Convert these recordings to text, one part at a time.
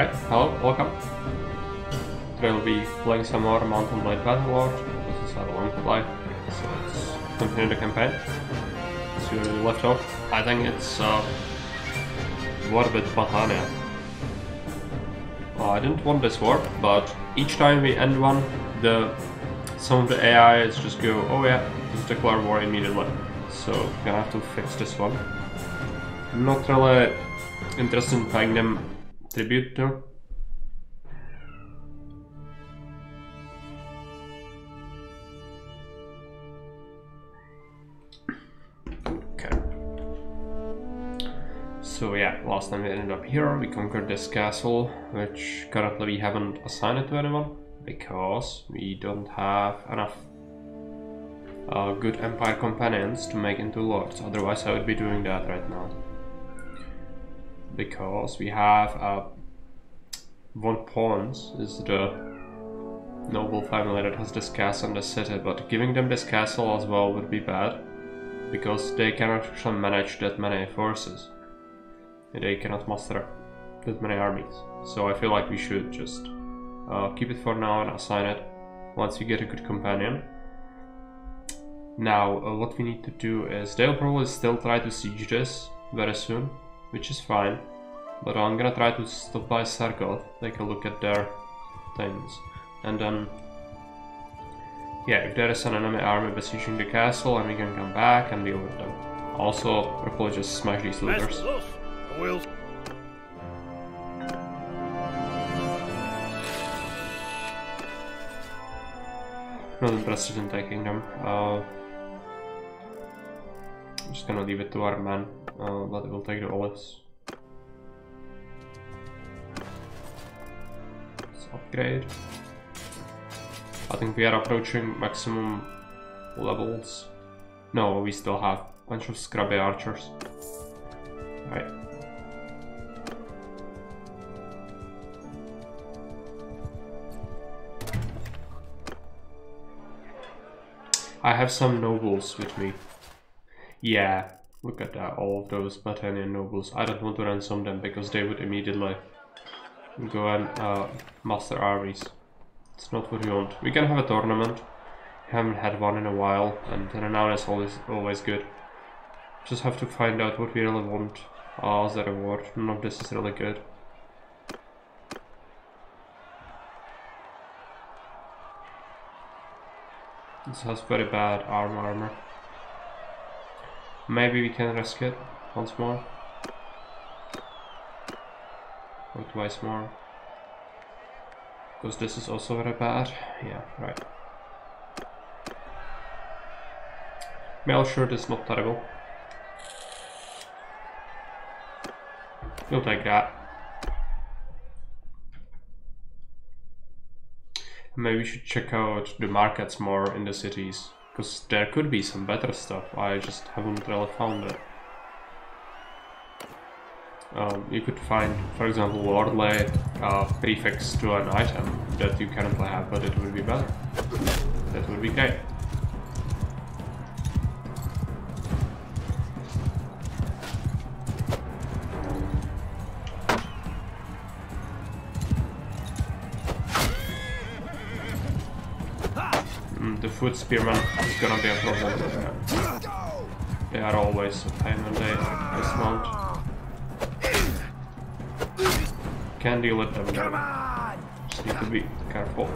Alright, hello, welcome. Today we'll be playing some more M&B Bannerlord. This is a long play, so let's continue the campaign. See where we left off. I think it's war with Batania. I didn't want this war, but each time we end one, some of the AIs just go, oh yeah, just declare war immediately. So we're gonna have to fix this one. I'm not really interested in paying them tribute though. Okay. So yeah, last time we ended up here, we conquered this castle, which currently we haven't assigned it to anyone, because we don't have enough good empire companions to make into lords. Otherwise I would be doing that right now. Because we have von Pons is the noble family that has this castle in the city, but giving them this castle as well would be bad, because they cannot actually manage that many forces. They cannot muster that many armies. So I feel like we should just keep it for now and assign it once we get a good companion. Now what we need to do is, they'll probably still try to siege this very soon, which is fine, but I'm gonna try to stop by Sargoth, take a look at their things, and then yeah, if there is an enemy army besieging the castle, and we can come back and deal with them. Also, probably just smash these looters. Not interested in taking them. I'm just gonna leave it to our men, but we'll take the olives. Let's upgrade. I think we are approaching maximum levels. No, we still have a bunch of scrubby archers. Alright. I have some nobles with me. Yeah, look at that, all of those Battanian nobles. I don't want to ransom them because they would immediately go and muster armies. It's not what we want. We can have a tournament. We haven't had one in a while, and renown is always good. Just have to find out what we really want as a reward. None of this is really good. This has very bad armor. Maybe we can risk it once more. Or twice more. Because this is also very bad. Yeah, right. Mail shirt is not terrible. We'll take that. Maybe we should check out the markets more in the cities, because there could be some better stuff. I just haven't really found it. You could find, for example, lordly prefix to an item that you currently have, but it would be better. That would be great. The foot spearman is gonna be a problem. They are always a pain when they dismount. Can deal with them though. Just need to be careful.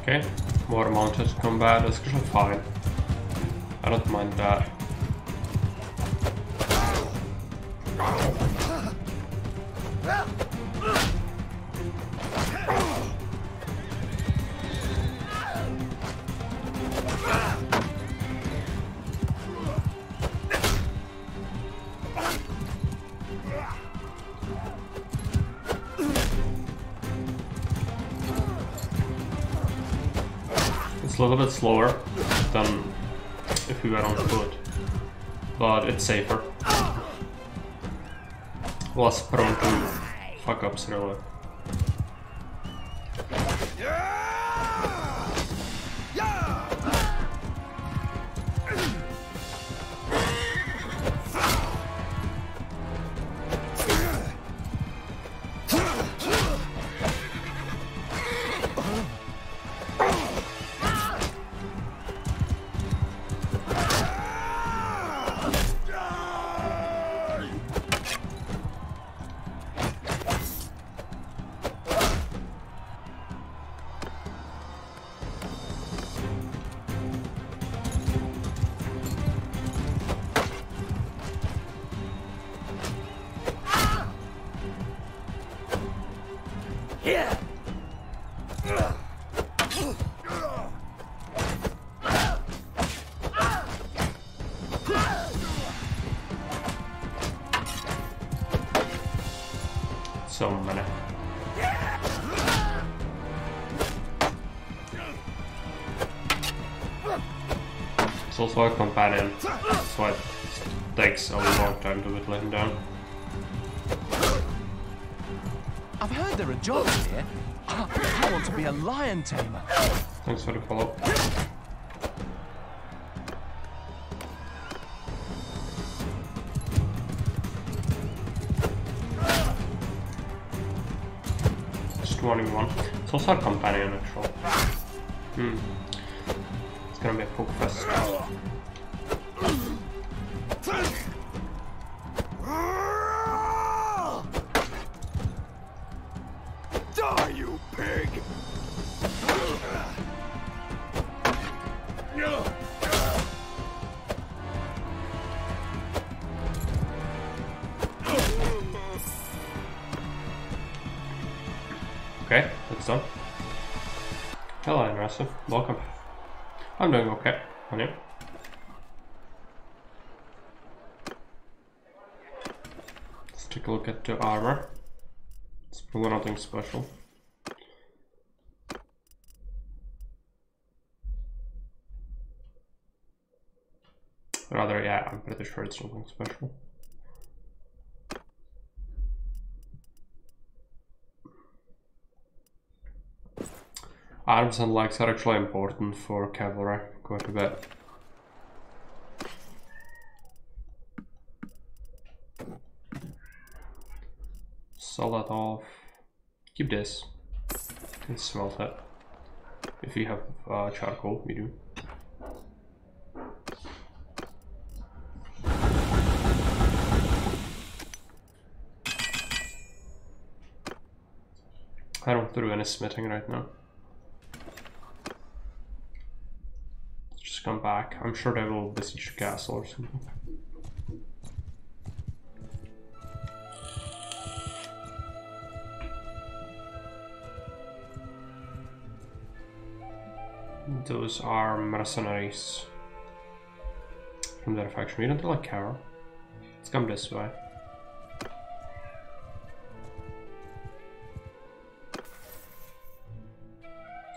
Okay, more mounted combat, that's actually fine. I don't mind that. It's a little bit slower than if we were on foot, but it's safer. Less prone to fuck ups, really. So many. It's also a companion, so it takes a long time to whittle him down. I've heard there are jobs here. I want to be a lion tamer. Thanks for the follow. Just wanting one. It's also a companion, actually. It's gonna be a poke fest. Die, you pig! Okay, that's done. Hello, Anderson. Welcome. I'm doing okay. On you? Let's take a look at the armor. It's probably nothing special. Rather, yeah, I'm pretty sure it's nothing special. Arms and legs are actually important for cavalry, quite a bit. Sell that off. Keep this. You can smelt it. If you have charcoal, we do. I don't do any smithing right now. Let's just come back. I'm sure they will besiege the castle or something. Those are mercenaries from their faction. We don't like Carol. Let's come this way.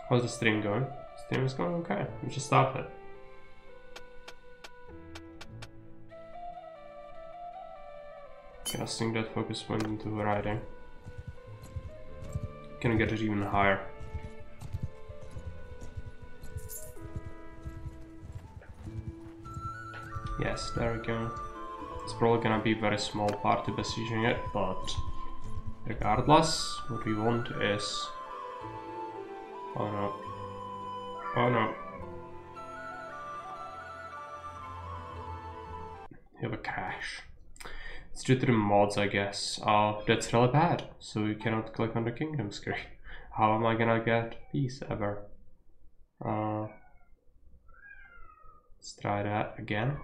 How's the stream going? The stream is going okay. We just started. Casting that focus point into riding. Gonna get it even higher. Yes, there we go. It's probably gonna be a very small party besieging it, but regardless, what we want is... Oh no. Oh no. You have a cache. It's due to the mods, I guess. That's really bad. So you cannot click on the kingdom screen. How am I gonna get peace ever? Let's try that again.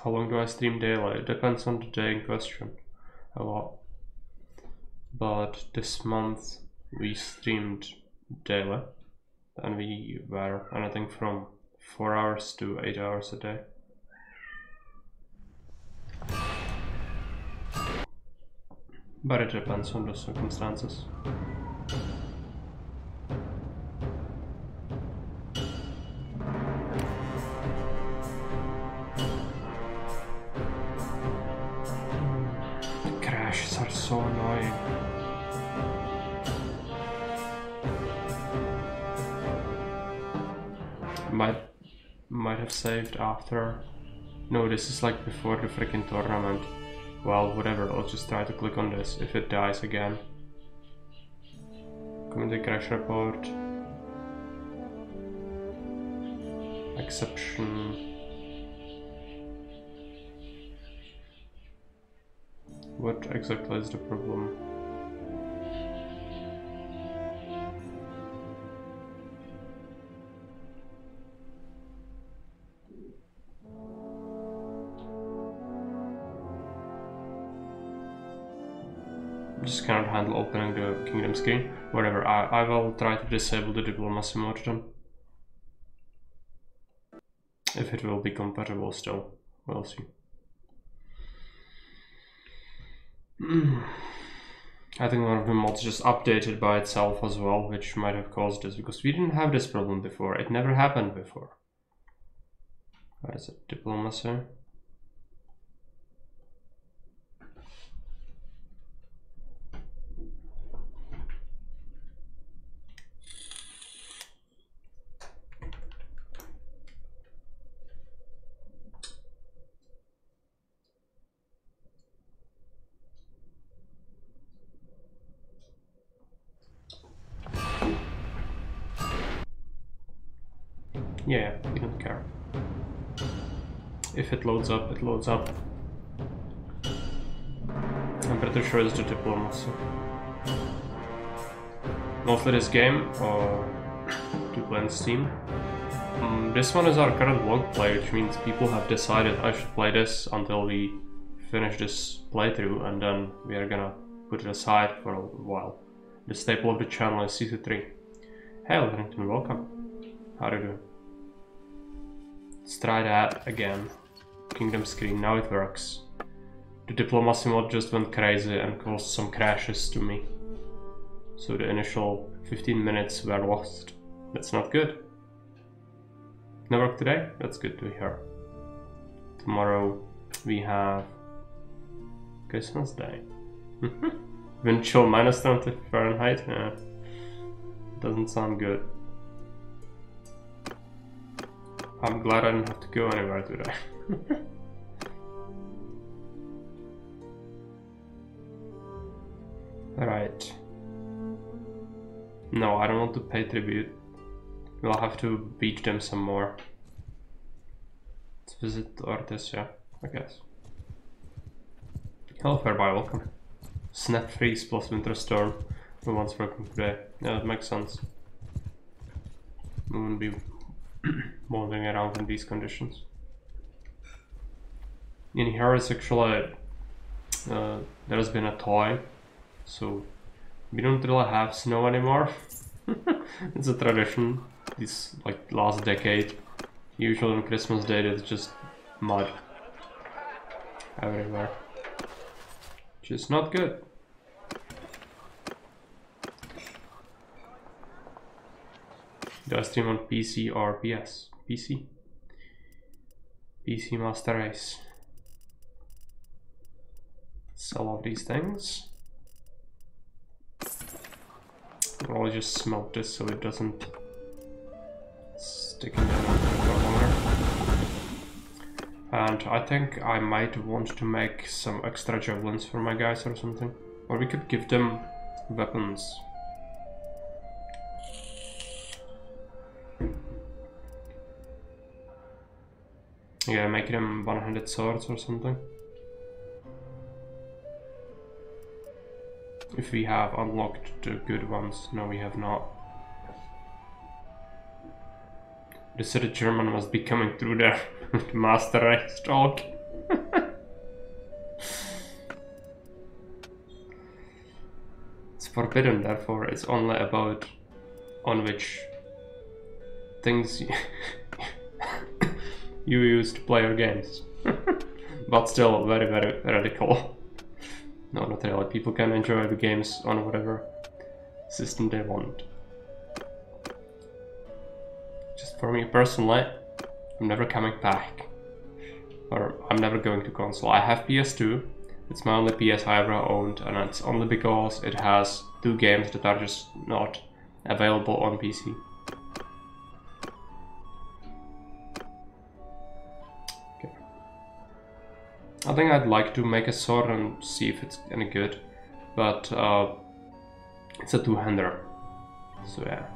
How long do I stream daily? It depends on the day in question. A lot. But this month we streamed daily. And we were anything from 4 hours to 8 hours a day. But it depends on the circumstances. are so annoying. Might have saved after. No, this is like before the freaking tournament. Well, whatever, I'll just try to click on this if it dies again. Community crash report. Exception. What exactly is the problem? Just cannot handle opening the kingdom screen. Whatever, I will try to disable the diplomacy mode then. If it will be compatible still, we'll see. I think one of the mods just updated by itself as well, which might have caused this, because we didn't have this problem before. It never happened before. What is it? Diplomacy? Yeah, we don't care. If it loads up, it loads up. I'm pretty sure it's the diplomacy. Mostly this game, or to play on Steam. This one is our current log play, which means people have decided I should play this until we finish this playthrough, and then we are gonna put it aside for a while. The staple of the channel is CC3. Hey Livingston, welcome. How do you do? Let's try that again. Kingdom screen, now it works. The diplomacy mod just went crazy and caused some crashes to me. So the initial 15 minutes were lost. That's not good. No work today? That's good to hear. Tomorrow we have Christmas Day. Wind chill minus 20 Fahrenheit? Yeah. Doesn't sound good. I'm glad I didn't have to go anywhere today. Right. No, I don't want to pay tribute. We'll have to beat them some more. Let's visit Ortesia, I guess. Hello Fairby, welcome. Snap freeze plus winter storm. No one's working today. Yeah, that makes sense. We wouldn't be wandering around in these conditions. In here is actually there's been a toy, so we don't really have snow anymore. It's a tradition. This like last decade, usually on Christmas Day, it's just mud everywhere, which is not good. Do I stream on PC or PS? PC. PC Master Race. Sell all these things. I'll just smelt this so it doesn't stick in there for longer. And I think I might want to make some extra javelins for my guys or something. Or we could give them weapons. Yeah, make them one-handed swords or something. If we have unlocked the good ones. No, we have not. The city German must be coming through there with Master Race talk. It's forbidden, therefore it's only about on which things you use to play your games. But still very, very radical. No, not really. People can enjoy the games on whatever system they want. Just for me personally, I'm never coming back. Or I'm never going to console. I have PS2, It's my only PS I ever owned, and it's only because it has 2 games that are just not available on PC. Okay. I think I'd like to make a sword and see if it's any good, but it's a 2-hander, so yeah,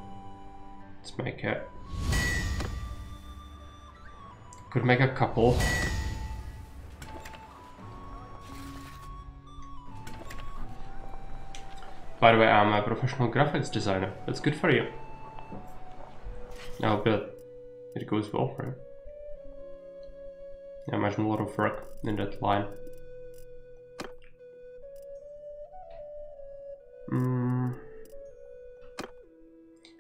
let's make it. Could make a couple. By the way, I'm a professional graphics designer. That's good for you. I hope that it goes well for you. I imagine a lot of work in that line.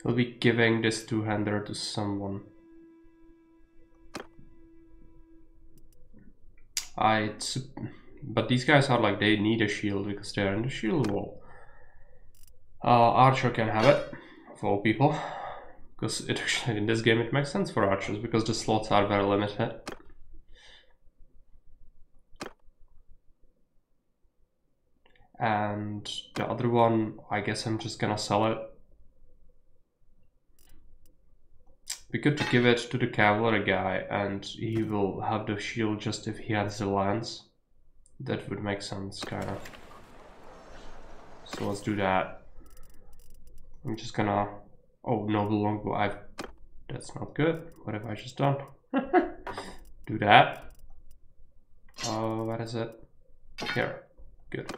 I'll be giving this 2-hander to someone. But these guys are like, they need a shield because they're in the shield wall. Archer can have it, of all people, because it actually, in this game it makes sense for archers because the slots are very limited. And the other one, I guess I'm just gonna sell it. We could give it to the cavalry guy and he will have the shield just if he has the lance. That would make sense, kinda. So let's do that. I'm just gonna... Oh, no, the longbow, that's not good. What have I just done? Do that. Oh, what is it? Here. Good.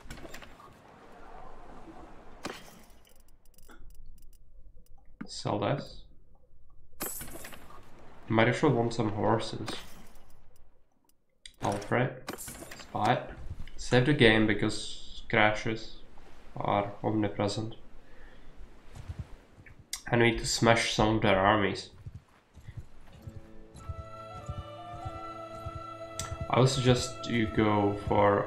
Sell this. Might actually want some horses. Alfred. Let's buy it. Save the game because crashes are omnipresent. I need to smash some of their armies. I would suggest you go for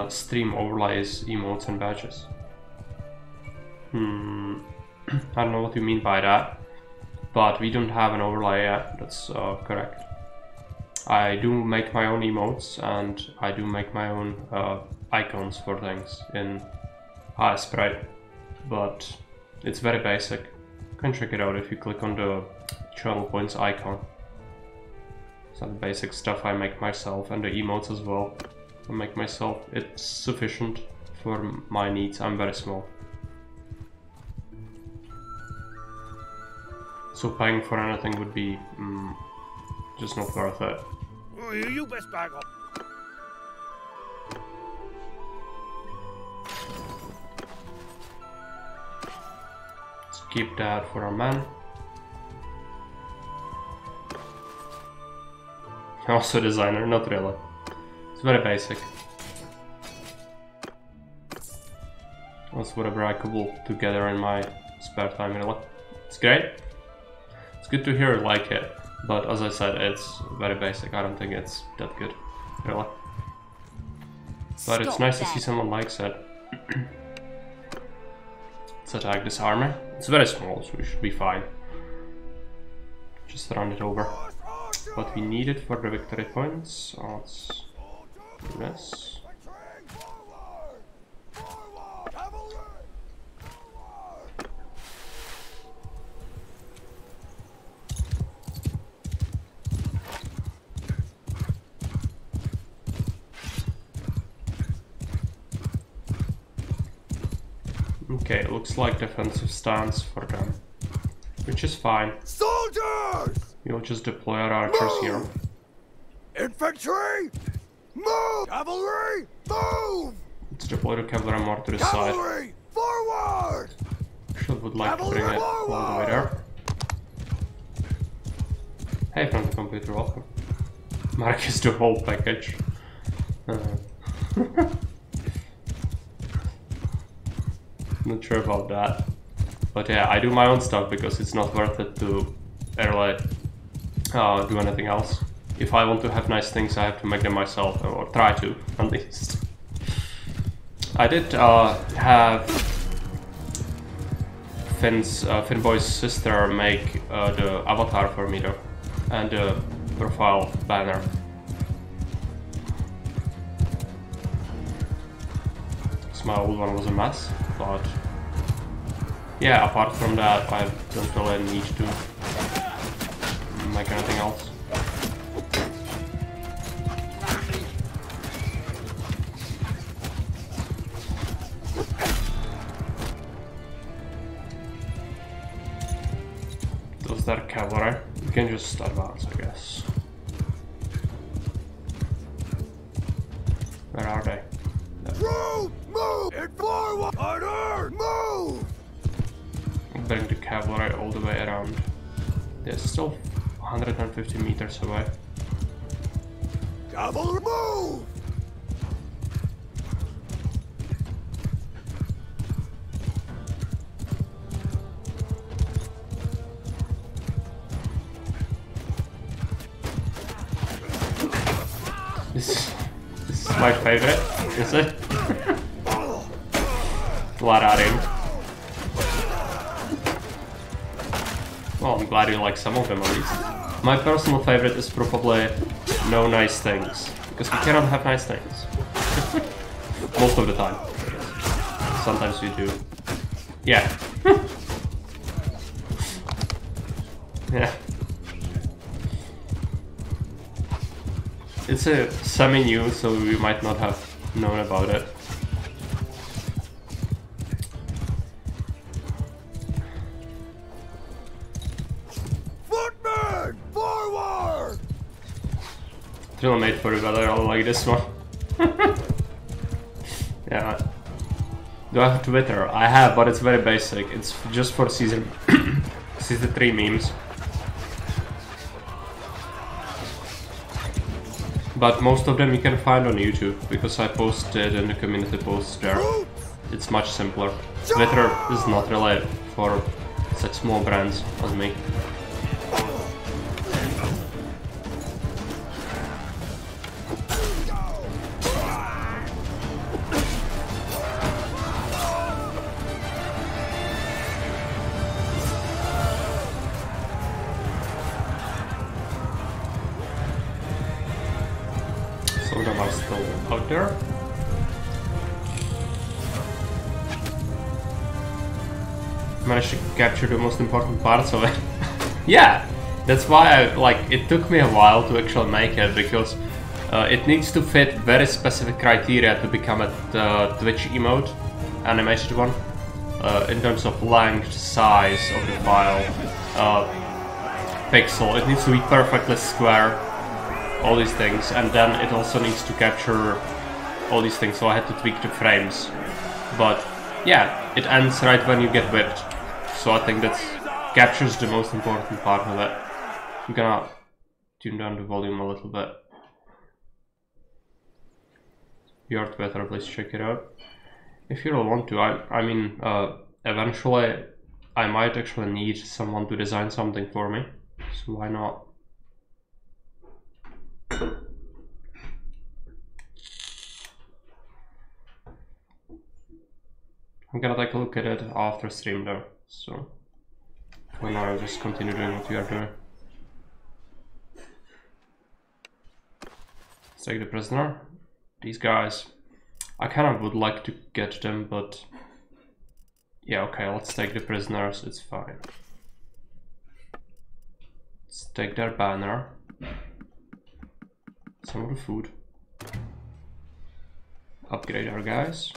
stream overlays, emotes and badges. I don't know what you mean by that, but we don't have an overlay yet, that's correct. I do make my own emotes and I do make my own icons for things in Sprite, but it's very basic. You can check it out if you click on the channel points icon. Some basic stuff I make myself, and the emotes as well. I make myself. It's sufficient for my needs. I'm very small. So paying for anything would be just not worth it. You best back up. Let's keep that for our man. Also designer, not really. It's very basic. That's whatever I cobble together in my spare time, really. It's great. It's good to hear you like it, but as I said, it's very basic. I don't think it's that good, really. But it's nice to see someone likes it. Let's attack this armor. It's very small, so we should be fine. Just run it over. What we need it for the victory points, so let's do this. Okay, it looks like defensive stance for them, which is fine. Soldiers! We'll just deploy our archers here. Infantry! Move! Cavalry! Move! Let's deploy the cavalry more to the side. Cavalry! Forward! Actually would like to bring it all the way there. Hey, from the computer, welcome. Mark is the whole package. Not sure about that. But yeah, I do my own stuff because it's not worth it to really do anything else. If I want to have nice things, I have to make them myself, or try to, at least. I did have Finnboy's sister make the avatar for me though, and the profile banner. because my old one was a mess, but yeah, apart from that, I don't really need to make anything else. Those are cavalry. You can just advance, I guess. Where are they? Troop, move! And forward! Order, move! Bring the cavalry all the way around. They're still 150 meters away. Cavalry, move! This is my favorite, is it? Glad at him. Well, I'm glad you like some of them at least. My personal favorite is probably no nice things, because we cannot have nice things. Most of the time. Sometimes we do. Yeah. Yeah. It's a semi-new, so we might not have known about it. Footmen, forward! It's really made for you, but I really like this one. Yeah. Do I have Twitter? I have, but it's very basic. It's just for season 3 memes. But most of them you can find on YouTube, because I posted in the community posts there. It's much simpler. Twitter is not really for such small brands as me. Some of them are still out there. Managed to capture the most important parts of it. Yeah, that's why it took me a while to actually make it, because it needs to fit very specific criteria to become a Twitch emote, animated one, in terms of length, size of the file, pixel. It needs to be perfectly square. All these things, and then it also needs to capture all these things, so I had to tweak the frames. But yeah, it ends right when you get whipped, so I think that captures the most important part of it. I'm gonna tune down the volume a little bit. Your Twitter, please check it out if you don't want to. I mean, eventually I might actually need someone to design something for me, so why not? I'm gonna take a look at it after stream though, so for now I'll just continue doing what we are doing. Let's take the prisoner. These guys, I kind of would like to get them, but yeah, okay, let's take the prisoners, it's fine. Let's take their banner. Some of the food. Upgrade our guys.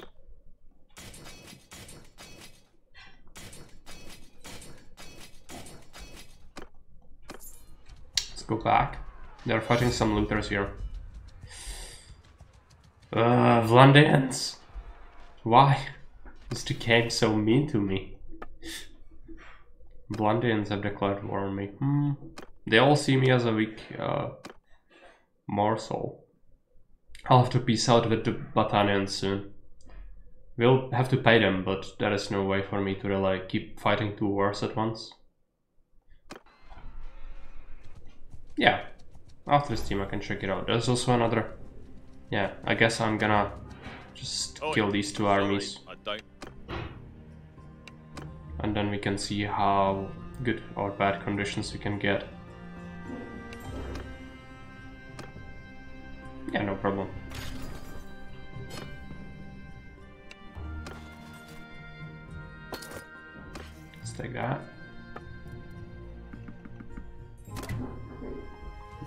Let's go back. They're fighting some looters here. Vlandians! Why is the game so mean to me? Vlandians have declared war on me. They all see me as a weak morsel. I'll have to peace out with the Battanians soon. We'll have to pay them, but there is no way for me to really keep fighting 2 wars at once. Yeah, after Steam I can check it out. There's also another... Yeah, I guess I'm gonna just kill these 2 armies. And then we can see how good or bad conditions we can get. Yeah, no problem. take that.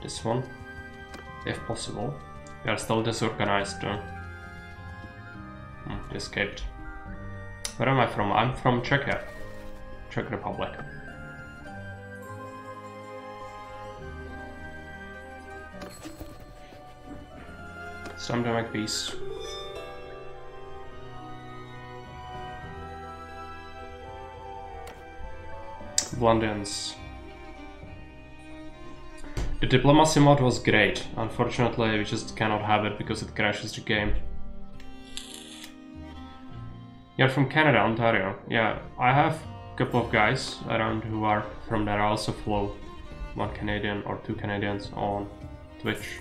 This one, if possible. We are still disorganized though. Escaped. Where am I from? I'm from Czechia. Czech Republic. It's time to make peace. Blondins. The diplomacy mod was great. Unfortunately, we just cannot have it because it crashes the game. You're from Canada, Ontario. Yeah, I have a couple of guys around who are from there. I also follow one Canadian or two Canadians on Twitch.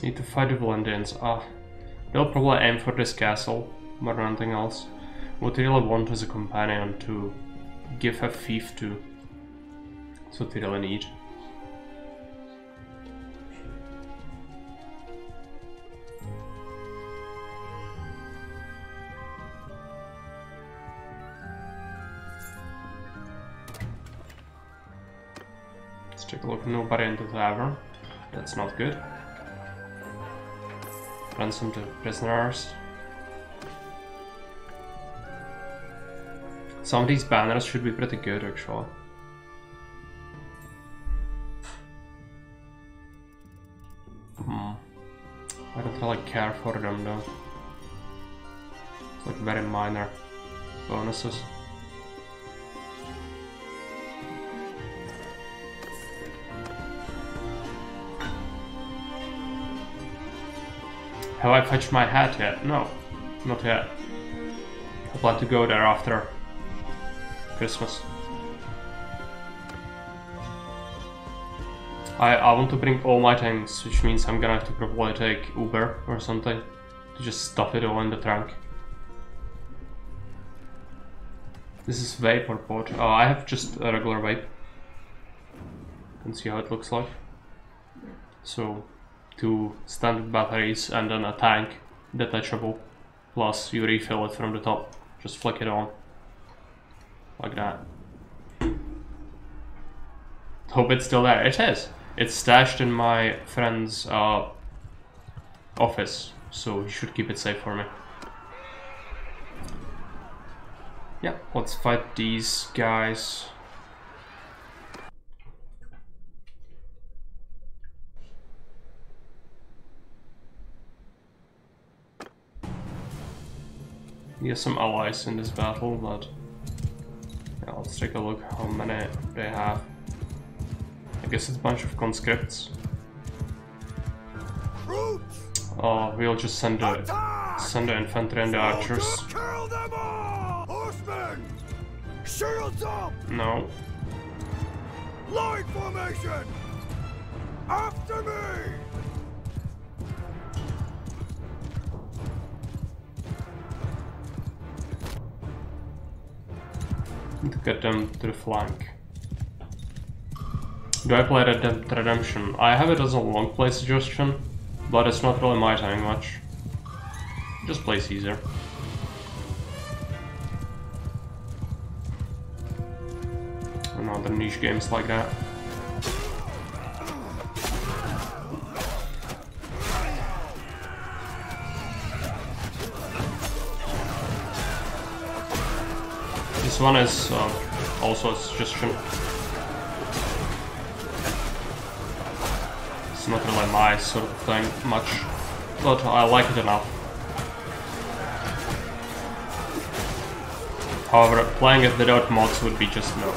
Need to fight the Blondins. They'll probably aim for this castle more than anything else. What they really want is a companion to give a fief to. That's what they really need. Let's take a look. Nobody in the tavern. That's not good. Ransom to prisoners. Some of these banners should be pretty good actually. I don't really care for them though. It's like very minor bonuses. Have I fetched my hat yet? No, not yet. I plan to go there after Christmas. I want to bring all my things, which means I'm gonna have to probably take Uber or something to just stuff it all in the trunk. This is vape or pot. Oh, I have just a regular vape. You can see how it looks like. So, 2 standard batteries and then a tank, detachable, plus you refill it from the top, just flick it on, like that. Hope it's still there. It is! It's stashed in my friend's office, so he should keep it safe for me. Yeah, let's fight these guys. He has some allies in this battle, but yeah, let's take a look how many they have. I guess it's a bunch of conscripts. We'll just send the infantry and the archers. Kill them all! Horsemen! Shields up! No. Line formation! After me! To get them to the flank. Do I play Redemption? I have it as a long play suggestion, but it's not really my thing much. Just play Caesar. And other niche games like that. This one is also a suggestion. It's not really my sort of thing much, but I like it enough. However, playing it without mods would be just no.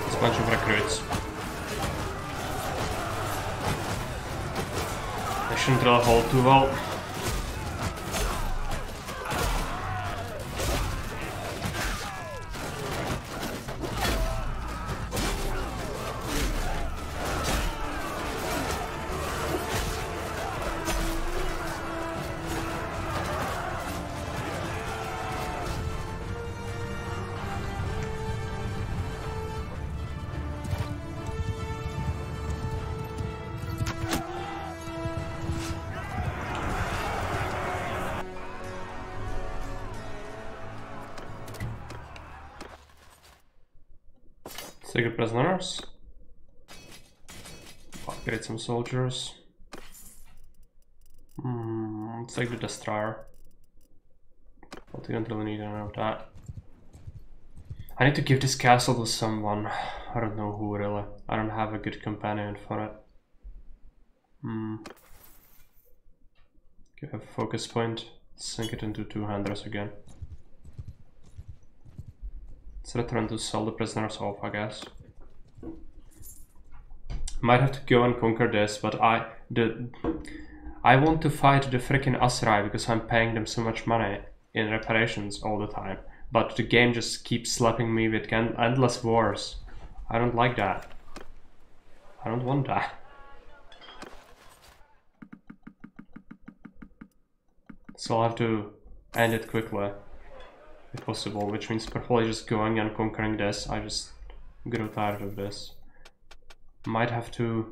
It's a bunch of recruits. They shouldn't really hold too well. take the prisoners. Upgrade some soldiers. Let's take the destroyer. But we don't really need any of that. I need to give this castle to someone. I don't know who really. I don't have a good companion for it. Give a focus point. Sink it into two-handers again. Let's return to sell the prisoners off, I guess. Might have to go and conquer this, but I want to fight the freaking Asrai because I'm paying them so much money in reparations all the time. But the game just keeps slapping me with endless wars. I don't like that. I don't want that. So I'll have to end it quickly, if possible, which means probably just going and conquering this. I just grow tired of this. Might have to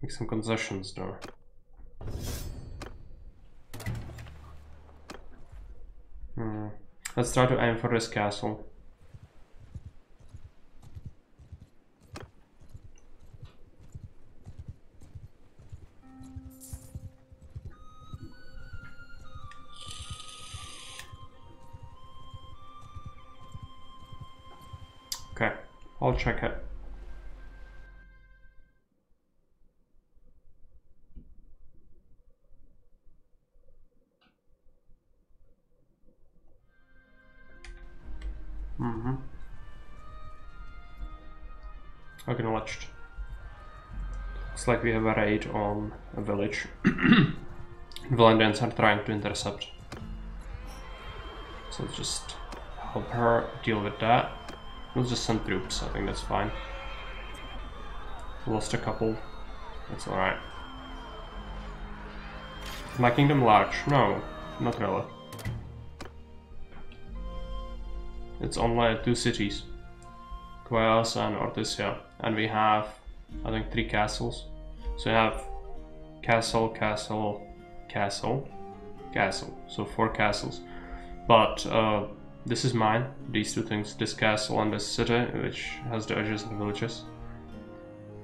make some concessions though. Let's try to aim for this castle. Okay, I'll check it. Acknowledged. Looks like we have a raid on a village. Valendians are trying to intercept. So let's just help her deal with that. We'll just send troops, I think that's fine. Lost a couple. That's alright. My kingdom large? No, not really. It's only 2 cities. Quails and Ortisia. And we have, I think, 3 castles. So we have castle, castle, castle, castle. So 4 castles. But this is mine, these 2 things. This castle and this city, which has the adjacent villages.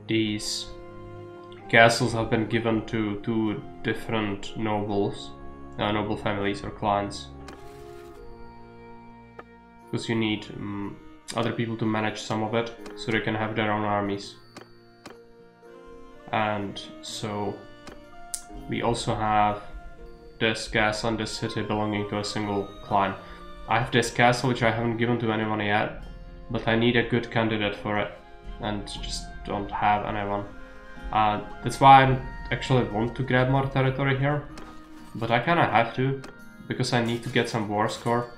These castles have been given to 2 different nobles, noble families or clans. Because you need other people to manage some of it, so they can have their own armies. And so we also have this castle and this city belonging to a single clan. I have this castle which I haven't given to anyone yet, but I need a good candidate for it, and just don't have anyone. That's why I actually want to grab more territory here, but I kinda have to, because I need to get some war score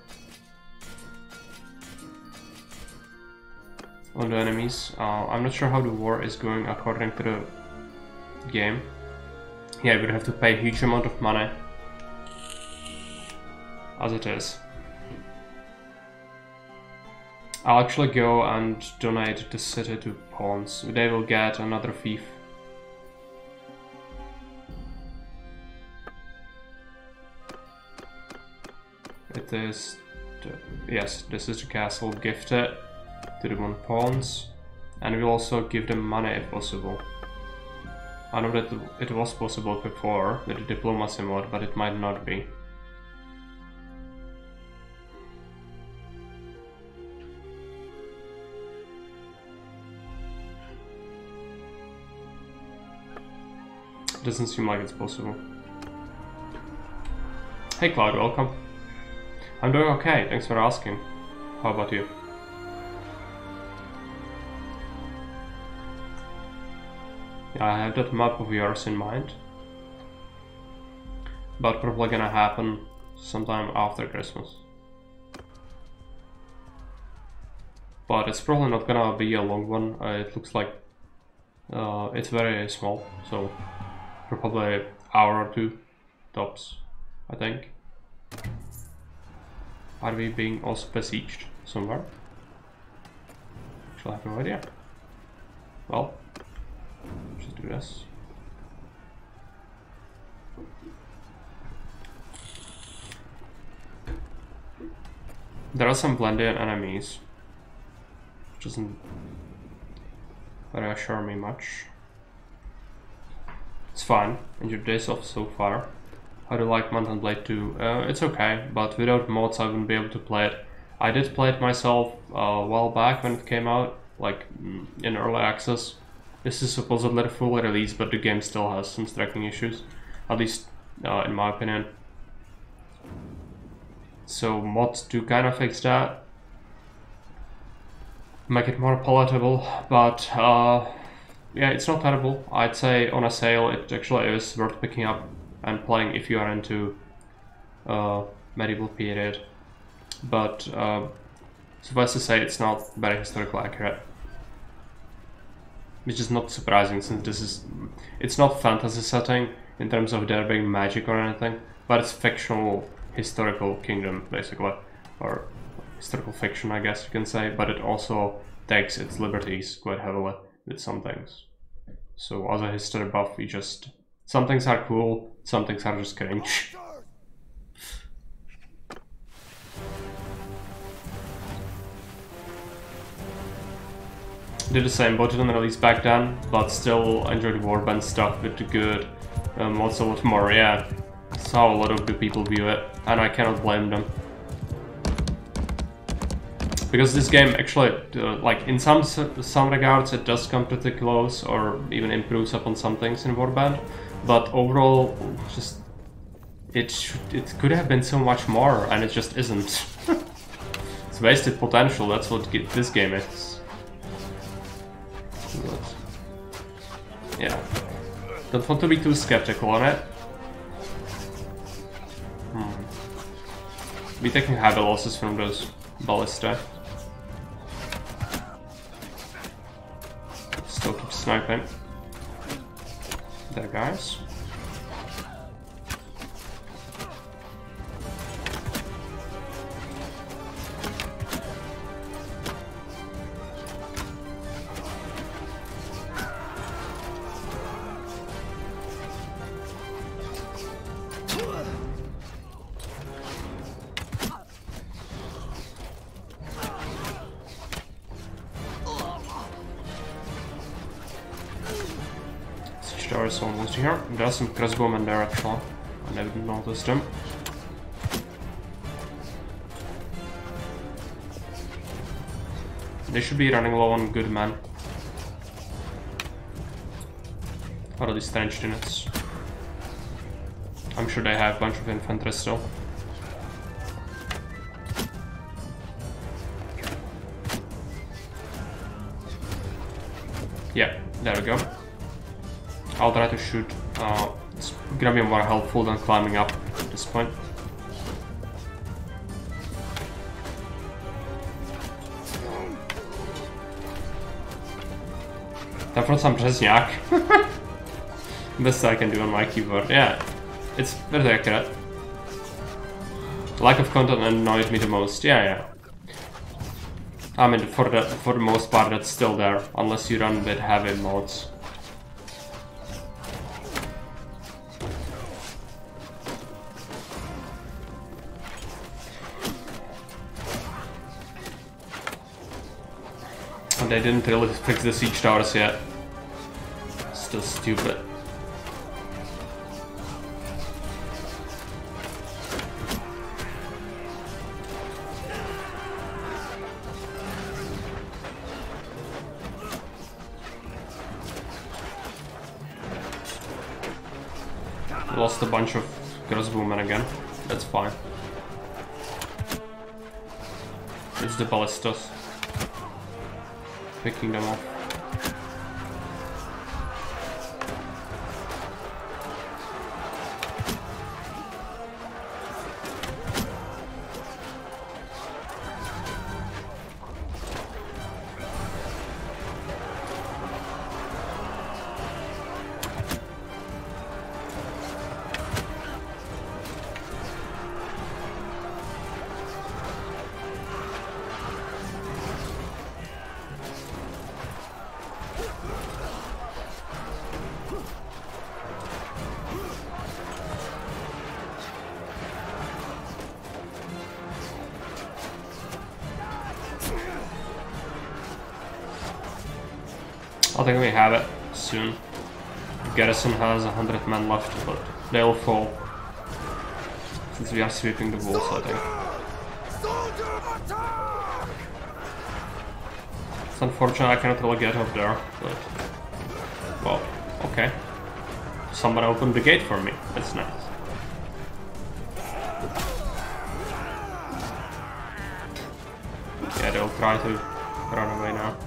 on the enemies. I'm not sure how the war is going according to the game. Yeah, we'd have to pay a huge amount of money, as it is. I'll actually go and donate the city to pawns. They will get another fief. It is... yes, this is the castle. Gift it to the 1 pawns. And we'll also give them money if possible. I know that it was possible before with the diplomacy mod, but it might not be. Doesn't seem like it's possible. Hey Cloud, welcome. I'm doing okay, thanks for asking. How about you? Yeah, I have that map of yours in mind. But probably gonna happen sometime after Christmas. But it's probably not gonna be a long one. It looks like it's very small, so probably an hour or 2 tops, I think. Are we being also besieged somewhere? Actually, I have no idea. Well, just do this. There are some Blendian enemies doesn't reassure me much. It's fine. Enjoyed days off so far. How do you like Mountain Blade 2? It's okay, but without mods I wouldn't be able to play it. I did play it myself a while back when it came out, like in early access. This is supposedly a full release, but the game still has some tracking issues, at least in my opinion. So mods do kind of fix that, make it more palatable, but yeah, it's not terrible. I'd say on a sale it actually is worth picking up and playing if you are into medieval period. But suffice to say, it's not very historically accurate, which is not surprising since it's not fantasy setting in terms of there being magic or anything, but it's fictional historical kingdom basically, or historical fiction I guess you can say, but it also takes its liberties quite heavily with some things. So as a history buff, you just, some things are cool, some things are just cringe. Did the same, but didn't release back then, but still enjoyed Warband stuff with the good mods a lot more. Yeah, that's how a lot of the people view it, and I cannot blame them. Because this game actually, like in some regards, it does come pretty close, or even improves upon some things in Warband, but overall, just it could have been so much more, and it just isn't. It's wasted potential. That's what this game is. But, yeah, don't want to be too skeptical on it. Be taking heavy losses from those ballista. Still keep sniping. There, guys. Is almost here. There's some crossbowmen there actually. I never noticed them. They should be running low on good men. What are these trench units? I'm sure they have a bunch of infantry still. Yeah, there we go. I'll try to shoot. It's gonna be more helpful than climbing up at this point. Tam some Březňák. Best I can do on my keyboard. Yeah, it's very accurate. Lack of content annoyed me the most. Yeah. I mean, for the most part, that's still there, unless you run with heavy mods. They didn't really fix the siege towers yet. Still stupid. Lost a bunch of crossbowmen again. That's fine. It's the ballistas. Picking them off. I think we have it soon. Garrison has 100 men left, but they'll fall. Since we are sweeping the walls, I think. It's unfortunate I cannot really get up there, but... Well, okay. Someone opened the gate for me. That's nice. Yeah, they'll try to run away now.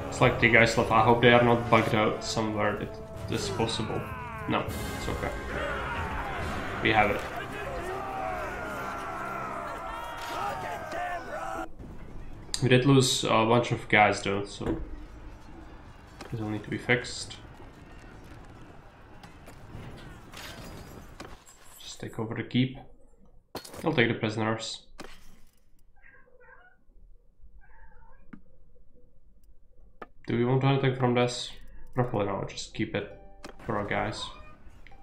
It's like the guys left. I hope they are not bugged out somewhere that this is possible. No, it's okay. We have it. We did lose a bunch of guys though, so this will need to be fixed. Just take over the keep. I'll take the prisoners. Do we want anything from this? Probably not, just keep it for our guys.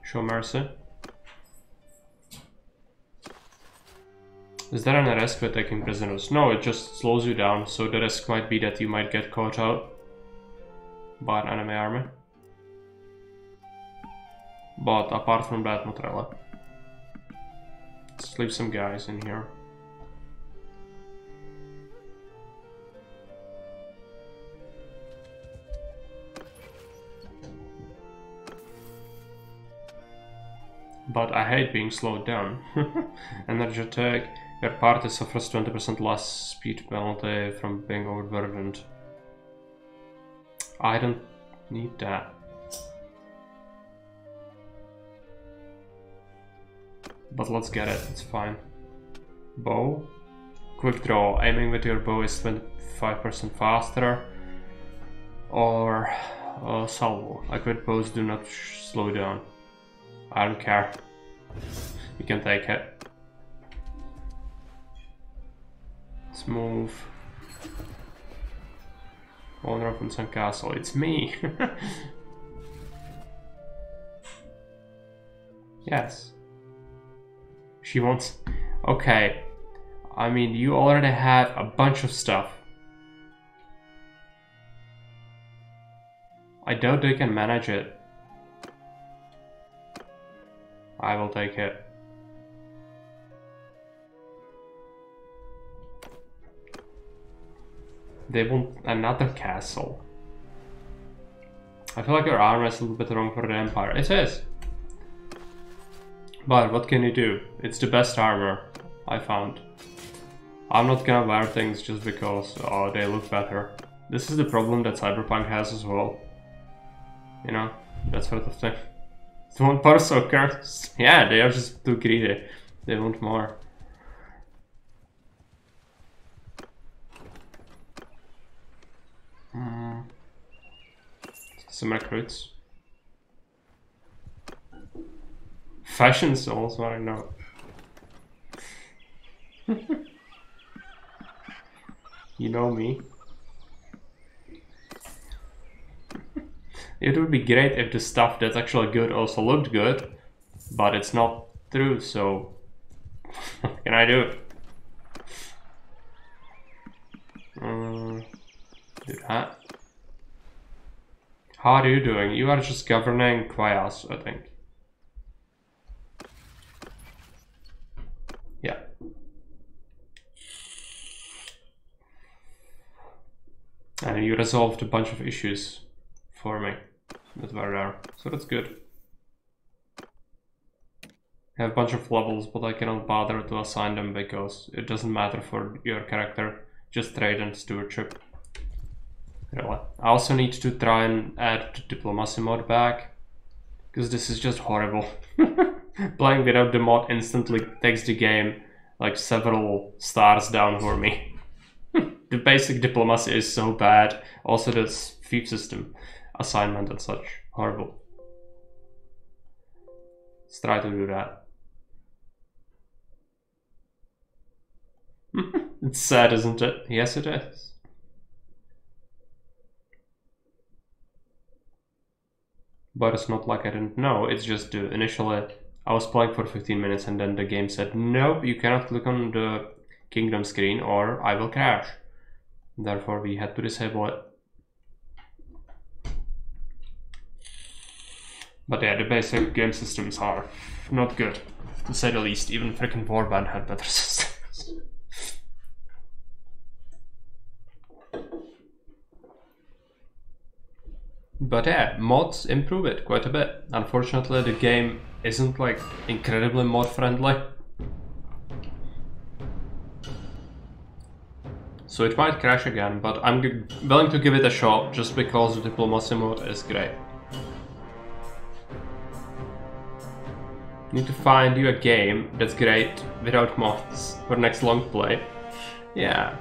Show mercy. Is there any risk with taking prisoners? No, it just slows you down, so the risk might be that you might get caught out by an enemy army. But apart from that, not really. Let's leave some guys in here. But I hate being slowed down. Energetic. Your party suffers 20% less speed penalty from being overburdened. I don't need that. But let's get it, it's fine. Bow. Quick draw. Aiming with your bow is 25% faster. Or salvo. Liquid bows do not slow down. I don't care. You can take it. Let's move. Owner of Unsun Castle. It's me! Yes. She wants... Okay. I mean, you already have a bunch of stuff. I doubt they can manage it. I will take it. They want another castle. I feel like your armor is a little bit wrong for the Empire. It is. But what can you do? It's the best armor I found. I'm not gonna wear things just because they look better. This is the problem that Cyberpunk has as well. You know, that sort of thing. They want Berserkers. Yeah, they are just too greedy. They want more. Some recruits. Fashion souls, what I know. You know me. It would be great if the stuff that's actually good also looked good, but it's not true, so what can I do? Do that. How are you doing? You are just governing Quayas, I think. Yeah. And you resolved a bunch of issues for me that were there, so that's good. I have a bunch of levels, but I cannot bother to assign them because it doesn't matter for your character, just trade and stewardship. Really. I also need to try and add the diplomacy mod back, because this is just horrible. Playing without the mod instantly takes the game like several stars down for me. The basic diplomacy is so bad, also the fief system assignment and such, horrible. Let's try to do that. It's sad, isn't it? Yes, it is. But it's not like I didn't know, it's just initially I was playing for 15 minutes and then the game said, nope, you cannot click on the kingdom screen or I will crash. Therefore we had to disable it. But yeah, the basic game systems are not good, to say the least. Even freaking Warband had better systems. But yeah, mods improve it quite a bit. Unfortunately, the game isn't like incredibly mod friendly. So it might crash again, but I'm willing to give it a shot just because the diplomacy mode is great. Need to find you a game that's great without mods for next long play. Yeah.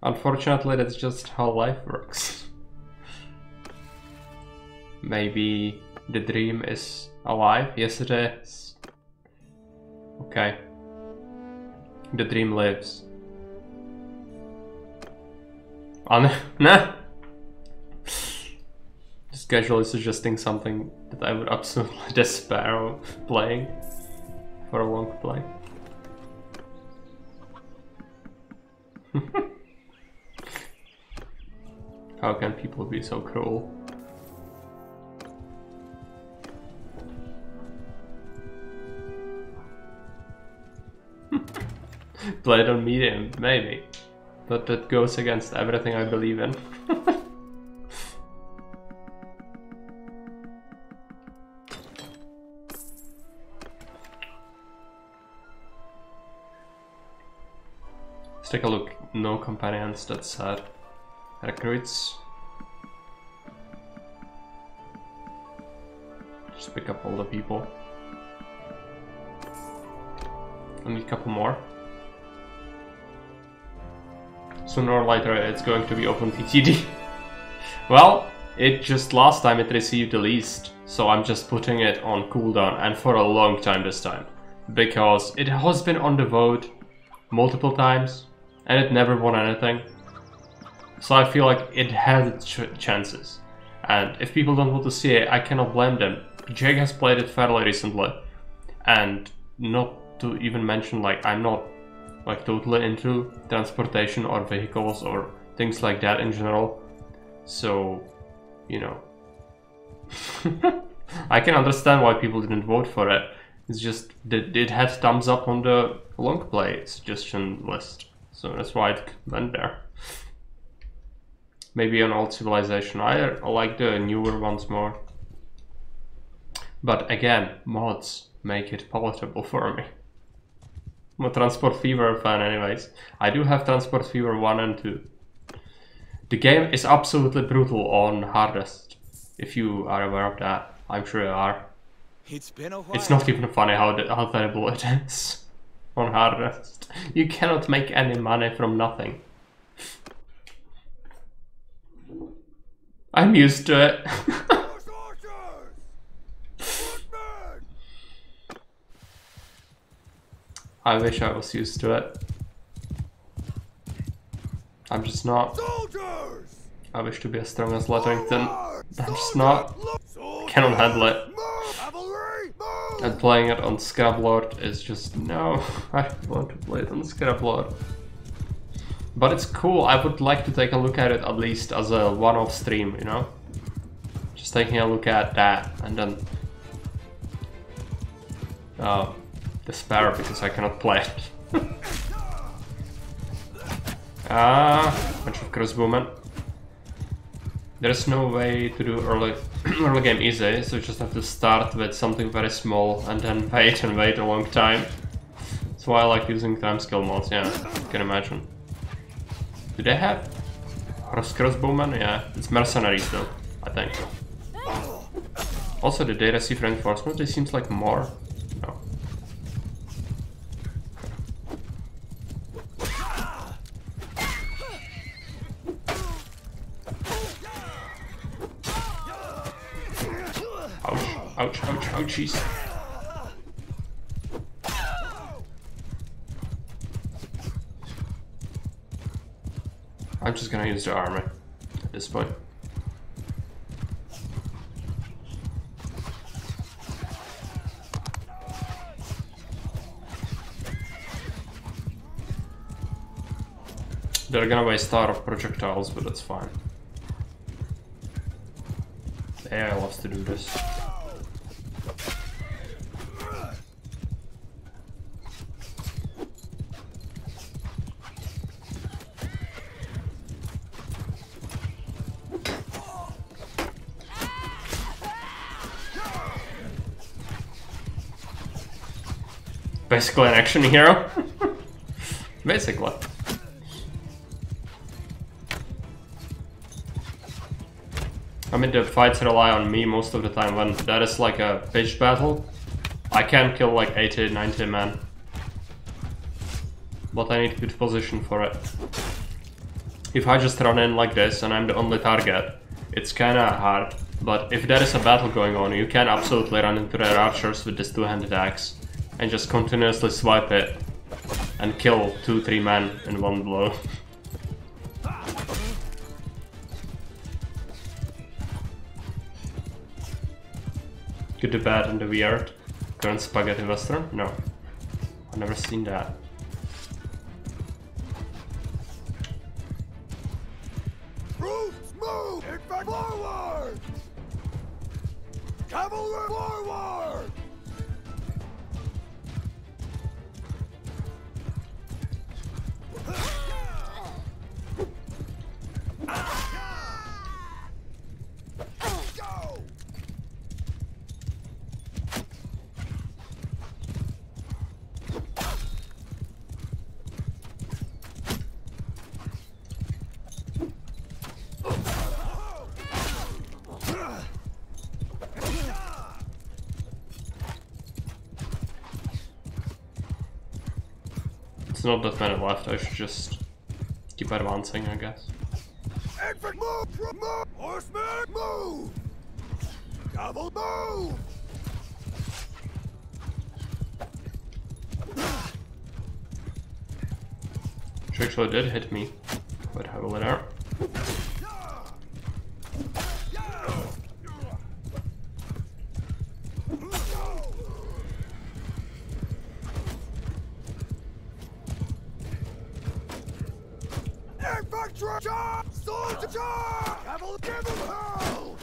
Unfortunately, that's just how life works. Maybe the dream is alive? Yes, it is. Okay. The dream lives. Nah! Just casually suggesting something that I would absolutely despair of playing for a long play. How can people be so cruel? Play it on medium, maybe. But that goes against everything I believe in. Let's take a look. No companions, that's sad. Recruits. Just pick up all the people. I need a couple more. Sooner or later it's going to be open TTD. Well, it just last time it received the least, so I'm just putting it on cooldown, and for a long time this time. Because it has been on the vote multiple times, and it never won anything. So I feel like it had chances. And if people don't want to see it, I cannot blame them. Jake has played it fairly recently, and not to even mention, like, I'm not like totally into transportation or vehicles or things like that in general. So, you know, I can understand why people didn't vote for it. It's just that it had thumbs up on the long play suggestion list, so that's why it went there. Maybe an old civilization. I like the newer ones more. But again, mods make it palatable for me. I'm a Transport Fever fan anyways. I do have Transport Fever 1 and 2. The game is absolutely brutal on hardest, if you are aware of that. I'm sure you are. It's been a while. It's not even funny how terrible it is on hardest. You cannot make any money from nothing. I'm used to it. I wish I was used to it. I'm just not. I wish to be as strong as Letterington. I'm just not. Cannot handle it. And playing it on Scrablord is just no. I want to play it on Scrablord. But it's cool. I would like to take a look at it at least as a one-off stream, you know? Just taking a look at that and then despair because I cannot play it. Bunch of crossbowmen. There's no way to do early game easy, so you just have to start with something very small and then wait and wait a long time. That's why I like using time skill mods, yeah, you can imagine. Do they have crossbowmen? Yeah, it's mercenaries though, I think. Also, did they receive reinforcement? It seems like more. No. Ouch, ouch, ouchies. gonna use the army at this point. They're gonna waste a lot of projectiles, but that's fine. The AI loves to do this. Basically an action hero. Basically. I mean, the fights rely on me most of the time. When that is like a pitched battle, I can kill like 80, 90 men. But I need good position for it. If I just run in like this and I'm the only target, it's kinda hard. But if there is a battle going on, you can absolutely run into their archers with this two-handed axe and just continuously swipe it and kill 2-3 men in one blow. Good, the bad, and the weird. Current spaghetti western? No. I've never seen that. Troops move! Infantry forward! Cavalry forward! Go! It's not that many left, I should just keep advancing, I guess. Infantry move! Move! Horsemen move! Cavalry move! She actually did hit me quite heavily there. Infantry charge! Soldier charge! Cavalry hold!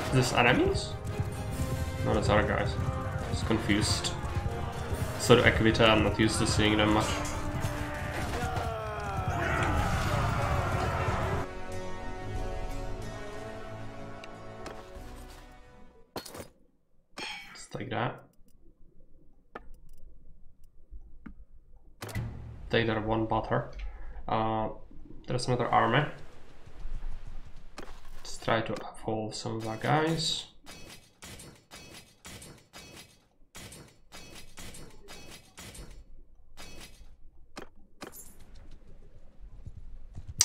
Is this enemies? No, that's other guys. Just confused. So the Equita, I'm not used to seeing them much. Let's take that. Take that one butter. There's another army. Let's try to evolve some of our guys.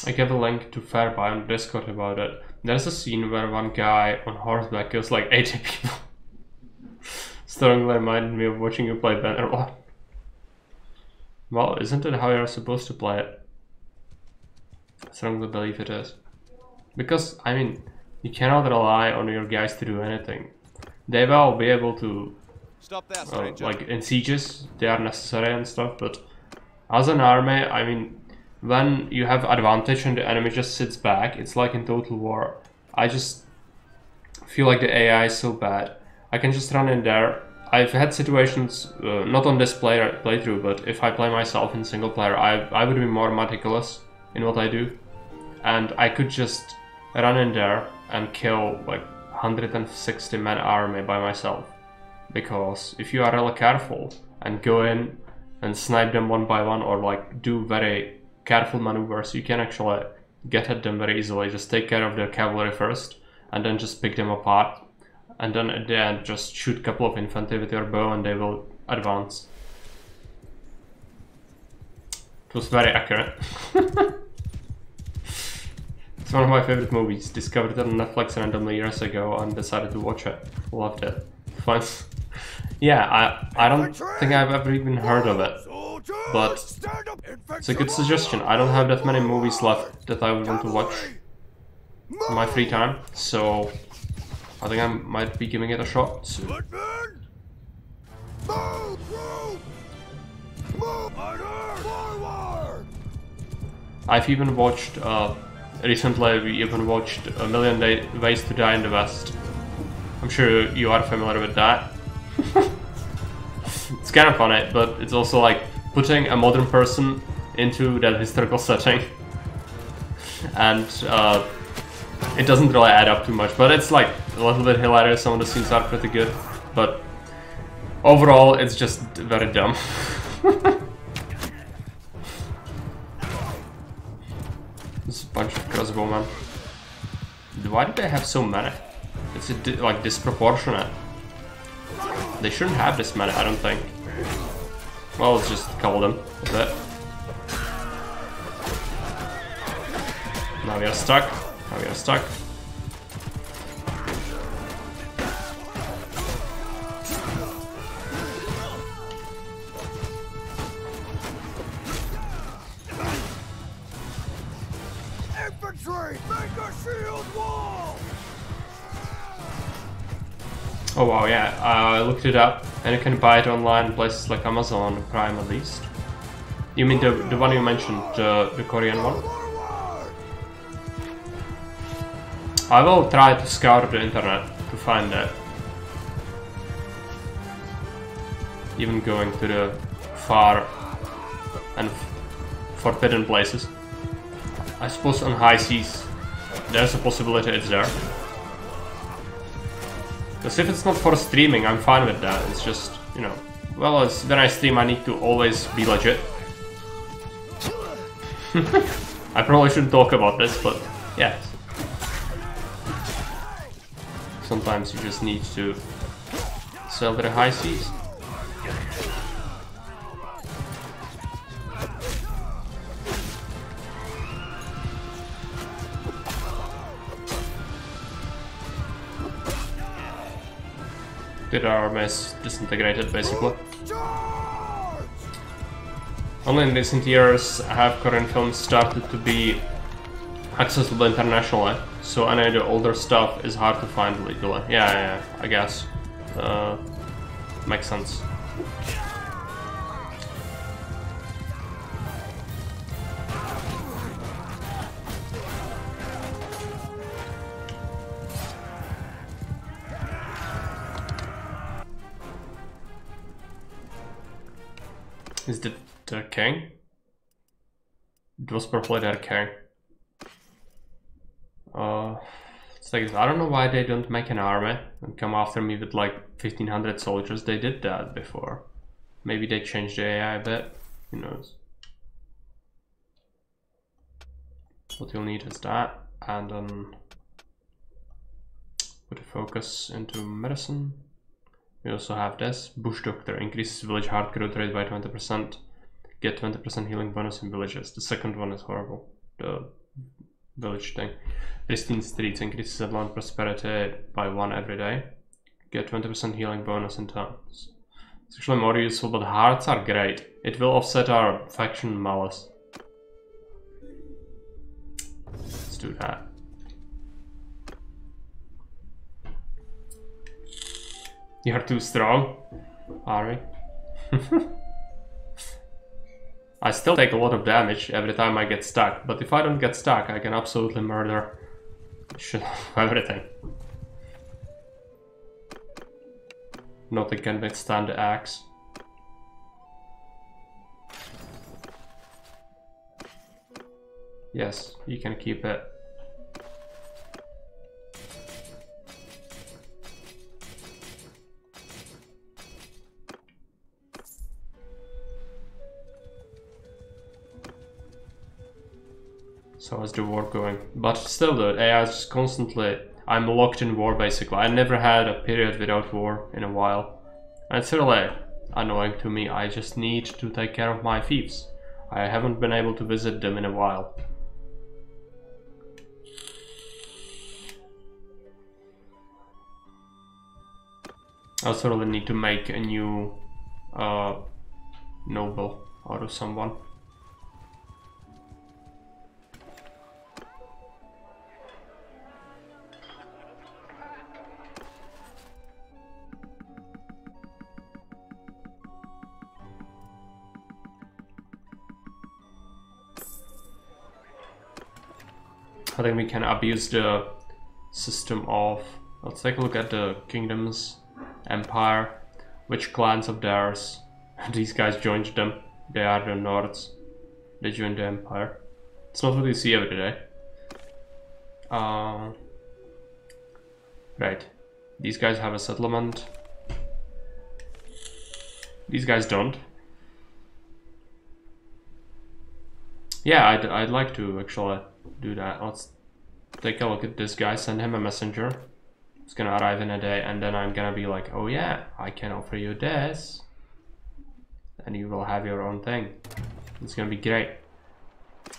I gave a link to Fairby on Discord about it. There's a scene where one guy on horseback kills like 80 people. Strongly reminded me of watching you play Bannerlord. Well, isn't it how you're supposed to play it? I strongly believe it is. Because, I mean, you cannot rely on your guys to do anything. They will be able to, Stop that, stranger. like in sieges, they are necessary and stuff, but as an army, I mean, when you have advantage and the enemy just sits back, it's like in Total War. I just feel like the AI is so bad. I can just run in there. I've had situations, not on this playthrough, but if I play myself in single player, I would be more meticulous in what I do. And I could just run in there and kill like 160 man army by myself. Because if you are really careful and go in and snipe them one by one, or like do very careful maneuvers. You can actually get at them very easily. Just take care of the cavalry first, and then just pick them apart. And then at the end, just shoot a couple of infantry with your bow and they will advance. It was very accurate. It's one of my favorite movies. Discovered it on Netflix randomly years ago and decided to watch it. Loved it. Fun. Yeah, I don't think I've ever even heard of it. But it's a good suggestion. I don't have that many movies left that I would want to watch in my free time. So I think I might be giving it a shot soon. I've even watched, recently we even watched A Million Ways to Die in the West. I'm sure you are familiar with that. It's kind of funny, but it's also like putting a modern person into that historical setting. And it doesn't really add up too much, but it's like a little bit hilarious. Some of the scenes are pretty good, but overall it's just very dumb. There's a bunch of crossbowmen. Why do they have so many? It's like disproportionate. They shouldn't have this many, I don't think. Well, let's just kill them a bit. Now we are stuck. Now we are stuck. Infantry, make a shield wall! Oh wow, yeah, I looked it up, and you can buy it online in places like Amazon Prime at least. You mean the one you mentioned, the Korean one? I will try to scour the internet to find that. Even going to the far and forbidden places. I suppose on high seas, there's a possibility it's there. Because if it's not for streaming, I'm fine with that. It's just, you know, well, when I stream, I need to always be legit. I probably shouldn't talk about this, but yeah. Sometimes you just need to sail to the high seas. The army is disintegrated, basically. Only in recent years have Korean films started to be accessible internationally, so any of the older stuff is hard to find legally. Yeah, I guess. Makes sense. Is that their king? It was probably their king. It's like, I don't know why they don't make an army and come after me with like 1500 soldiers. They did that before. Maybe they changed the AI a bit. Who knows? What you'll need is that, and then put a focus into medicine. We also have this. Bush Doctor increases village heart growth rate by 20%. Get 20% healing bonus in villages. The second one is horrible. The village thing. Pristine streets increases Atlant prosperity by 1 every day. Get 20% healing bonus in towns. It's actually more useful, but hearts are great. It will offset our faction malice. Let's do that. You're too strong, are we? I still take a lot of damage every time I get stuck, but if I don't get stuck, I can absolutely murder everything. Nothing can withstand the axe. Yes, you can keep it. So how's the war going? But still, the AI is just constantly... I'm locked in war, basically. I never had a period without war in a while. And it's really annoying to me. I just need to take care of my thieves. I haven't been able to visit them in a while. I also really need to make a new noble out of someone. I think we can abuse the system of... Let's take a look at the kingdoms, empire, which clans of theirs. These guys joined them. They are the Nords. They joined the empire. It's not what you see every day. Right. These guys have a settlement. These guys don't. Yeah, I'd like to actually do that. Let's take a look at this guy, send him a messenger. It's gonna arrive in a day, and then I'm gonna be like, oh yeah, I can offer you this. And you will have your own thing. It's gonna be great.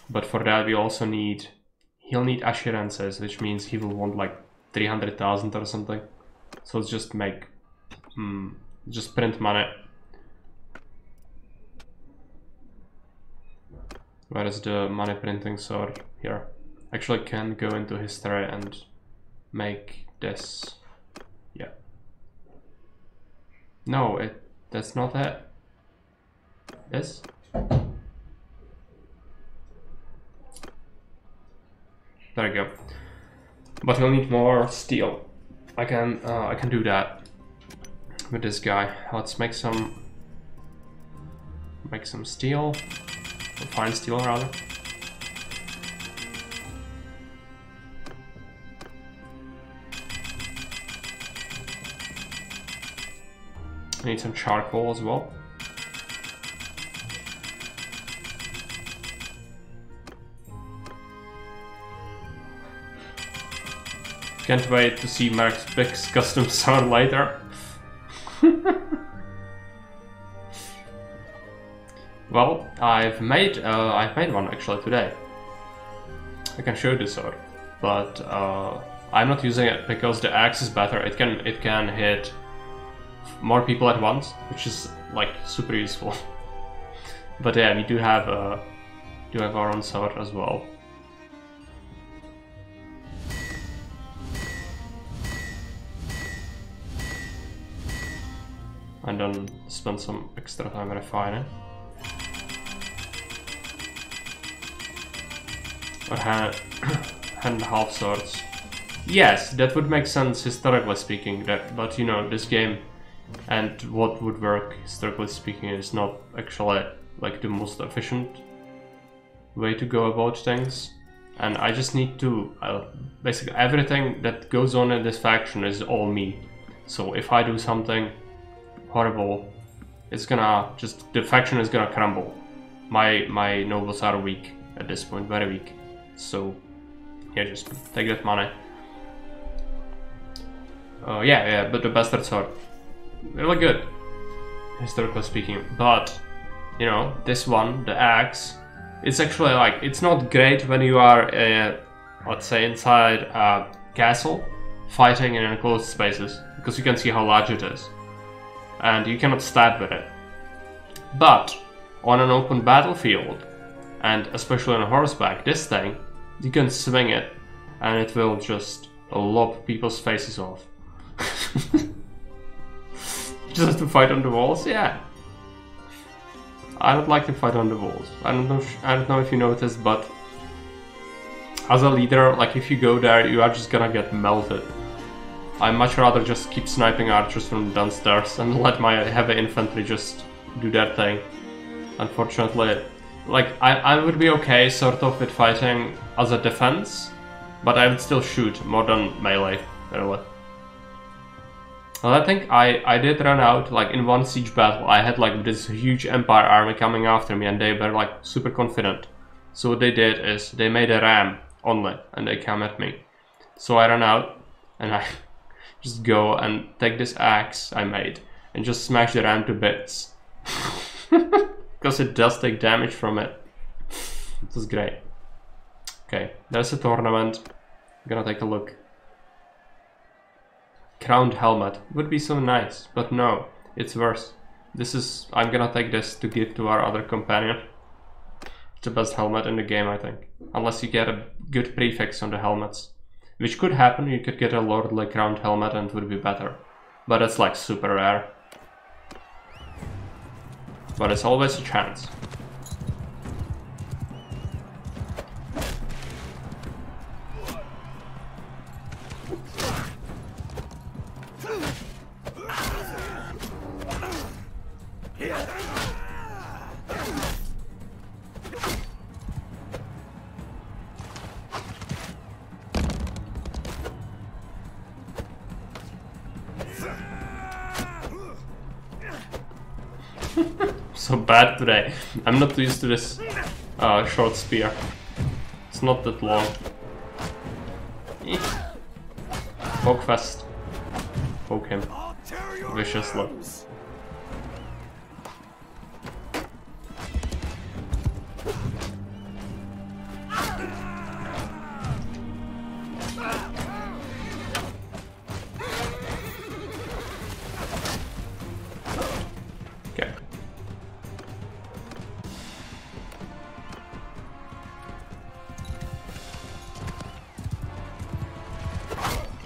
But for that we also need... He'll need assurances, which means he will want like 300,000 or something. So let's just make... just print money. Where is the money printing sword? Here. Actually can go into history and make this. Yeah. No, that's not it. This? There we go. But we'll need more steel. I can do that with this guy. Let's make some steel. Fine steel rather. I need some charcoal as well. Can't wait to see Mark's Big's custom sword later. Well, I've made one actually today. I can show you this sword, but I'm not using it because the axe is better. It can hit more people at once, which is like super useful. But yeah, we do have our own sword as well. And then spend some extra time refining. Or hand and half swords. Yes, that would make sense historically speaking, but you know, this game and what would work historically speaking is not actually like the most efficient way to go about things. And I just need to, basically everything that goes on in this faction is all me. So if I do something horrible, it's gonna the faction is gonna crumble. My nobles are weak at this point, very weak. So yeah, just take that money. Yeah, but the bastard sword, really good, historically speaking. But you know, this one, the axe, it's actually like, it's not great when you are, let's say, inside a castle, fighting in enclosed spaces, because you can see how large it is, and you cannot stab with it. But on an open battlefield, and especially on horseback, this thing, you can swing it and it will just lop people's faces off. Just to fight on the walls? Yeah. I don't like to fight on the walls. I don't know if you noticed, but as a leader, like if you go there, you are just gonna get melted. I'd much rather just keep sniping archers from downstairs and let my heavy infantry just do their thing. Unfortunately, like I would be okay sort of with fighting as a defense, but I would still shoot more than melee, really. Well, I think I did run out, like in one siege battle, I had like this huge empire army coming after me and they were like super confident. So what they did is they made a ram only, and they come at me. So I run out, and I just go and take this axe I made, and just smash the ram to bits. Because it does take damage from it. This is great. Okay, there's a tournament. I'm gonna take a look. Crowned helmet would be so nice, but no, it's worse. I'm gonna take this to give to our other companion. It's the best helmet in the game, I think. Unless you get a good prefix on the helmets. Which could happen, you could get a lordly crowned helmet and it would be better. But it's like super rare. But it's always a chance. So bad today. I'm not used to this short spear. It's not that long. Poke fast. Poke him viciously. Okay.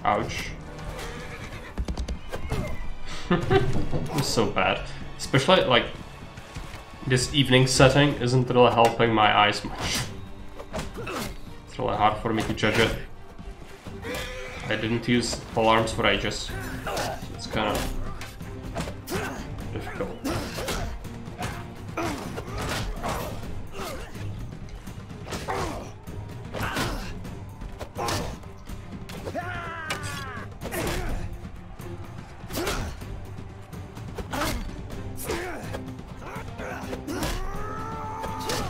Ouch. It's so bad. Especially like this evening setting isn't really helping my eyes much. It's really hard for me to judge it. I didn't use alarms for ages. It's kind of difficult.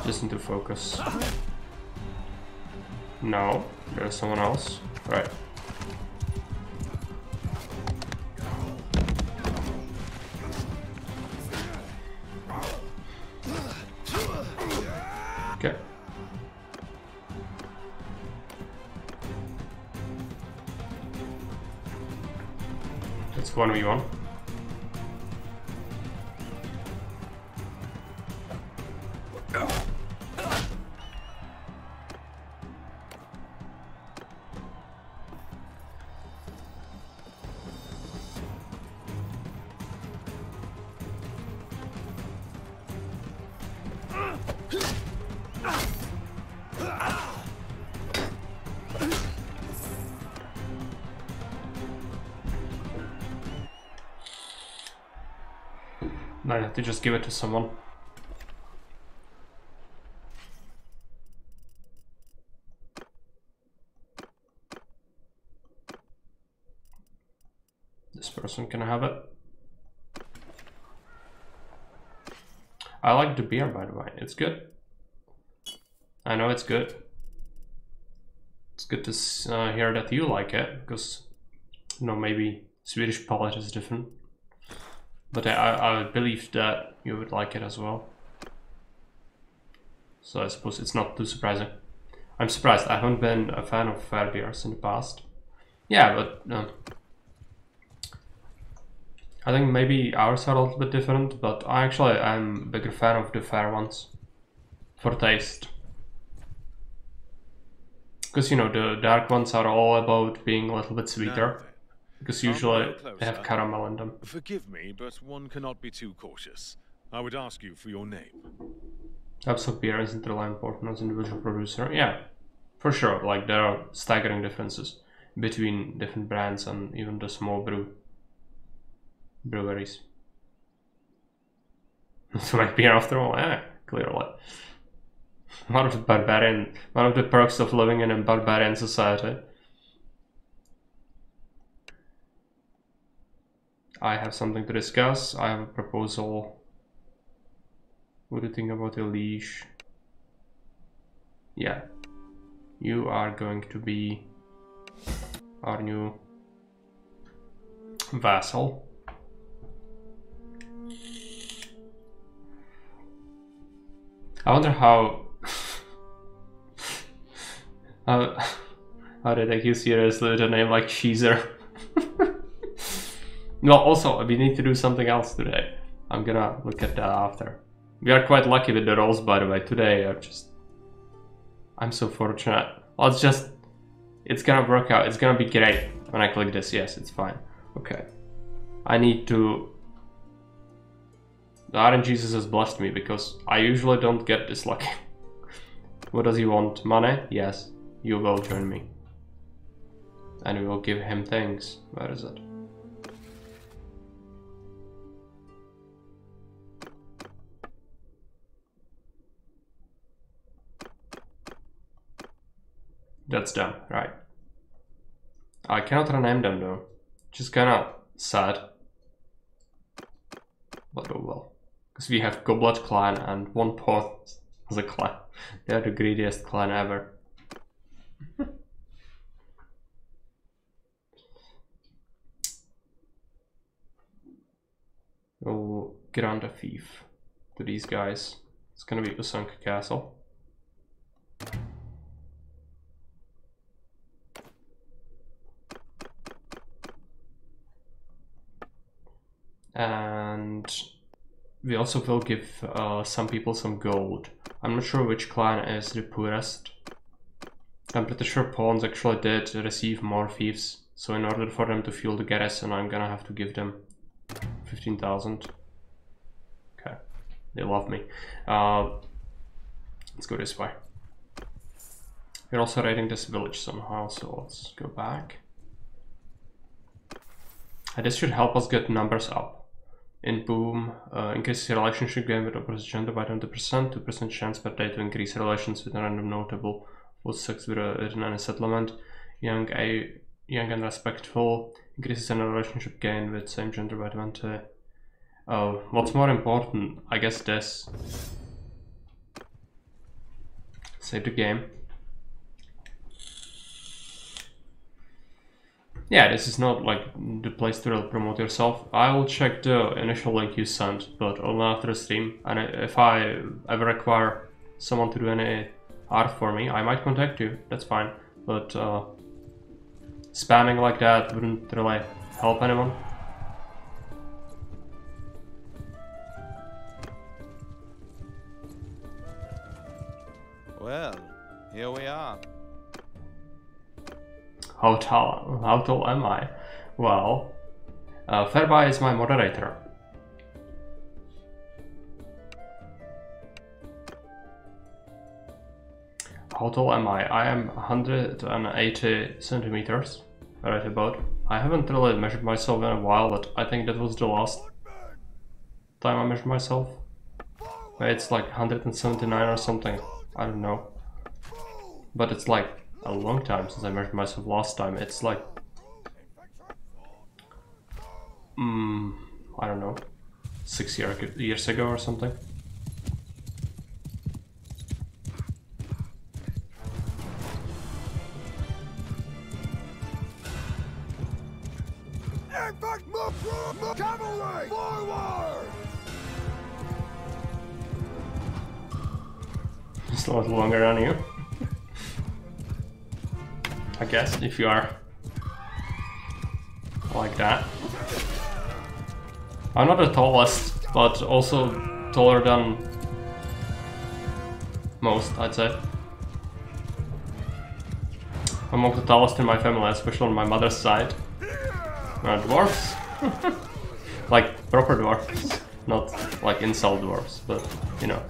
Just need to focus. No, there's someone else. Right. Okay. It's 1v1. Now I have to just give it to someone. This person can have it. I like the beer, by the way. It's good. I know it's good. It's good to hear that you like it, because, you know, maybe Swedish palate is different. But I believe that you would like it as well. So I suppose it's not too surprising. I'm surprised. I haven't been a fan of fair beers in the past. Yeah, but I think maybe ours are a little bit different, but I'm a bigger fan of the fair ones for taste. Because, you know, the dark ones are all about being a little bit sweeter. Because usually they have caramel in them. Forgive me, but one cannot be too cautious. I would ask you for your name. Types of beer isn't really important as individual producer. Yeah, for sure. Like, there are staggering differences between different brands and even the small breweries. To make beer after all, yeah, clearly. One of the perks of living in a barbarian society. I have something to discuss. I have a proposal. What do you think about a leash? Yeah. You are going to be our new vassal. I wonder how how they take you seriously with a name like Cheeser. Well, also, we need to do something else today. I'm gonna look at that after. We are quite lucky with the rolls, by the way. Today, I'm so fortunate. Well, it's gonna work out. It's gonna be great when I click this. Yes, it's fine. Okay. I need to... The RNG Jesus has blessed me because I usually don't get this lucky. What does he want? Money? Yes. You will join me. And we will give him things. Where is it? That's them, right. I cannot rename them though. Just kinda sad. But oh well. Because we have Goblet clan and one pawn as a clan. They are the greediest clan ever. We'll grant a fief to these guys. It's gonna be Usunk Castle. And we also will give some people some gold. I'm not sure which clan is the poorest. I'm pretty sure pawns actually did receive more fiefs. So in order for them to fuel the garrison, I'm gonna have to give them 15,000. Okay, they love me. Let's go this way. We're also raiding this village somehow, so let's go back. And this should help us get numbers up. In Boom, increases your relationship game with opposite gender by 20%, 2% chance per day to increase relations with a random notable with sex within any settlement. Young and respectful, increases in a relationship gain with same gender by 20. What's more important? I guess this. Save the game. Yeah, this is not like the place to really promote yourself. I will check the initial link you sent, but only after the stream. And if I ever require someone to do any art for me, I might contact you. That's fine. But spamming like that wouldn't really help anyone. Well, here we are. How tall am I? Well, Fairby is my moderator. How tall am I? I am 180 centimeters, right about. I haven't really measured myself in a while, but I think that was the last time I measured myself. It's like 179 or something. I don't know. But it's like a long time since I measured myself last time. It's like I don't know, 6 years ago or something. Cavalry, forward! It's a lot longer on you. I guess, if you are like that. I'm not the tallest, but also taller than most, I'd say. I'm among the tallest in my family, especially on my mother's side. Dwarfs? Like proper dwarfs, not like insult dwarfs, but you know.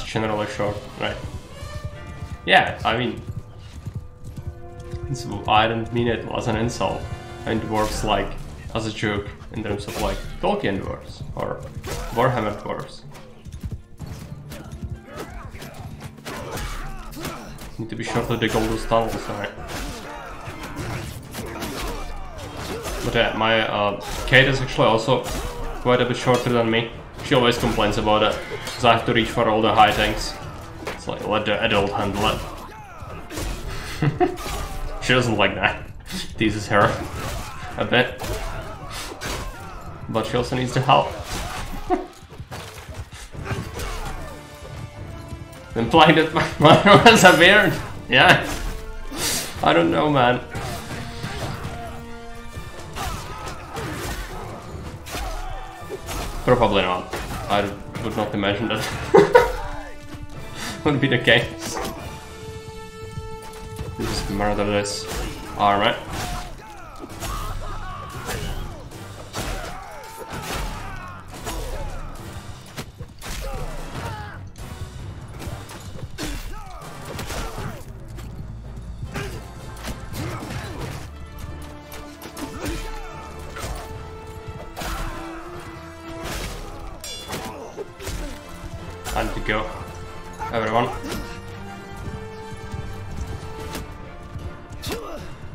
Generally short, right? Yeah, I mean, I don't mean it as an insult. I mean dwarves like as a joke in terms of like Tolkien dwarves or Warhammer dwarves. Need to be sure to dig all those tunnels, alright. But yeah, my Kate is actually also quite a bit shorter than me. She always complains about it, because I have to reach for all the high things. It's like, let the adult handle it. She doesn't like that. Teases her a bit. But she also needs the help. Implying that my mother was a beard? Yeah. I don't know, man. Probably not. I would not imagine that would be the case. Just murder this armor. Time to go, everyone.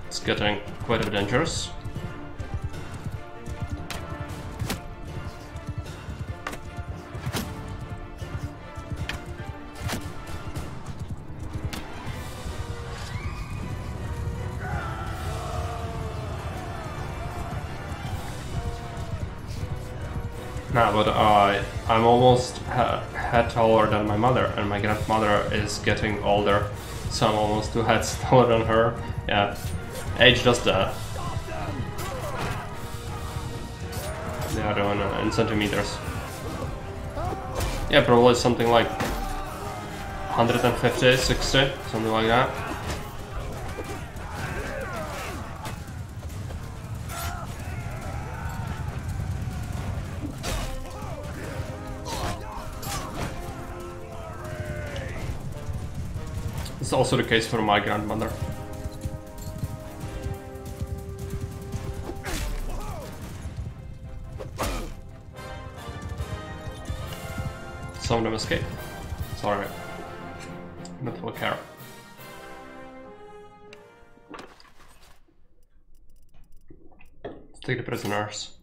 It's getting quite a bit dangerous. Nah, but I'm almost head taller than my mother, and my grandmother is getting older, so I'm almost 2 heads taller than her. Yeah, age does that. The other one in centimeters. Yeah, probably something like 150, 60, something like that. It's also the case for my grandmother. Some of them escape. It's alright. Not will care. Let's take the prisoners.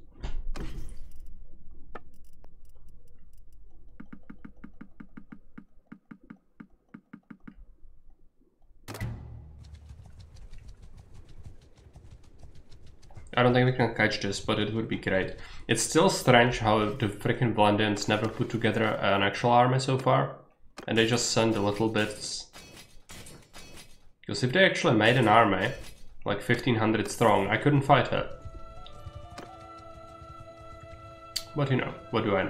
I don't think we can catch this, but it would be great. It's still strange how the freaking Valendians never put together an actual army so far. And they just send the little bits. Because if they actually made an army, like 1500 strong, I couldn't fight it. But you know, what do I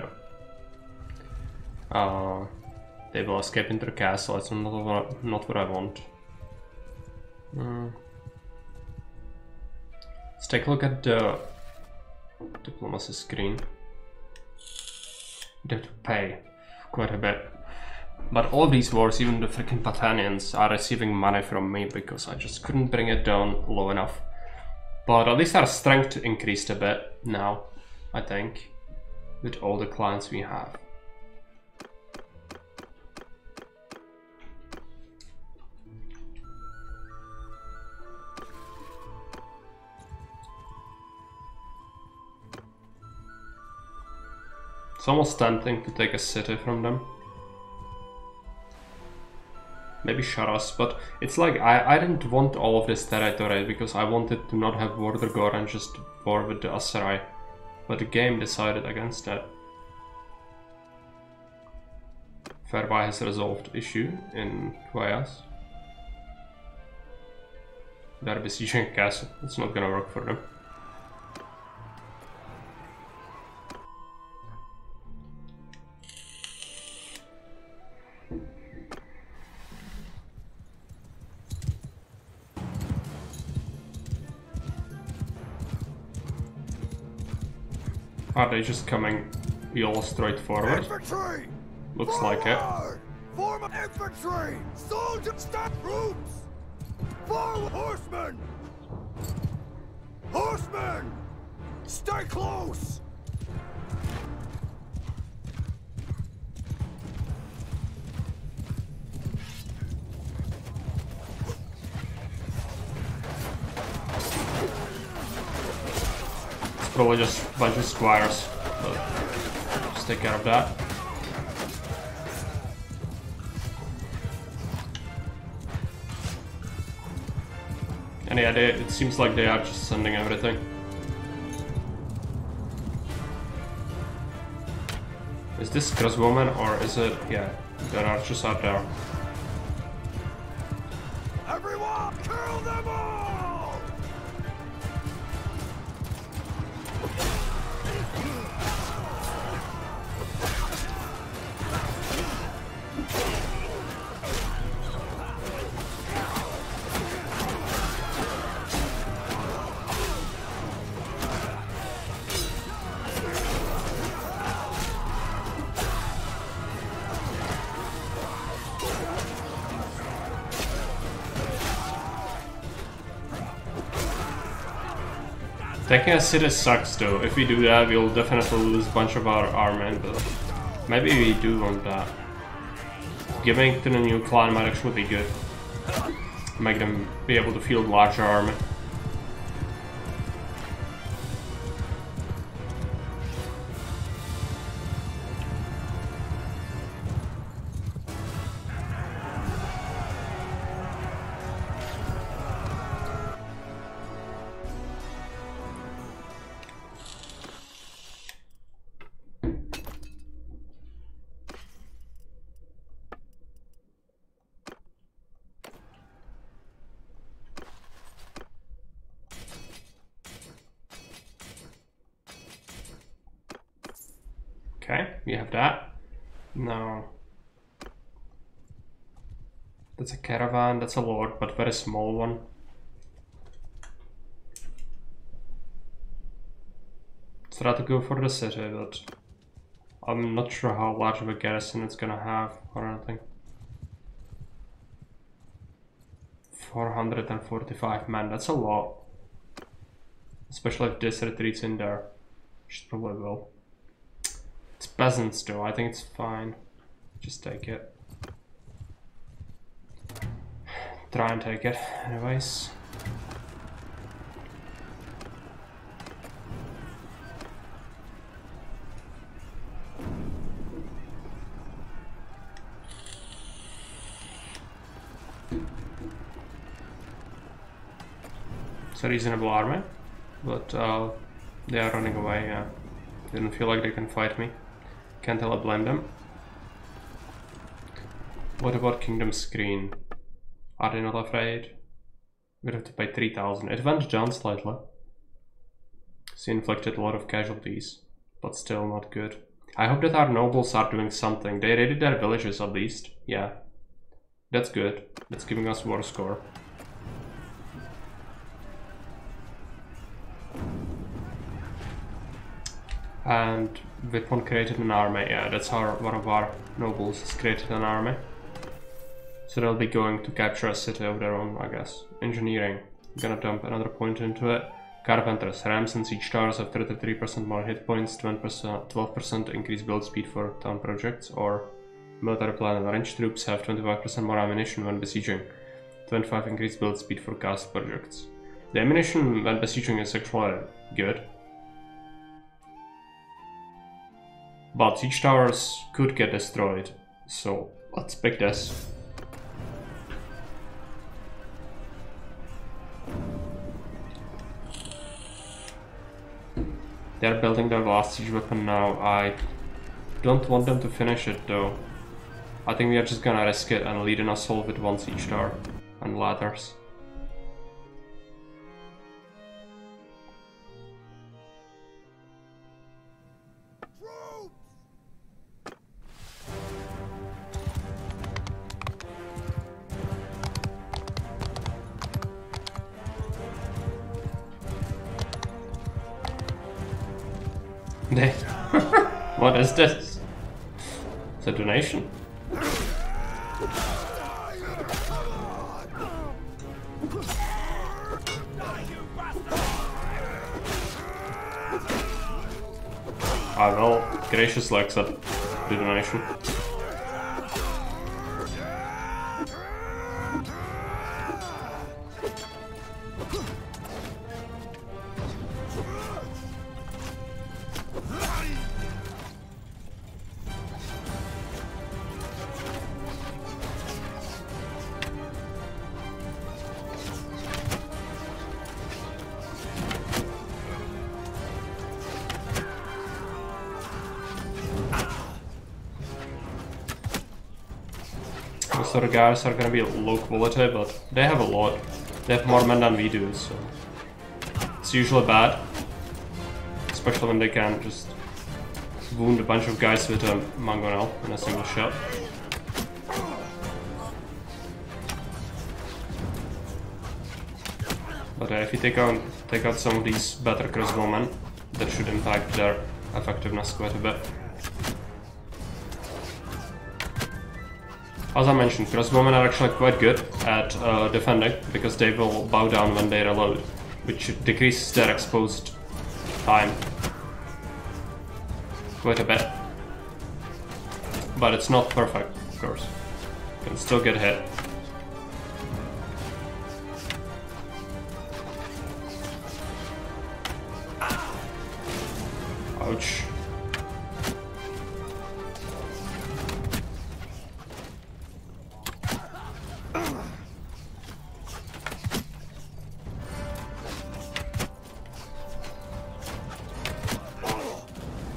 know? They will escape into the castle, it's not what I want. Let's take a look at the diplomacy screen. They have to pay quite a bit. But all these wars, even the freaking Patanians, are receiving money from me because I just couldn't bring it down low enough. But at least our strength increased a bit now, I think, with all the clients we have. It's almost tempting to take a city from them. Maybe shut us, but it's like I didn't want all of this territory because I wanted to not have Vordergor and just war with the Aserai. But the game decided against that. Fairby has resolved issue in Guayas. They're besieging a castle. It's not gonna work for them. Are they just coming all straight forward? Infantry! Looks like it. Form of infantry! Soldiers, stop troops! Forward, horsemen! Horsemen! Stay close! probably just a bunch of squires. But just take care of that. And yeah, it seems like they are just sending everything. Is this crossbowman or is it... yeah, there are archers out there. Everyone, kill them all! Taking a city sucks though. If we do that, we'll definitely lose a bunch of our army, but maybe we do want that. Giving to the new clan might actually be good. Make them be able to field larger army. Okay, we have that. No. That's a caravan, that's a lord, but very small one. Try to go for the city, but I'm not sure how large of a garrison it's gonna have or anything. 445 men, that's a lot. Especially if this retreats in there. Which probably will. It's peasants though, I think it's fine. Just take it. Try and take it, anyways. It's a reasonable army, but they are running away, yeah. They don't feel like they can fight me. Can't tell I blame them. What about Kingdom Screen? Are they not afraid? We'd have to pay 3,000. It went down slightly. She inflicted a lot of casualties, but still not good. I hope that our nobles are doing something. They raided their villages at least. Yeah. That's good. That's giving us war score. And Vipon created an army. Yeah, that's how one of our nobles has created an army. So they'll be going to capture a city of their own, I guess. Engineering. I'm gonna dump another point into it. Carpenters. Rams and siege towers have 33% more hit points, 12% increased build speed for town projects, or military plan and range troops have 25% more ammunition when besieging, 25 increased build speed for cast projects. The ammunition when besieging is actually good. But siege towers could get destroyed, so let's pick this. They're building their last siege weapon now. I don't want them to finish it though. I think we are just gonna risk it and lead an assault with one siege tower and ladders. What is this? It's a donation. I will graciously accept the donation. most of the guys are gonna be low quality, but they have a lot. They have more men than we do, so it's usually bad. Especially when they can just wound a bunch of guys with a mangonel in a single shot. But if you take out some of these better crossbowmen, that should impact their effectiveness quite a bit. As I mentioned, crossbowmen are actually quite good at defending, because they will bow down when they reload, which decreases their exposed time quite a bit. But it's not perfect, of course. You can still get hit. Ouch.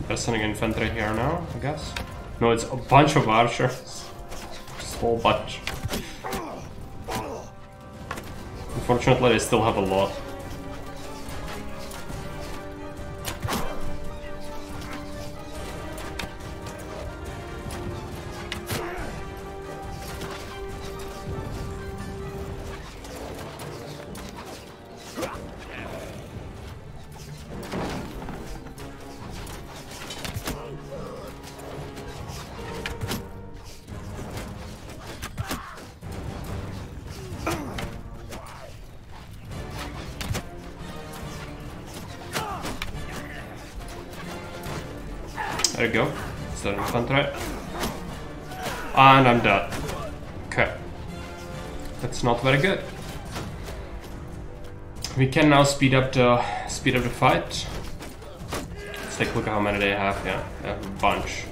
There's some infantry here now, I guess. No, it's a bunch of archers. Just a whole bunch. Unfortunately, they still have a lot. There you go. It's the infantry. And I'm dead. Okay. That's not very good. We can now speed up the fight. Let's take a look at how many they have. Yeah, they have a bunch.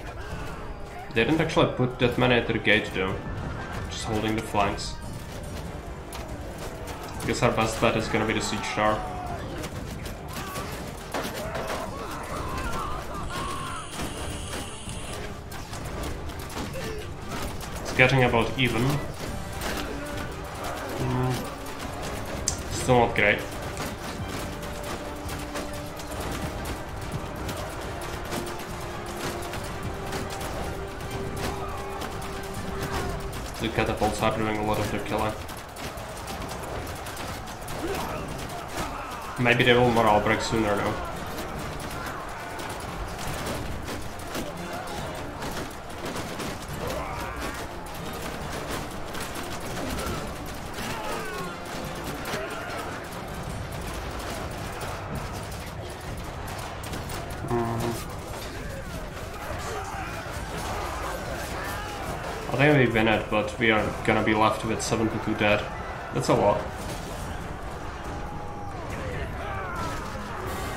They didn't actually put that many at the gate though. Just holding the flanks. I guess our best bet is gonna be the siege tower. Getting about even. Still not great. The catapults are doing a lot of the killing. Maybe they will morale break sooner now. I think we win it, but we are gonna be left with 72 dead. That's a lot.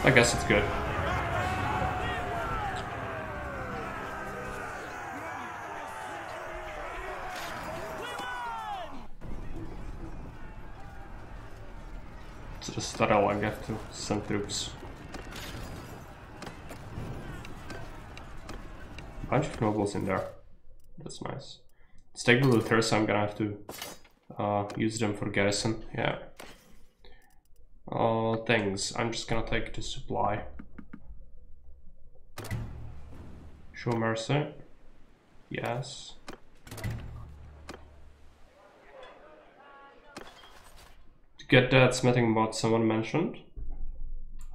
I guess it's good. It's just that I have to send troops. Bunch of nobles in there. That's nice. Let's take the looters. I'm gonna have to use them for garrison. Yeah. Things. I'm just gonna take the supply. Show mercy. Yes. To get that smithing mod someone mentioned.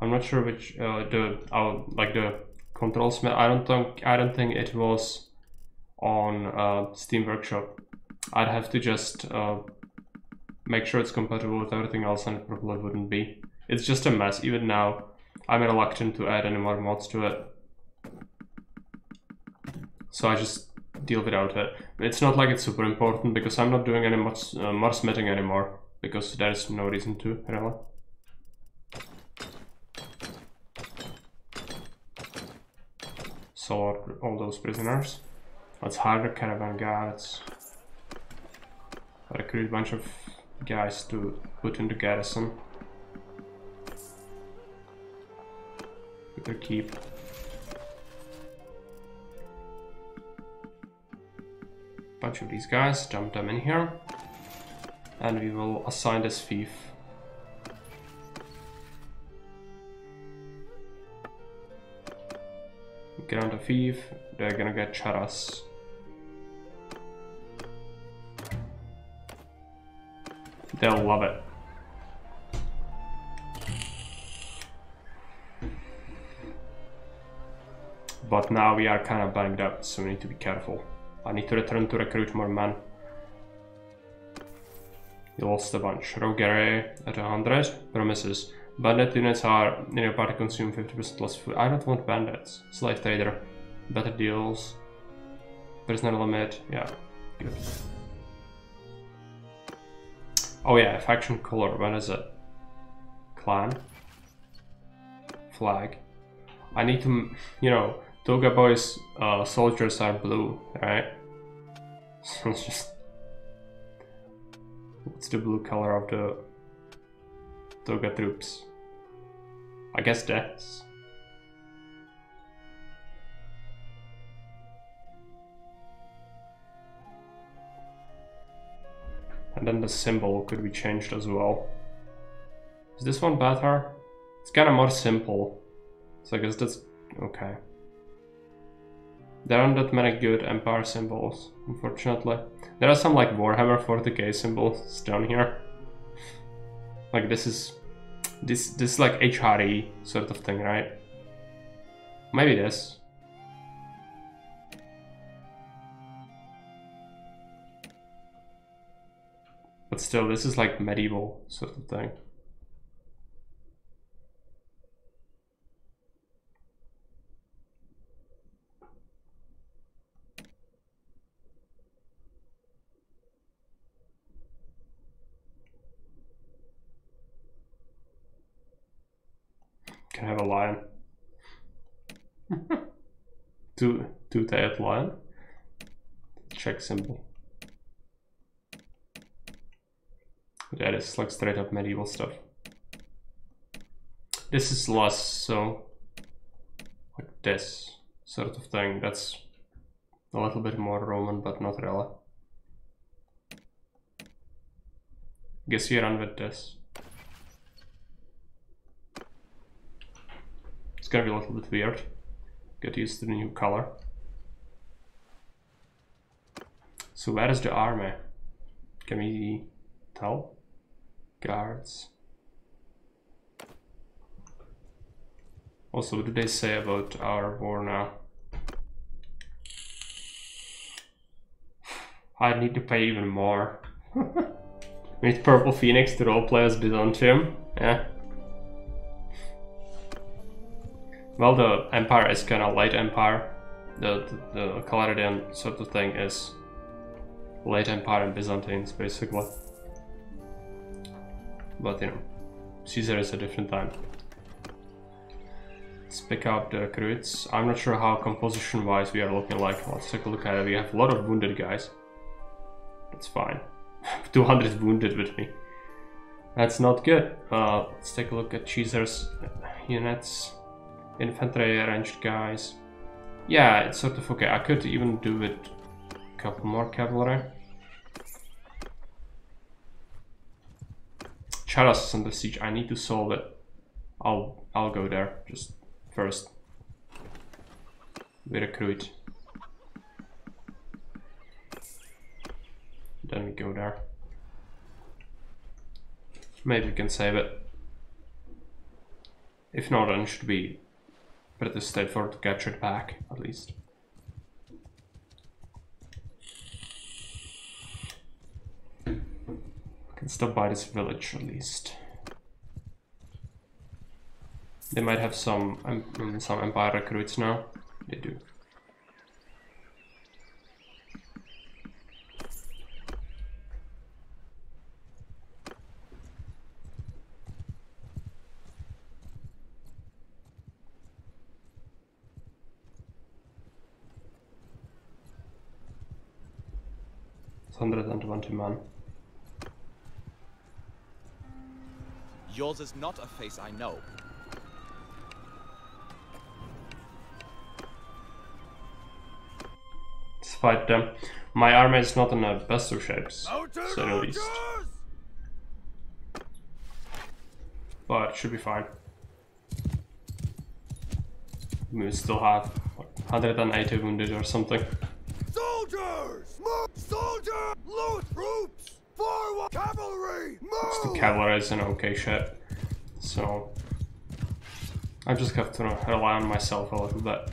I'm not sure which like the control smith. I don't think it was on Steam Workshop. I'd have to just make sure it's compatible with everything else, and it probably wouldn't be. It's just a mess. Even now, I'm reluctant to add any more mods to it. So I just deal without it. It's not like it's super important, because I'm not doing any more smithing anymore, because there's no reason to, really. So all those prisoners. Let's hire the caravan guards. Recruit a bunch of guys to put in the garrison. Better keep. bunch of these guys, dump them in here. And we will assign this thief. Get on the thief, they're gonna get charas. They'll love it. But now we are kind of banged up, so we need to be careful. I need to return to recruit more men. You lost a bunch. Roguery at 100. Promises. Bandit units are in your party consume 50% less food. I don't want bandits. Slave trader. Better deals. Prisoner limit. Yeah. Good. Oh yeah, faction color. When is it? Clan. Flag. I need to, you know, Toga Boy's soldiers are blue, right? So it's just... What's the blue color of the Toga troops? I guess that's... And then the symbol could be changed as well. Is this one better? It's kind of more simple. So I guess that's okay. There aren't that many good Empire symbols, unfortunately. There are some like Warhammer 40k symbols down here. Like this is like HRE sort of thing, right? Maybe this. But still, this is like medieval sort of thing. Can I have a lion? Two-tailed lion. Check symbol. Yeah, this is like straight up medieval stuff. This is less so like this sort of thing. That's a little bit more Roman, but not really. Guess you run with this. It's gonna be a little bit weird. Get used to the new color. So where is the army? Can we tell? Guards. Also, what do they say about our war now? I need to pay even more. We need Purple Phoenix to roleplay as Byzantium. Yeah. Well, the Empire is kind of light Empire. The Calaridian sort of thing is late Empire and Byzantines, basically. But you know, Caesar is a different time. Let's pick up the recruits. I'm not sure how composition-wise we are looking like. Let's take a look at it. We have a lot of wounded guys. That's fine. 200 wounded with me. That's not good. Let's take a look at Caesar's units. Infantry ranged guys. Yeah, it's sort of okay. I could even do with a couple more cavalry. Charas is under siege. I need to solve it. I'll go there just first. We recruit. Then we go there. Maybe we can save it. If not, then it should be pretty straightforward to capture it back, at least. I can stop by this village, at least. They might have some Empire recruits now. They do. It's 120 man. Yours is not a face I know. fight them. My army is not in the best of shapes, Mountain so at least. archers! But it should be fine. We still have like, 180 wounded or something. Soldiers! Move! Soldiers! Loot! Troops! Forward! Cavalry! Move! The cavalry is in okay shape, so I just have to rely on myself a little bit.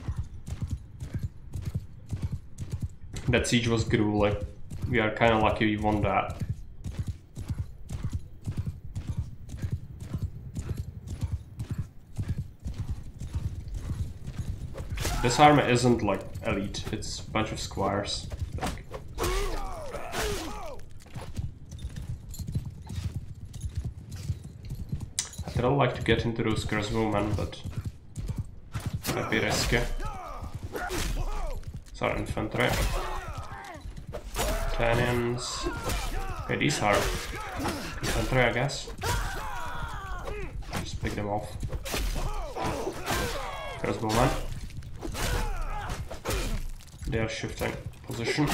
That siege was grueling. We are kind of lucky we won that. This army isn't like elite, it's a bunch of squires. Like, I'd really like to get into those crossbowmen, but might be risky. Sorry, infantry. Cannons. Okay, these are infantry, I guess. Just pick them off. Crossbowmen. They are shifting position.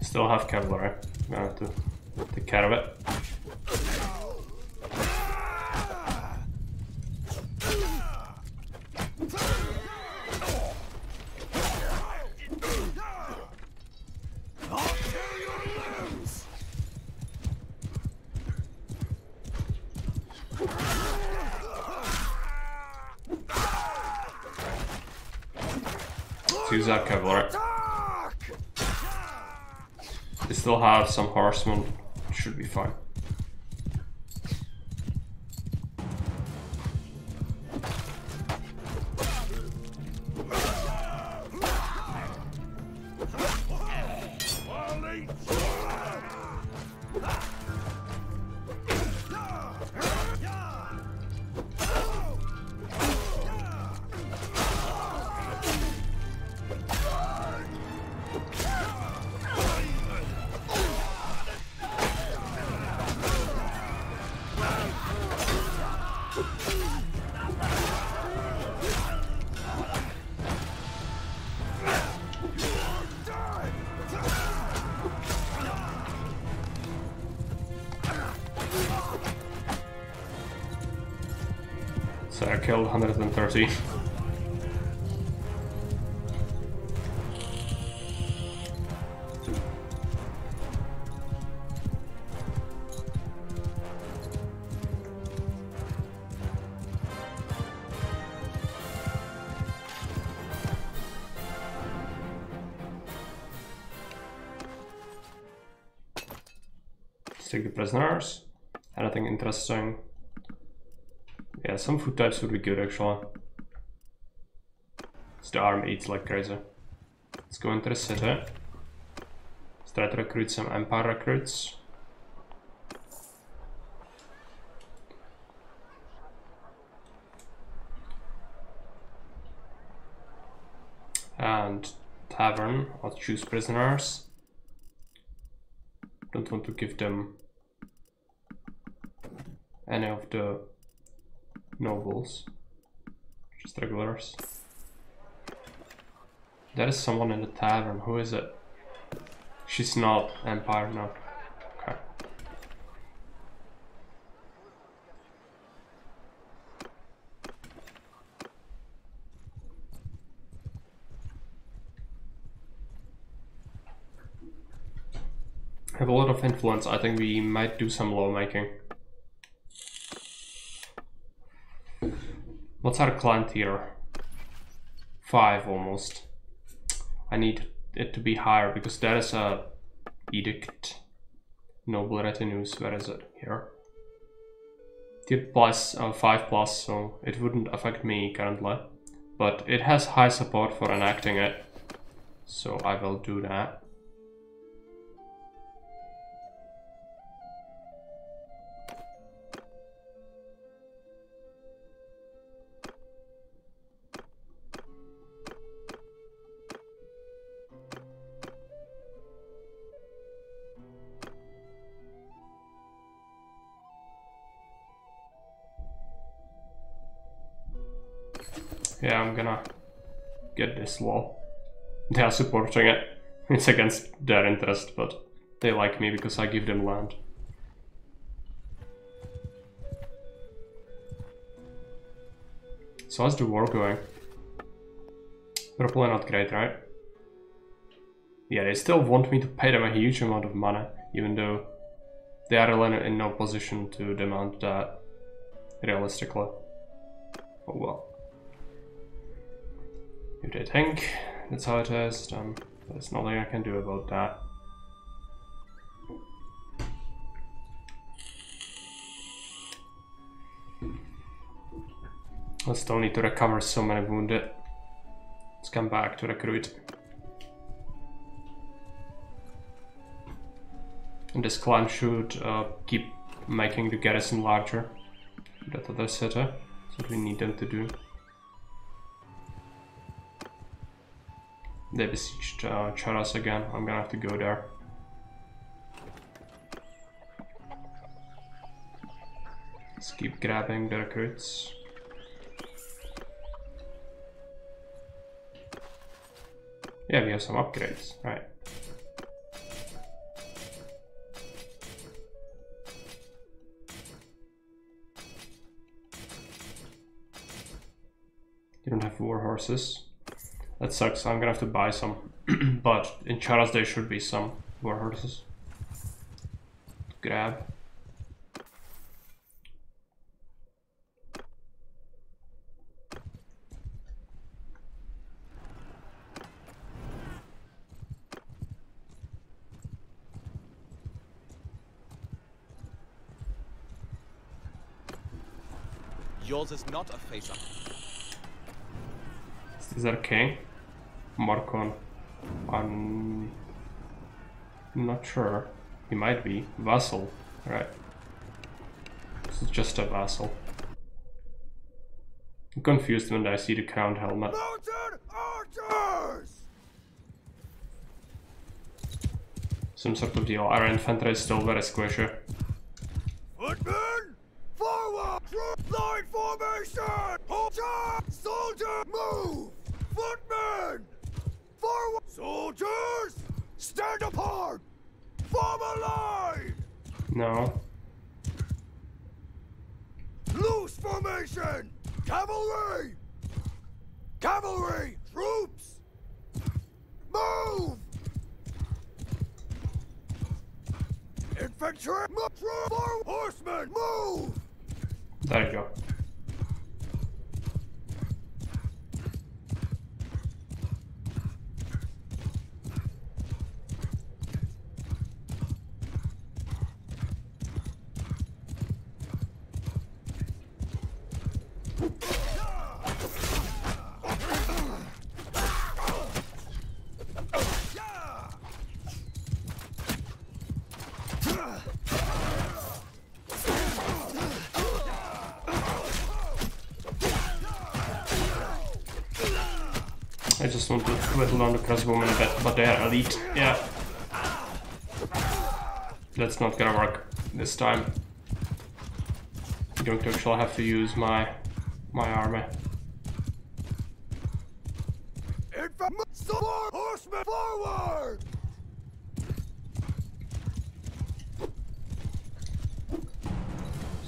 Still have cavalry. I'm gonna have to take care of it. Let's use that cavalry. They still have some horsemen, should be fine. So I killed 130. Let's take the prisoners. Anything interesting? Yeah, some food types would be good actually. The army eats like crazy. Let's go into the city. Let's try to recruit some Empire recruits. And tavern, I'll choose prisoners. Don't want to give them any of the nobles, just regulars. There is someone in the tavern. Who is it? She's not Empire, no. Okay. I have a lot of influence. I think we might do some lawmaking. What's our clan tier? 5 almost. I need it to be higher because there is a edict. Noble retinues, where is it? Here. Tier plus 5 plus, so it wouldn't affect me currently. But it has high support for enacting it. So I will do that. Yeah, I'm gonna get this law. They are supporting it. It's against their interest, but they like me because I give them land. So how's the war going? Probably not great, right? Yeah, they still want me to pay them a huge amount of money, even though they are really in no position to demand that realistically. Oh well. If they think that's how it is, then there's nothing I can do about that. I still need to recover so many wounded. Let's come back to recruit. And this clan should keep making the garrison larger. That other city. That's what we need them to do. They besieged Charas again. I'm gonna have to go there. Let's keep grabbing the recruits. Yeah, we have some upgrades, right. You don't have war horses. That sucks, I'm gonna have to buy some. But in Charas there should be some war horses to grab. Yours is not a face-up. Is that king? Marcon. I'm not sure. He might be. Vassal. Right. This is just a vassal. I'm confused when I see the crowned helmet. Mounted archers! Some sort of deal. Our infantry is still very squishy. Footmen! Forward! Line formation! Hold up! Soldier! Move! Footmen! Forward! Soldiers! Stand apart! Form a line! No. Loose formation! Cavalry! Cavalry! Troops! Move! Infantry! Forward! Horsemen! Move! There you go. I just want to whittle down the crossbowmen a bit, but they are elite, yeah. That's not gonna work this time. I'm going to actually have to use my army. Horsemen forward!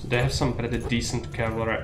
So they have some pretty decent cavalry.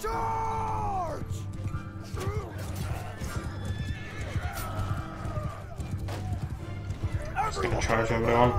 Charge! Just gonna charge everyone.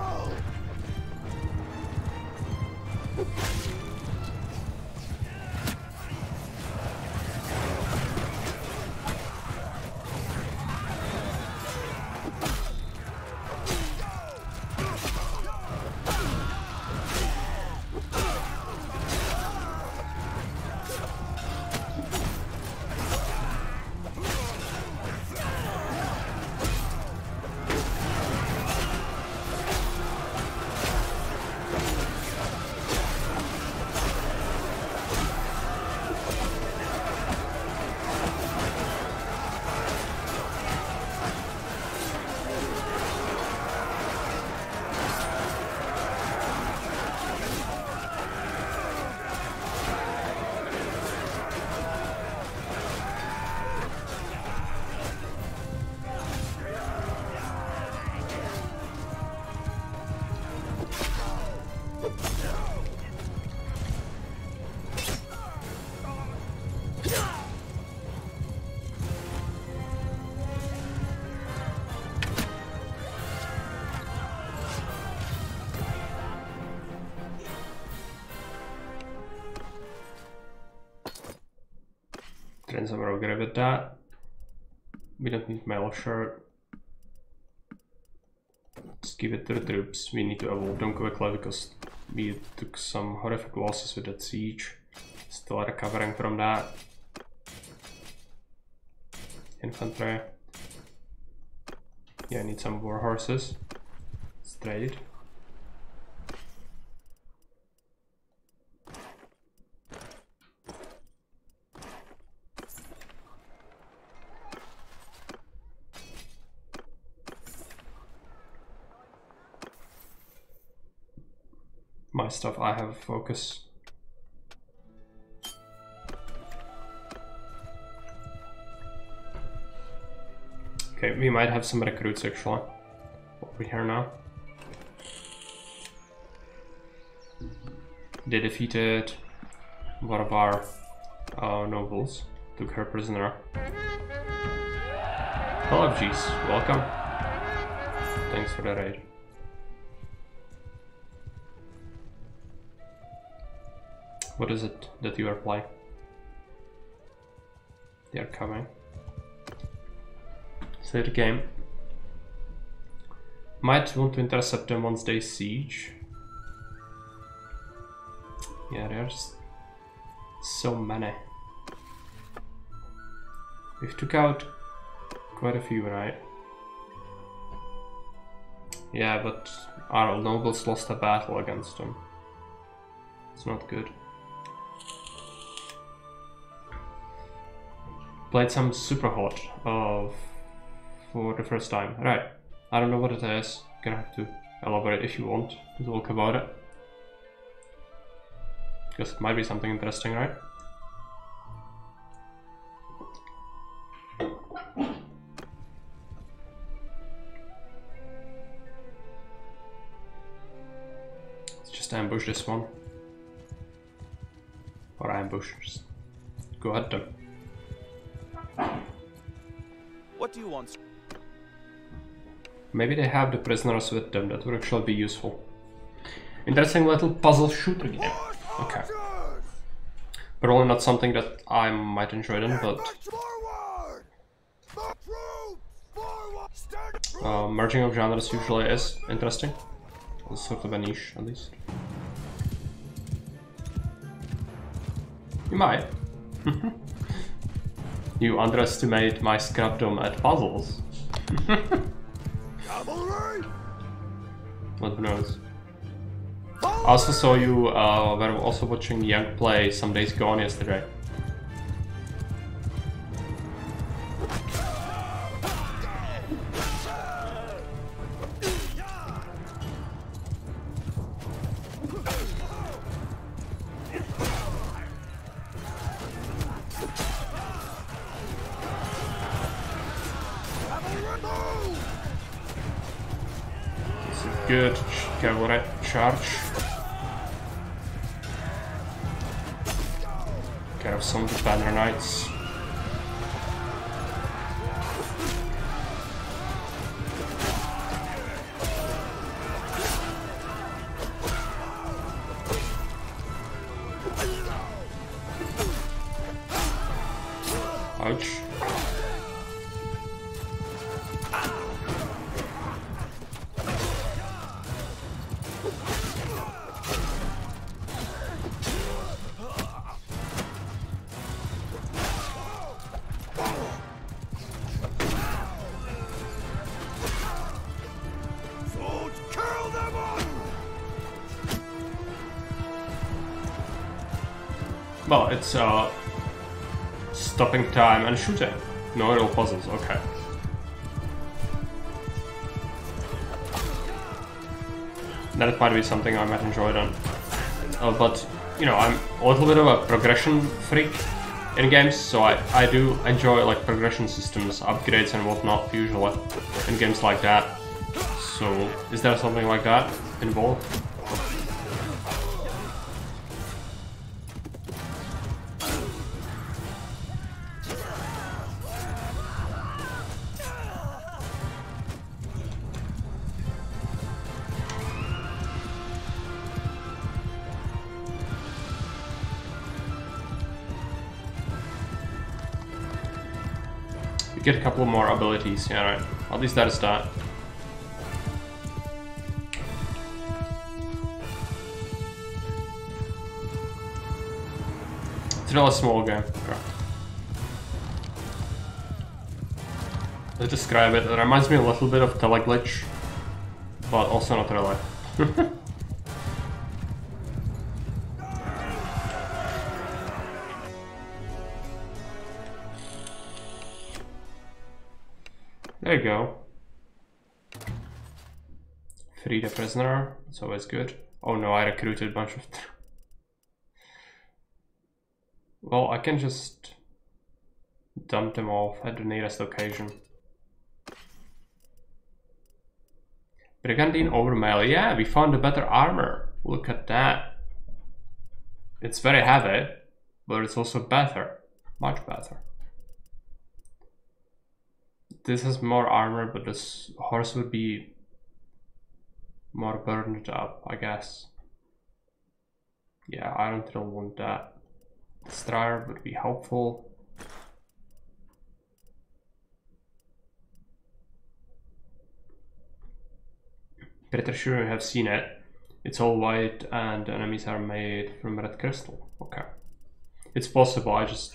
Then somewhere I'll get with that. We don't need mail shirt. Just give it to the troops. We need to evolve them quickly because we took some horrific losses with that siege. Still recovering from that. Infantry. Yeah, I need some war horses. Let's trade. My stuff, I have focus. Okay, we might have some recruits actually over here now. They defeated one of our nobles, took her prisoner. Hello, G's, welcome. Thanks for the raid. What is it that you are playing? They are coming. Third game. Might want to intercept them once they siege. Yeah, there's so many. We've took out quite a few, right? Yeah, but our nobles lost a battle against them. It's not good. Played some super hot for the first time. Right, I don't know what it is. Gonna have to elaborate if you want to talk about it. Because it might be something interesting, right? Let's just ambush this one. Or ambush, just go at them. What do you want? Maybe they have the prisoners with them, that would actually be useful. Interesting little puzzle shooter game. Okay. Probably not something that I might enjoy then, but... merging of genres usually is interesting. It's sort of a niche, at least. You might. You underestimate my scrapdom at puzzles. What knows? I also saw you were also watching Young play Some Days Gone yesterday. Good cavalry charge. care of some of the banner knights. Ouch. Well, it's stopping time and shooting. No real puzzles, okay. That might be something I might enjoy then. But, you know, I'm a little bit of a progression freak in games, so I do enjoy like progression systems, upgrades and whatnot usually in games like that. So, is there something like that involved? Get a couple more abilities, yeah, right. At least that is that. It's not a small game. Okay. Let's describe it. It reminds me a little bit of Teleglitch, but also not really. There you go. Freed a prisoner, it's always good. Oh no, I recruited a bunch of... Well, I can just dump them off at the nearest occasion. Brigandine overmail, yeah, we found a better armor. Look at that. It's very heavy, but it's also better. Much better. This has more armor, but this horse would be more burned up, I guess. Yeah, I don't really want that. Strider would be helpful. Pretty sure you have seen it. It's all white and the enemies are made from red crystal. Okay. It's possible, I just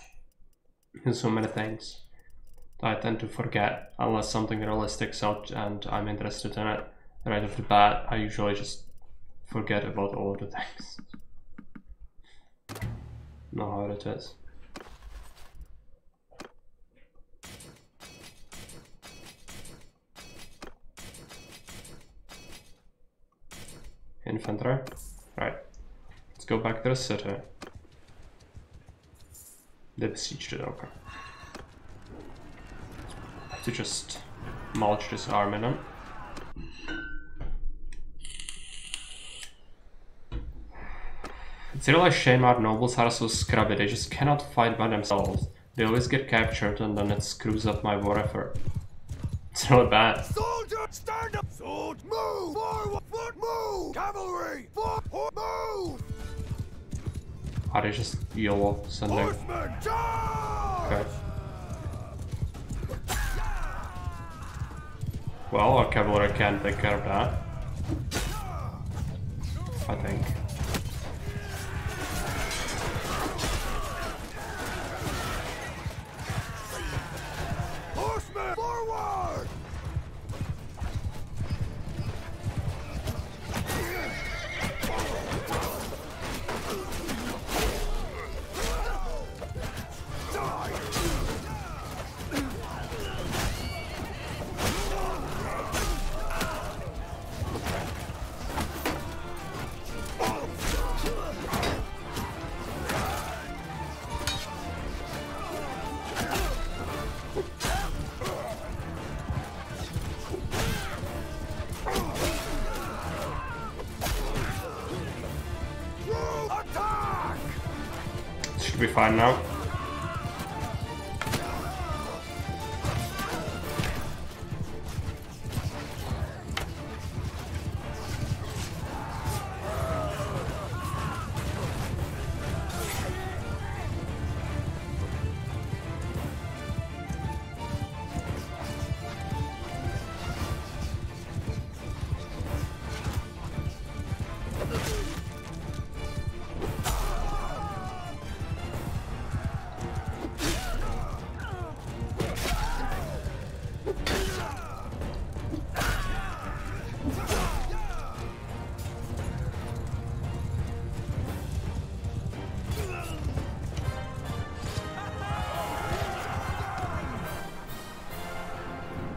do so many things. I tend to forget unless something really sticks out and I'm interested in it. Right off the bat, I usually just forget about all of the things. Know how it is. Infantry. Right. Let's go back to the city. They besieged it, okay. To just mulch this army now. It's really a shame our nobles are so scrubby, they just cannot fight by themselves. They always get captured and then it screws up my war effort. It's really bad. Soldier, stand up! Soldier, move! Forward, foot, move! Cavalry, forward, move! Are they just YOLO sending? Horsemen, charge! Okay. Well, our cavalry can take care of that. I think. Horsemen, forward! Should be fine now.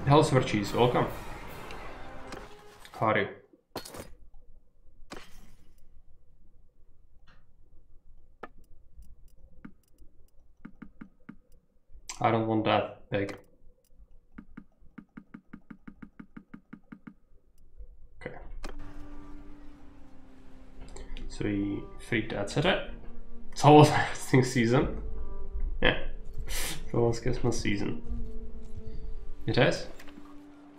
Hell's Cheese, welcome. Howdy. I don't want that big. Okay. So we freaked that's it. It's almost harvesting season. Yeah. It's almost Christmas season. It is.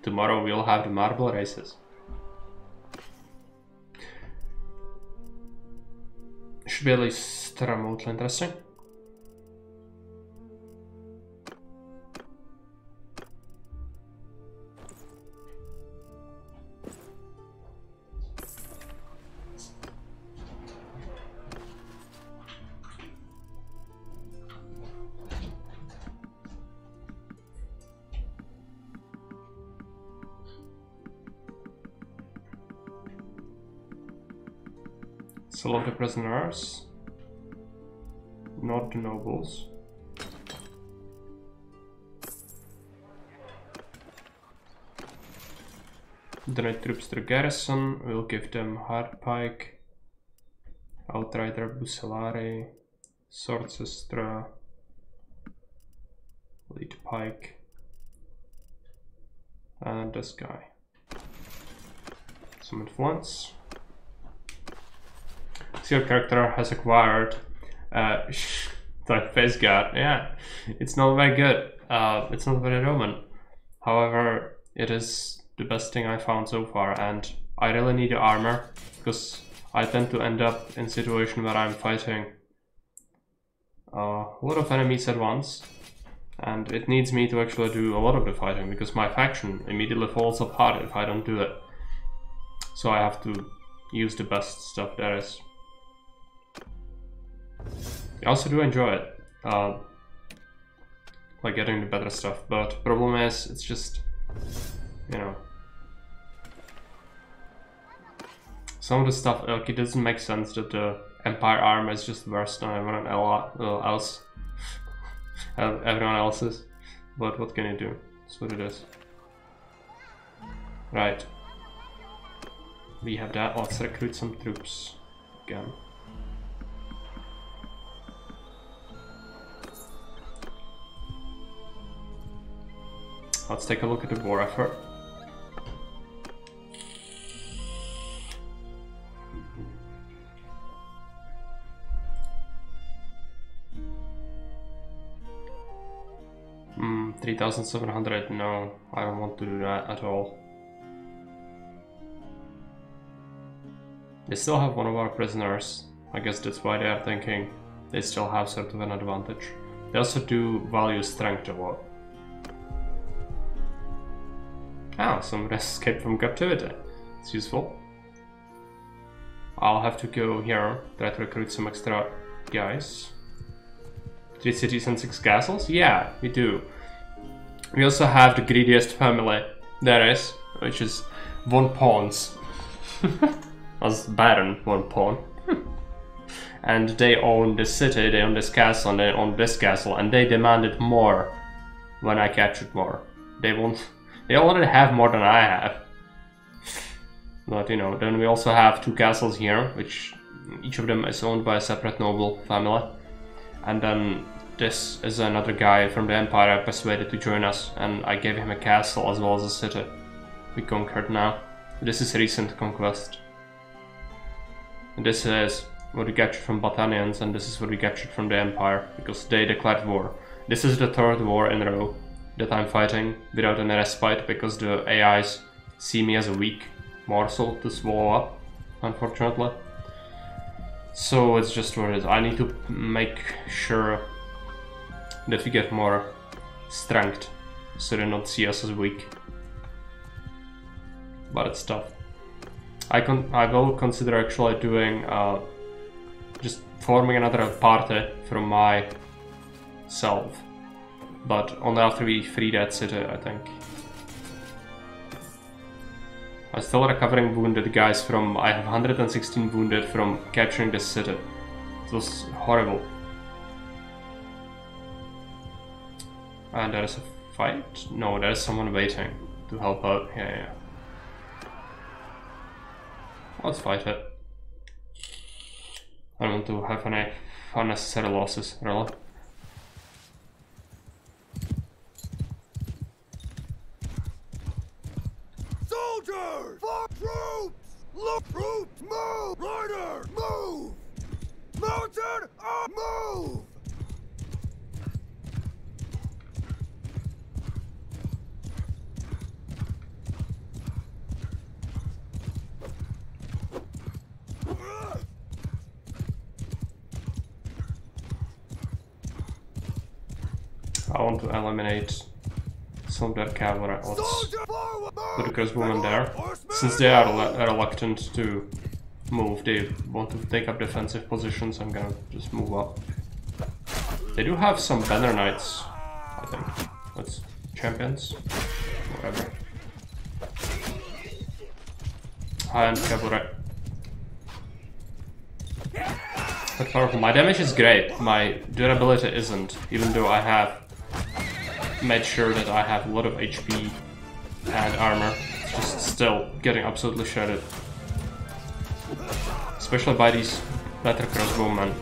Tomorrow we'll have the marble races. Should be at least remotely interesting. Select the prisoners, not the nobles. Donate troops to the garrison, we'll give them hard pike, outrider bucellari, sword sister, lead pike, and this guy. Some influence. So your character has acquired the face guard. Yeah, it's not very good. It's not very Roman. However, it is the best thing I found so far, and I really need the armor because I tend to end up in a situation where I'm fighting a lot of enemies at once, and it needs me to actually do a lot of the fighting because my faction immediately falls apart if I don't do it. So I have to use the best stuff there is. I also do enjoy it, like getting the better stuff, but problem is, it's just, you know, some of the stuff, like, it doesn't make sense that the Empire armor is just worse than everyone else, everyone else's, but what can you do? That's what it is. Right, we have that. Let's recruit some troops again. Let's take a look at the war effort. Hmm, 3,700. No, I don't want to do that at all. They still have one of our prisoners. I guess that's why they are thinking they still have sort of an advantage. They also do value strength a lot. Oh, somebody escaped from captivity. It's useful. I'll have to go here, try to recruit some extra guys. 3 cities and 6 castles? Yeah, we do. We also have the greediest family there is, which is 1 pawns. As Baron 1 pawn. And they own this city, they own this castle, and they own this castle, and they demanded more when I captured more. They already have more than I have. But you know, then we also have 2 castles here, which each of them is owned by a separate noble family. And then this is another guy from the Empire I persuaded to join us, and I gave him a castle as well as a city. We conquered now. This is recent conquest. And this is what we captured from Battanians, and this is what we captured from the Empire, because they declared war. This is the third war in a row that I'm fighting without any respite, because the AIs see me as a weak morsel to swallow up, unfortunately. So it's just what it is. I need to make sure that we get more strength, so they don't see us as weak. But it's tough. I will consider actually doing just forming another party from myself, but only after we free that city, I think. I'm still recovering wounded guys from. I have 116 wounded from capturing this city. It was horrible. And there is a fight? No, there is someone waiting to help out. Yeah. Let's fight it. I don't want to have any unnecessary losses, really. Soldiers! For troops! Look! Troops, move! Riders, move! Mounted, move! I want to eliminate some of their cavalry. Let's put the crossbowmen there. Since they are reluctant to move, they want to take up defensive positions, I'm gonna just move up. They do have some banner knights, I think. That's champions. Whatever. High-end cavalry. Quite powerful. My damage is great, my durability isn't, even though I have made sure that I have a lot of HP and armor. It's just still getting absolutely shredded. Especially by these better crossbowmen.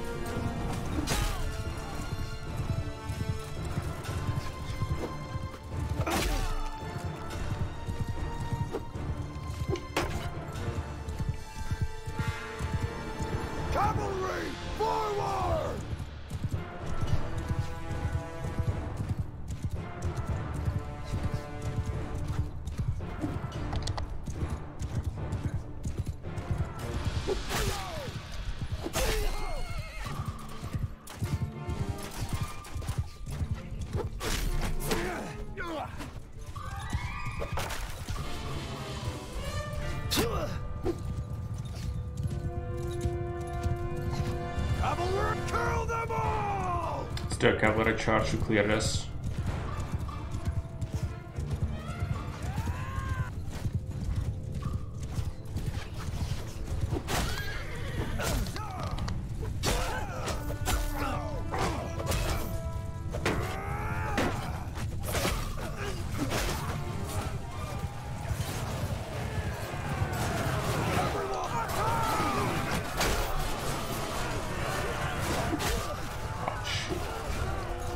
Cavalry, forward! Cavalry, kill them all! Let's do a cavalry charge to clear this.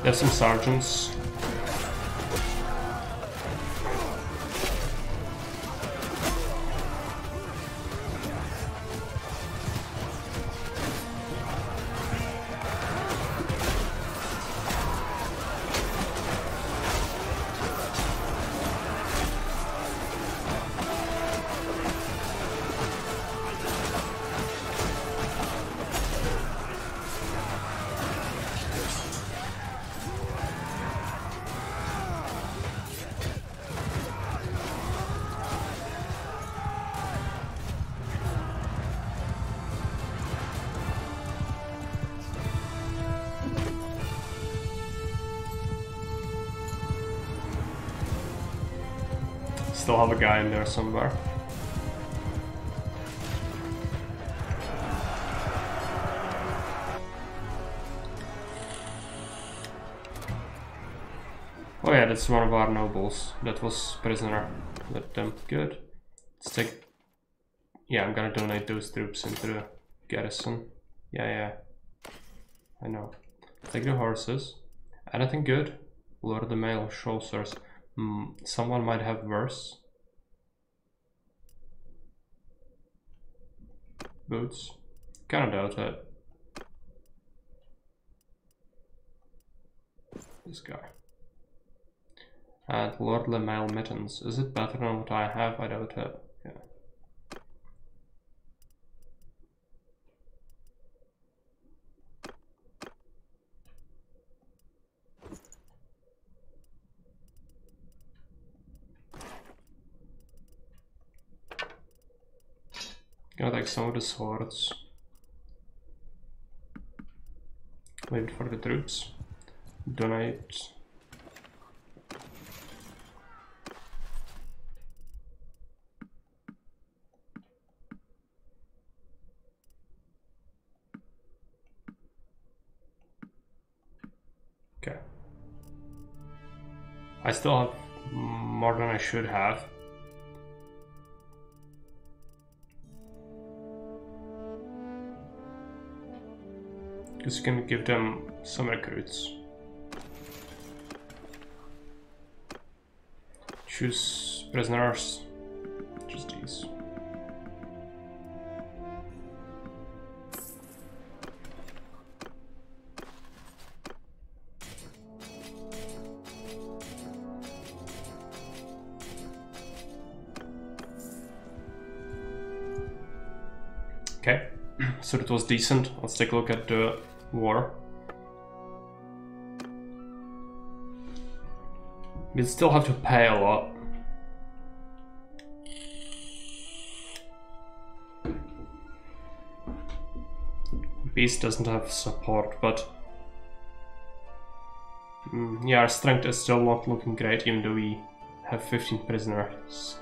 There's some sergeants. Still have a guy in there somewhere. Oh yeah, that's one of our nobles. That was prisoner. Let them. Good. Let's take. Yeah, I'm gonna donate those troops into the garrison. Yeah. I know. Take the horses. Anything good? Lure the male chausseurs. Someone might have worse. Boots. Kinda doubt it. This guy. And Lordly Mail Mittens. Is it better than what I have? I doubt it. Yeah. Gonna take some of the swords. Leave it for the troops. Donate. Okay. I still have more than I should have. Because you can give them some recruits. Choose prisoners. Just these. Okay, so that was decent. Let's take a look at the war. We still have to pay a lot. Beast doesn't have support, but yeah, our strength is still not looking great, even though we have 15 prisoners.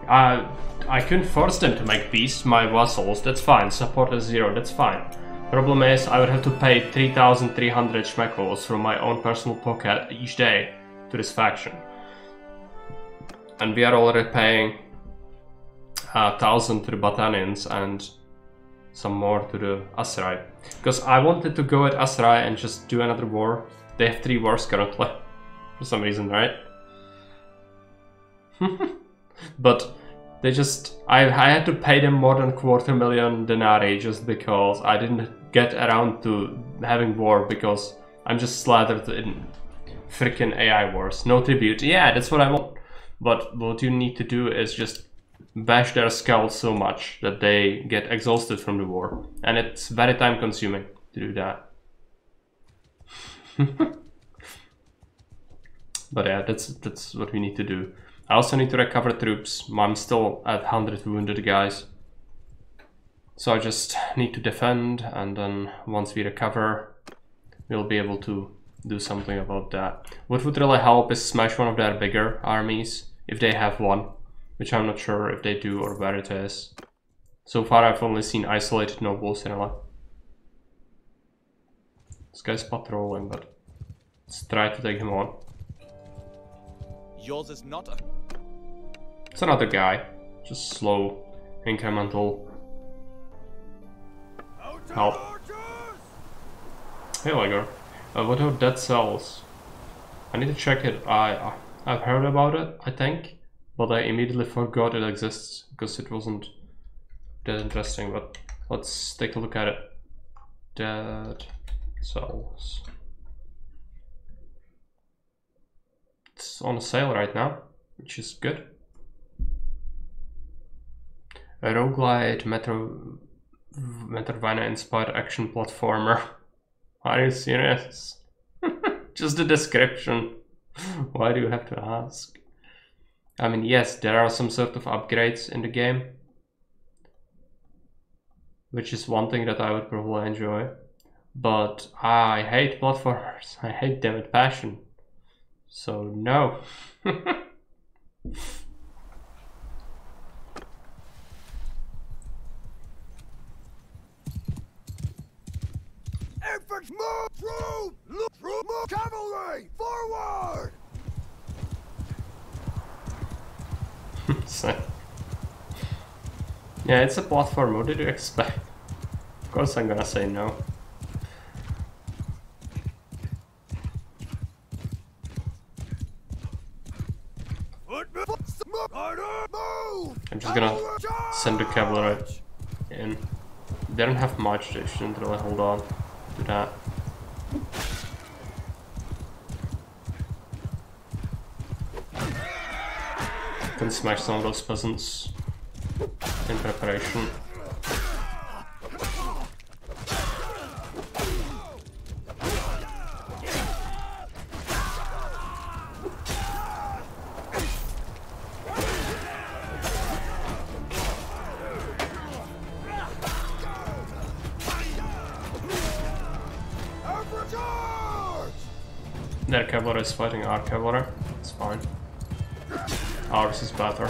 I couldn't force them to make peace, my vassals, that's fine. Support is 0, that's fine. Problem is, I would have to pay 3,300 shekels from my own personal pocket each day to this faction. And we are already paying 1,000 to the Battanians and some more to the Asrai. Because I wanted to go at Asrai and just do another war. They have 3 wars currently, for some reason, right? But they just, I had to pay them more than 250,000 denarii just because I didn't get around to having war, because I'm just slathered in freaking AI wars. No tribute, yeah, that's what I want. But what you need to do is just bash their skulls so much that they get exhausted from the war. And it's very time consuming to do that. But yeah, that's what we need to do. I also need to recover troops. I'm still at 100 wounded guys. So I just need to defend, and then once we recover, we'll be able to do something about that. What would really help is smash one of their bigger armies, if they have one, which I'm not sure if they do or where it is. So far I've only seen isolated nobles in a. This guy's patrolling, but let's try to take him on. Yours is not a... It's another guy, just slow, incremental help. Hey Liger, what are dead cells? I need to check it. I've heard about it, I think, but I immediately forgot it exists because it wasn't that interesting. But let's take a look at it. Dead cells. It's on sale right now, which is good. A roguelite Metroidvania inspired action platformer. Are you serious? Just the description. Why do you have to ask? I mean, yes, there are some sort of upgrades in the game, which is one thing that I would probably enjoy. But I hate platformers. I hate them with passion. So no. Infantry, move! Troop! Look! Troop! Move! Cavalry! Forward! Yeah, it's a platform. What did you expect? Of course I'm gonna say no. I'm just gonna send the cavalry in. They don't have much, they shouldn't really hold on to that. Can smash some of those peasants in preparation. Their cavalry is fighting our cavalry. It's fine. Ours is better.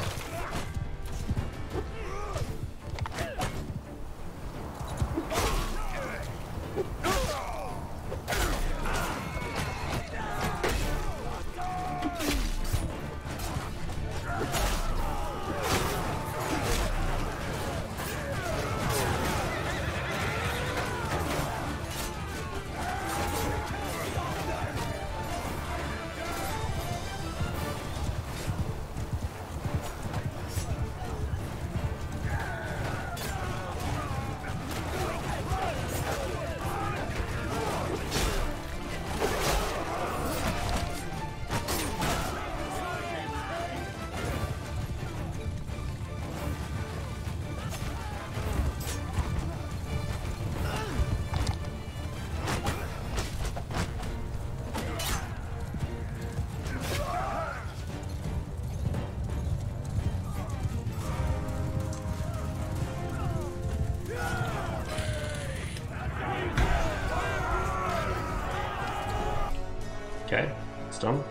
Okay, it's done.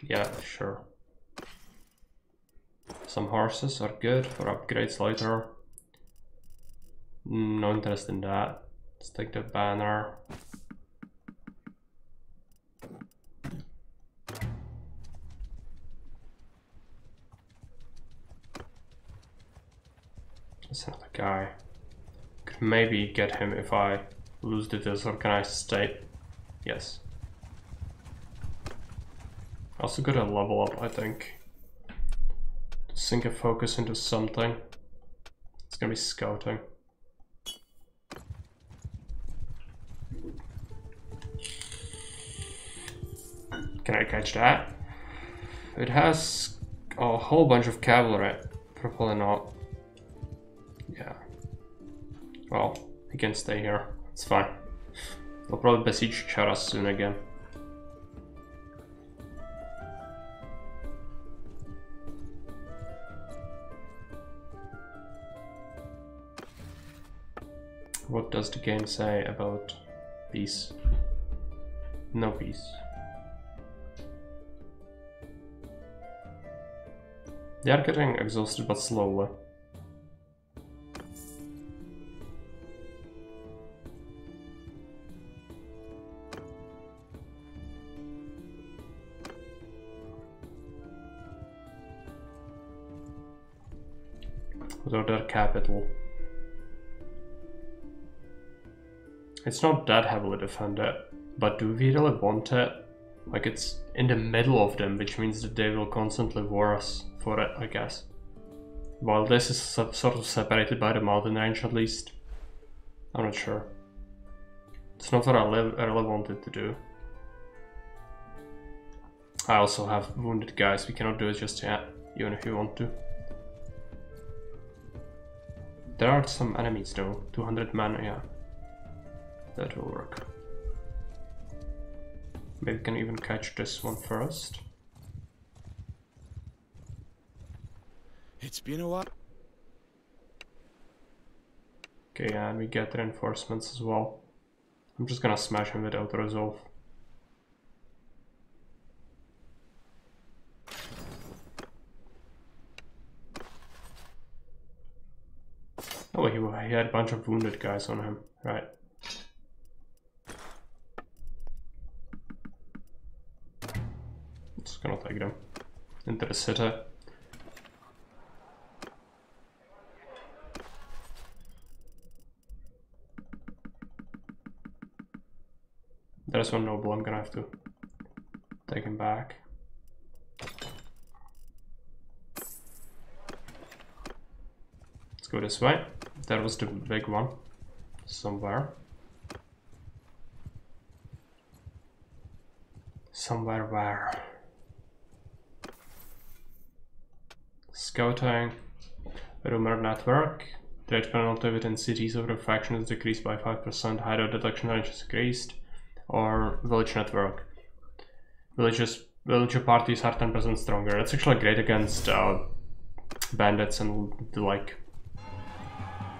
Yeah, sure. Some horses are good for upgrades later. No interest in that. Let's take the banner. That's another guy. Could maybe get him if I lose the disorganized state. Yes. Also got a level up, I think. To sink a focus into something. It's gonna be scouting. Can I catch that? It has a whole bunch of cavalry. Probably not. Yeah. Well, he can stay here. It's fine. They'll probably besiege Charas soon again. What does the game say about peace? No peace. They are getting exhausted, but slowly. Without their capital. It's not that heavily defended, but do we really want it? Like, it's in the middle of them, which means that they will constantly war us for it, I guess. While this is sort of separated by the mountain range at least. I'm not sure. It's not what I really wanted to do. I also have wounded guys, we cannot do it just yet, even if you want to. There are some enemies though, 200 men, yeah. That will work. Maybe we can even catch this one first. It's been a while. Okay, and we get reinforcements as well. I'm just gonna smash him without resolve. Oh, he had a bunch of wounded guys on him, right. Just gonna take them into the city. There's one noble, I'm gonna have to take him back. Let's go this way. That was the big one. somewhere. Somewhere where? Scouting. Rumor network. Trade penalty within cities of the faction is decreased by 5%. Hideout detection range is increased. Or village network. Villager parties are 10% stronger. That's actually great against bandits and the like.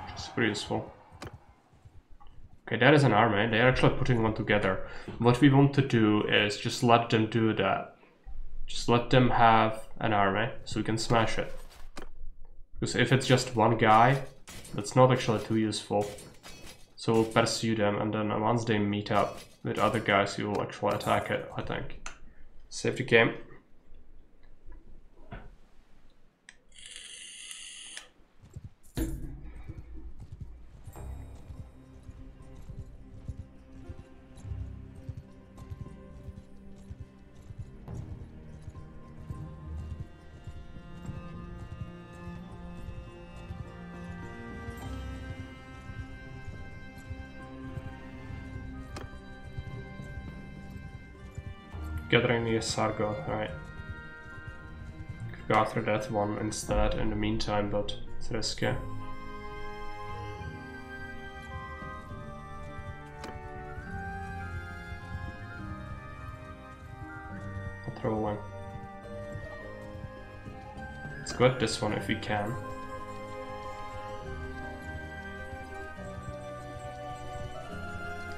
Which is pretty useful. Okay, that is an army. They are actually putting one together. What we want to do is just let them do that. Just let them have an army so we can smash it. Because if it's just one guy, that's not actually too useful. So we'll pursue them, and then once they meet up with other guys, you will actually attack it, I think. Save the game. Gathering near Sargon, right. Could go after that one instead in the meantime, but it's risky. Patrolling. Let's go at this one if we can.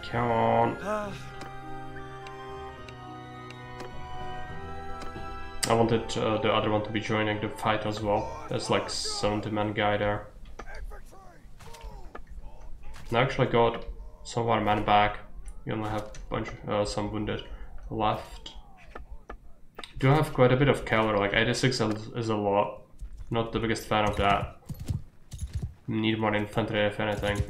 Come on. I wanted the other one to be joining the fight as well. There's like 70-man guy there. I actually got some of our men back. We only have a bunch of, some wounded left. Do have quite a bit of cavalry, like 86 is a lot. Not the biggest fan of that. Need more infantry if anything.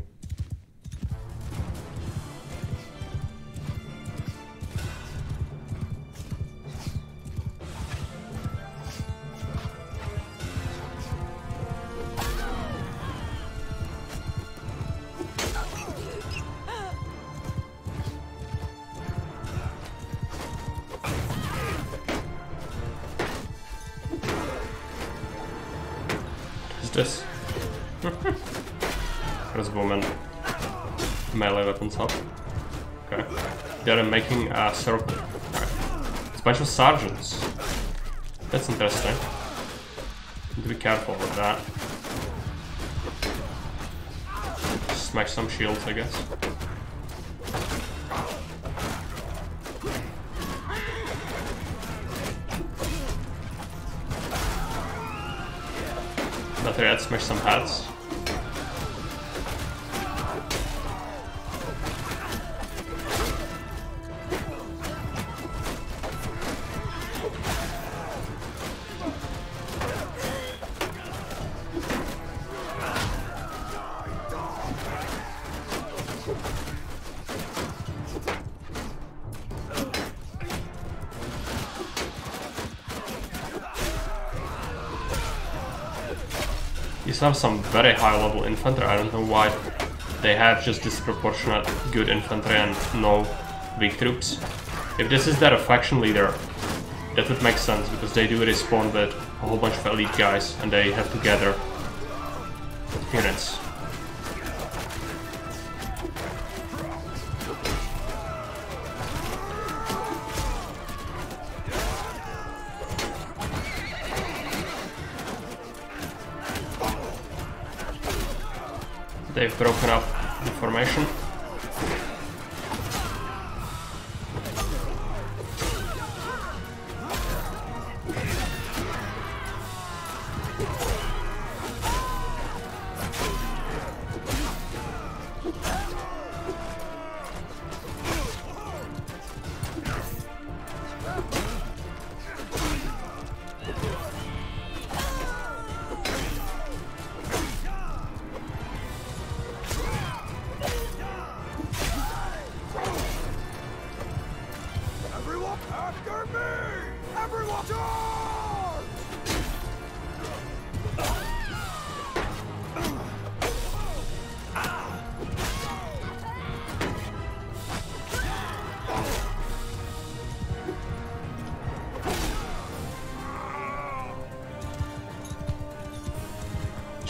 This crossbowmen melee weapons up. Okay, they're making a circle. Right. It's a bunch of sergeants. That's interesting. Need to be careful with that. Smash some shields, I guess. Let's smash some heads. These are some very high level infantry. I don't know why they have just disproportionate good infantry and no weak troops. If this is their faction leader, that would make sense because they do respawn with a whole bunch of elite guys and they have to gather units. They've broken up the formation.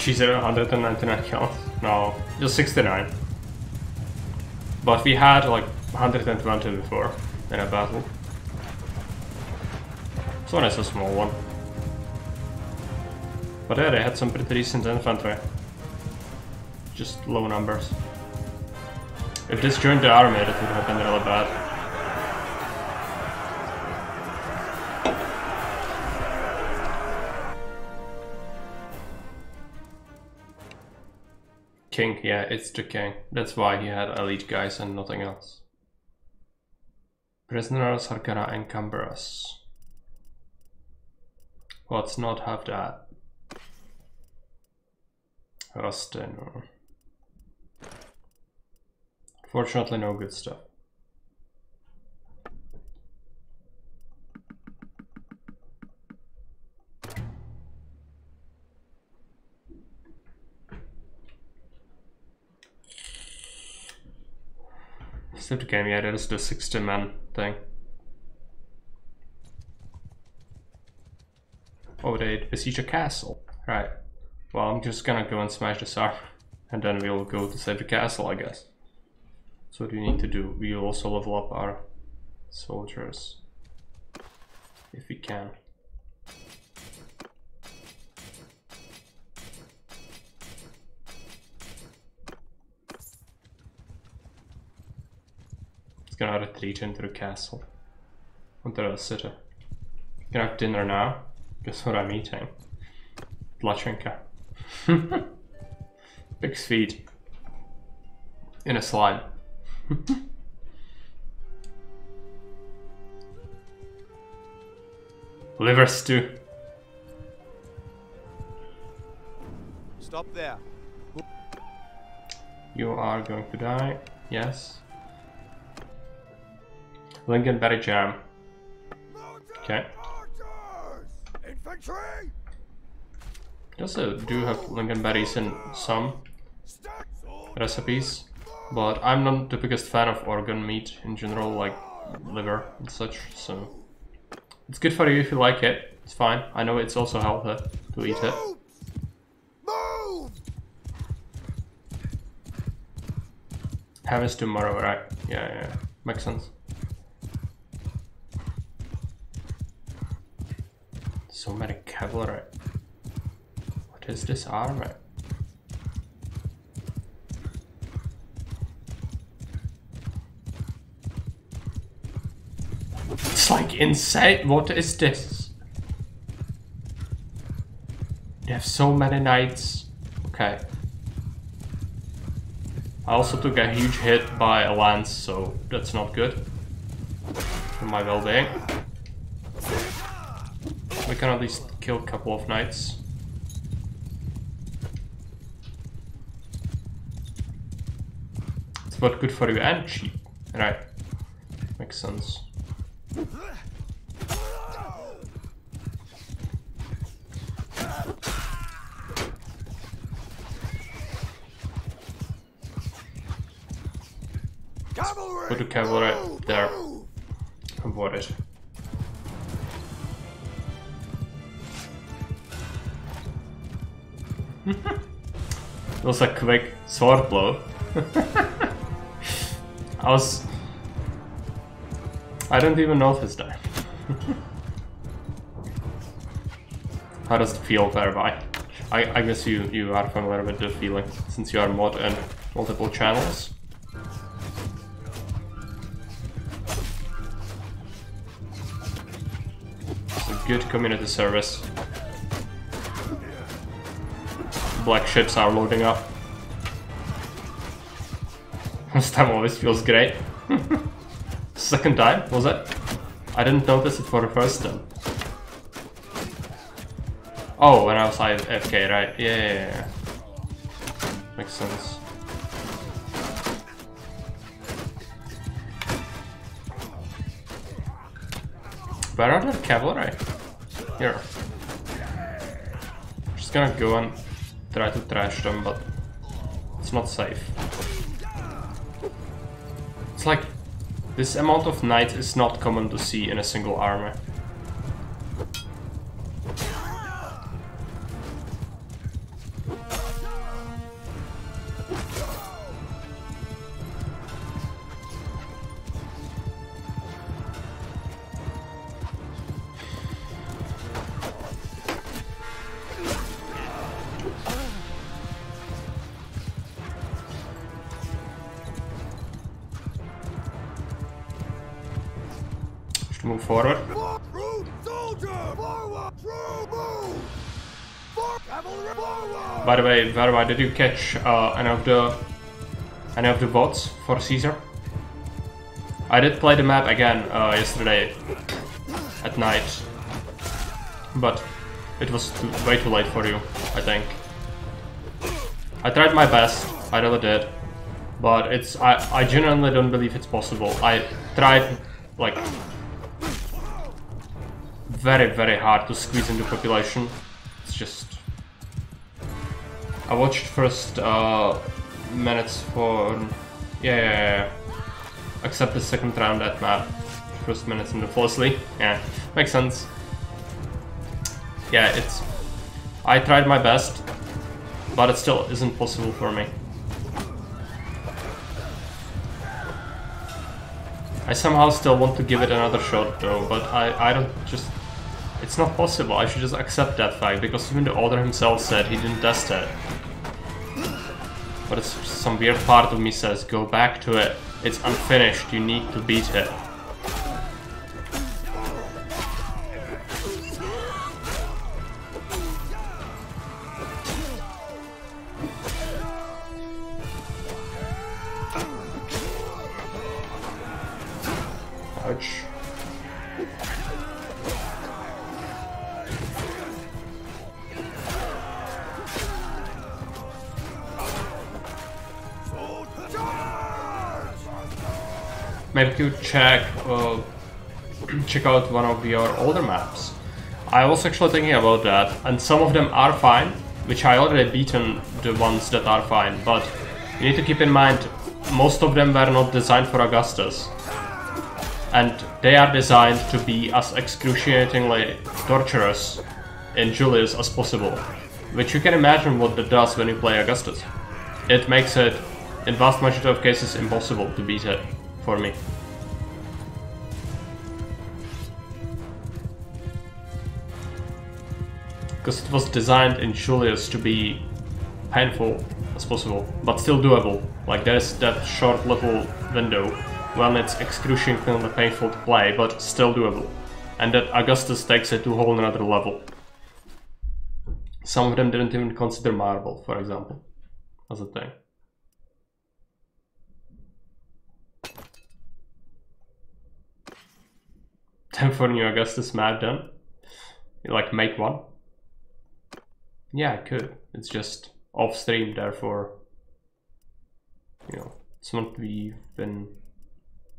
She's at 199 kills. No, just 69. But we had like 120 before in a battle. This one is a small one. But yeah, they had some pretty decent infantry. Just low numbers. If this joined the army, that would have been really bad. King, yeah, it's the king. That's why he had elite guys and nothing else. Prisoners are gonna encumber us. Let's not have that. Rustin. Fortunately, no good stuff. Save the game, yeah, that is the 60-man thing. Oh, they besiege a castle. Right. Well, I'm just gonna go and smash this armor. And then we'll go to save the castle, I guess. So what do we need to do? We'll also level up our soldiers. If we can. It's gonna retreat into the castle. Into the city. Gonna have dinner now. Guess what I'm eating? Lachenka. Pig's feet. In a slime. Liver stew. Stop there. You are going to die. Yes. Lingonberry jam. Okay. Infantry! I also do have lingonberries in some recipes, but I'm not the biggest fan of organ meat in general, like liver and such, so it's good for you if you like it. It's fine. I know it's also healthy to eat it. Move! Harvest tomorrow, right? Yeah, makes sense. So many cavalry. What is this army? It's like insane. What is this? They have so many knights. Okay. I also took a huge hit by a lance, so that's not good for my well-being. We can at least kill a couple of knights. It's both good for you and cheap. Right. Makes sense. Cavalry! Put the cavalry there. Avoid it. It was a quick sword blow. I didn't even notice that. How does it feel thereby? I guess you are familiar with the feeling since you are mod in multiple channels. It's a good community service. Black ships are loading up. This time always feels great. Second time, was it? I didn't notice it for the first time. Oh, when I was AFK, right? Yeah. Makes sense. Where are the cavalry? Here. Just gonna go and try to trash them, but it's not safe. It's like this amount of knights is not common to see in a single army. Move forward. True soldier! Forward! True move! Cavalry forward! By the way, Verba, did you catch any of the bots for Caesar? I did play the map again yesterday at night, but it was way too late for you, I think. I tried my best, I really did, but I genuinely don't believe it's possible. I tried like very hard to squeeze into population. It's just... I watched first minutes for... Yeah. Except the second round at map. First minutes and then fall asleep. Yeah, makes sense. Yeah, it's... I tried my best, but it still isn't possible for me. I somehow still want to give it another shot though, but I don't just... It's not possible. I should just accept that fact, because even the author himself said he didn't test it. But it's some weird part of me says, go back to it. It's unfinished, you need to beat it. Ouch. Maybe you check out one of your older maps. I was actually thinking about that, and some of them are fine, which I already beaten the ones that are fine, but you need to keep in mind, most of them were not designed for Augustus. And they are designed to be as excruciatingly torturous in Julius as possible, which you can imagine what that does when you play Augustus. It makes it, in vast majority of cases, impossible to beat it. For me. Because it was designed in Julius to be painful as possible, but still doable. Like there's that short little window when it's excruciatingly painful to play, but still doable. And that Augustus takes it to a whole another level. Some of them didn't even consider marble, for example, as a thing. Time for new Augustus map done. Like make one. Yeah, I could. It's just off stream, therefore, you know, it's what we've been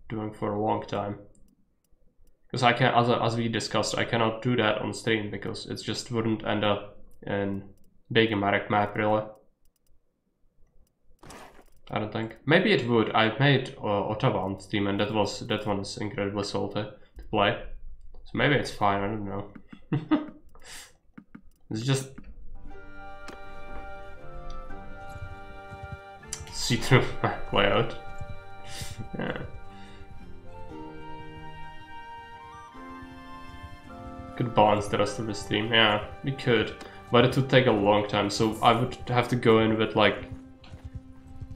doing for a long time. Because I can, as we discussed, I cannot do that on stream because it just wouldn't end up in big American map really. I don't think. Maybe it would. I made Ottawa on stream, and that one is incredibly salty to play. So maybe it's fine. I don't know. It's just see-through map layout. Yeah. Could balance the rest of the stream. Yeah, we could, but it would take a long time. So I would have to go in with like,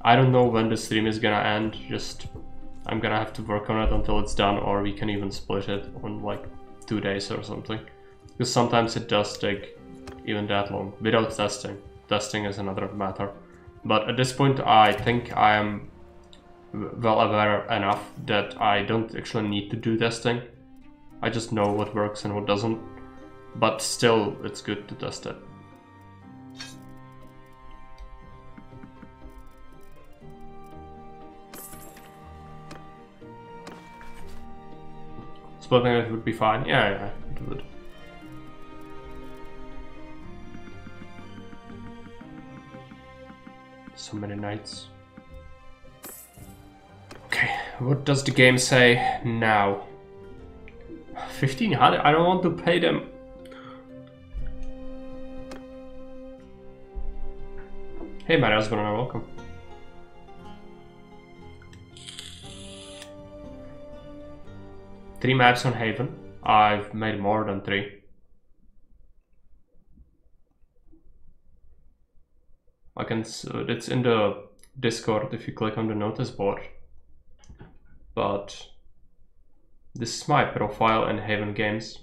I don't know when the stream is gonna end. Just I'm gonna have to work on it until it's done, or we can even split it on like 2 days or something. Because sometimes it does take even that long without testing. Testing is another matter. But at this point, I think I am well aware enough that I don't actually need to do testing. I just know what works and what doesn't. But still, it's good to test it. Splitting it would be fine. Yeah, it would. So many nights. Okay, what does the game say now? 1500? I don't want to pay them. Hey, my husband, and welcome. Three maps on Haven. I've made more than 3. I can. It's in the Discord if you click on the notice board. But This is my profile in Haven Games.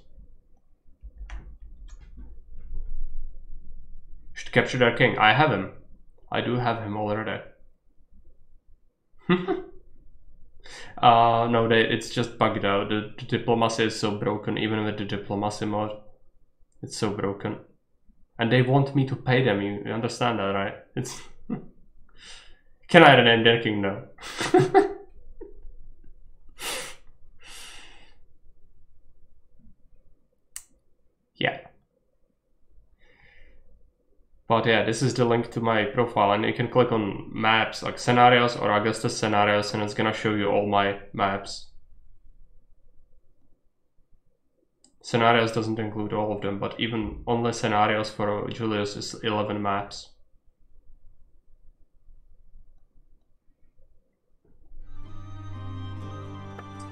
Should capture their king. I have him. I do have him already. No, it's just bugged out. The diplomacy is so broken, even with the diplomacy mode. It's so broken. And they want me to pay them, you understand that, right? It's... Can I rename their king now? Yeah. But yeah, this is the link to my profile, and you can click on maps, like scenarios or Augustus scenarios, and it's gonna show you all my maps. Scenarios doesn't include all of them, but even only scenarios for Julius is 11 maps.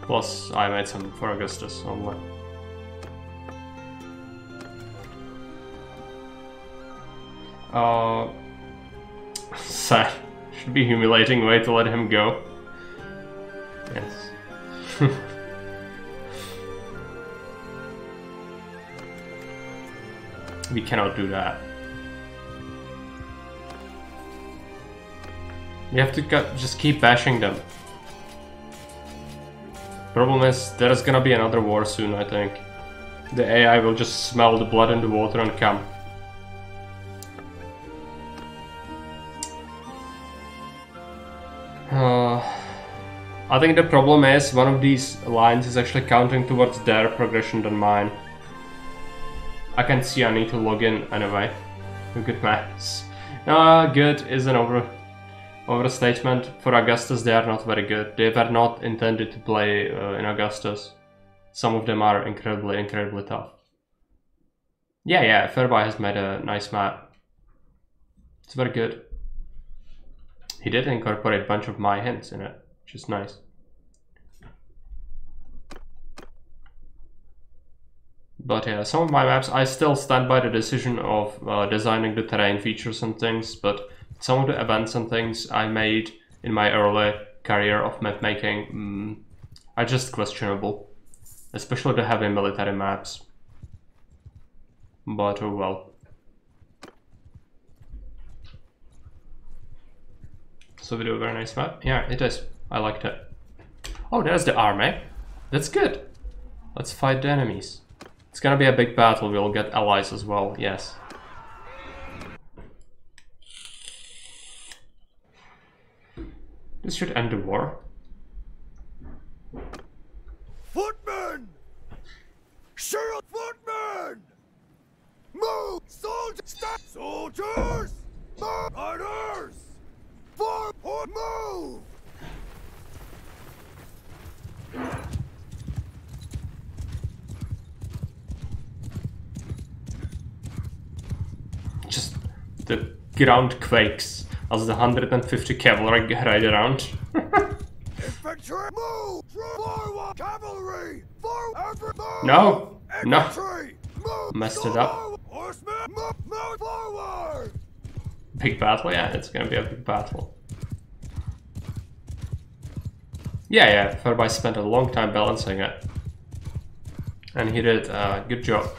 Plus, I made some for Augustus only. Sad. Should be humiliating way to let him go. Yes. We cannot do that. We have to just keep bashing them. Problem is, there's gonna be another war soon, I think. The AI will just smell the blood in the water and come. I think the problem is one of these lines is actually counting towards their progression than mine. I can see I need to log in anyway. Good maths. Good is an overstatement. For Augustus they are not very good. They were not intended to play in Augustus. Some of them are incredibly tough. Yeah, Fairby has made a nice map. It's very good. He did incorporate a bunch of my hints in it, which is nice. But yeah, some of my maps, I still stand by the decision of designing the terrain features and things, but some of the events and things I made in my early career of map making are just questionable. Especially the heavy military maps. But oh well. So we do a very nice map. Yeah, it is. I liked it. Oh, there's the army. That's good. Let's fight the enemies. It's gonna be a big battle. We'll get allies as well. Yes. This should end the war. Footmen! Shield footmen! Move! Soldiers! Riders! Forward! Move! Just the ground quakes as the 150 cavalry ride around. Infantry! Move! Forward! Cavalry! Forward! No! Infantry! No! Move! Messed it up. Horsemen! Move forward! Big battle? Yeah, it's gonna be a big battle. Yeah, Fairby spent a long time balancing it. And he did a good job,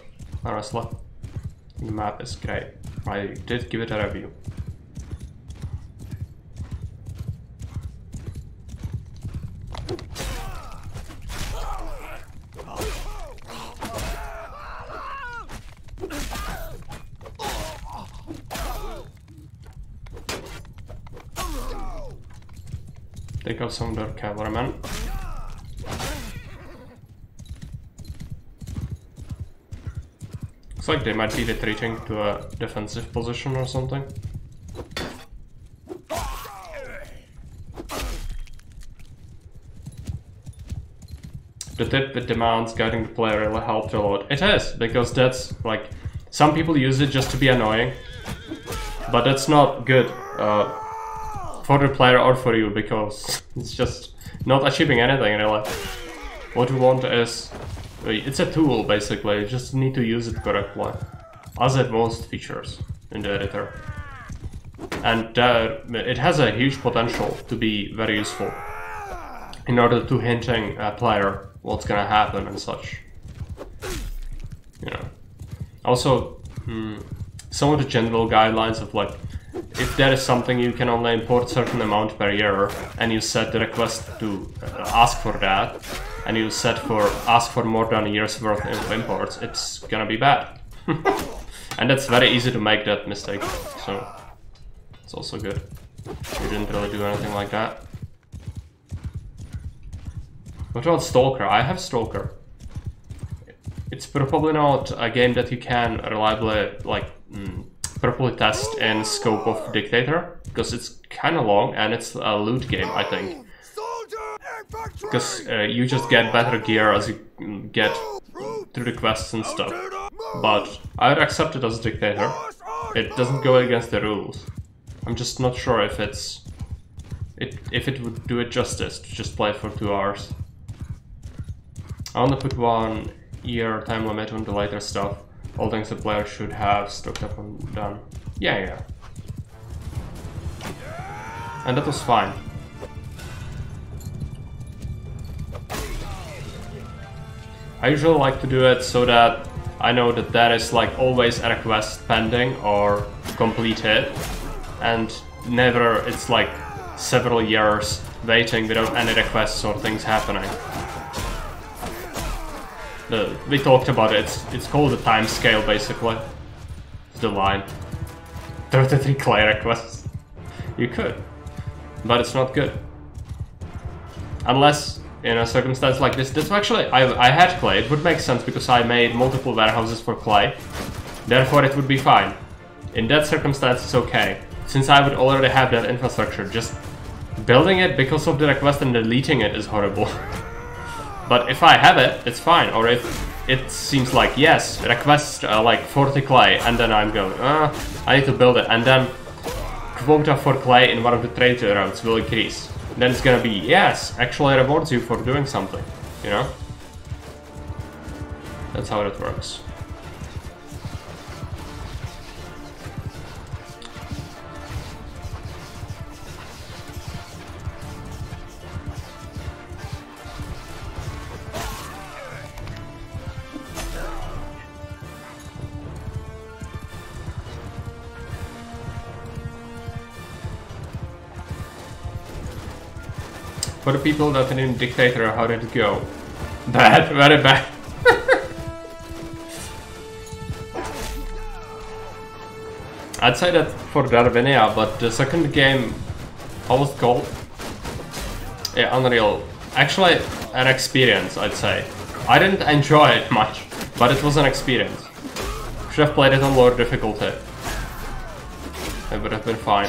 honestly. The map is great. I did give it a review. Take out some of their cavalrymen. Looks like they might be retreating to a defensive position or something. The tip with demands guiding the player really helped a lot. It is, because that's like, some people use it just to be annoying, but that's not good for the player or for you, because it's just not achieving anything really. What you want is, it's a tool basically, you just need to use it correctly, as with most features in the editor. And it has a huge potential to be very useful in order to hinting a player what's gonna happen and such. You know. Also, some of the general guidelines of like, if there is something you can only import certain amount per year, and you set the request to ask for that, and you set for ask for more than a year's worth of imports, it's gonna be bad. And that's very easy to make that mistake, so it's also good. You didn't really do anything like that. What about Stalker? I have Stalker. It's probably not a game that you can reliably, like, properly test in scope of Dictator, because it's kind of long and it's a loot game, I think. Because you just get better gear as you get through the quests and stuff. But I would accept it as a Dictator. It doesn't go against the rules. I'm just not sure if if it would do it justice to just play for 2 hours. I want to put 1 year time limit on the later stuff. All things the player should have stocked up and done. Yeah. And that was fine. I usually like to do it so that I know that there is like always a request pending or completed, and never it's like several years waiting without any requests or things happening. We talked about it, it's called the time scale basically. It's the line. 33 clay requests. You could, but it's not good. Unless in a circumstance like this, that's actually, I had clay, it would make sense because I made multiple warehouses for clay. Therefore it would be fine. In that circumstance it's okay. Since I would already have that infrastructure, just building it because of the request and deleting it is horrible. But if I have it, it's fine. Or if it seems like, yes, request like 40 clay, and then I'm going, I need to build it, and then quota for clay in one of the trade routes will increase. Then it's gonna be, yes, actually rewards you for doing something, you know? That's how it works. For the people that are in Dictator, how did it go? Bad, very bad. I'd say that for Darwinia, but the second game, how was it called? Yeah, Unreal. Actually, an experience, I'd say. I didn't enjoy it much, but it was an experience. Should have played it on lower difficulty. It would have been fine.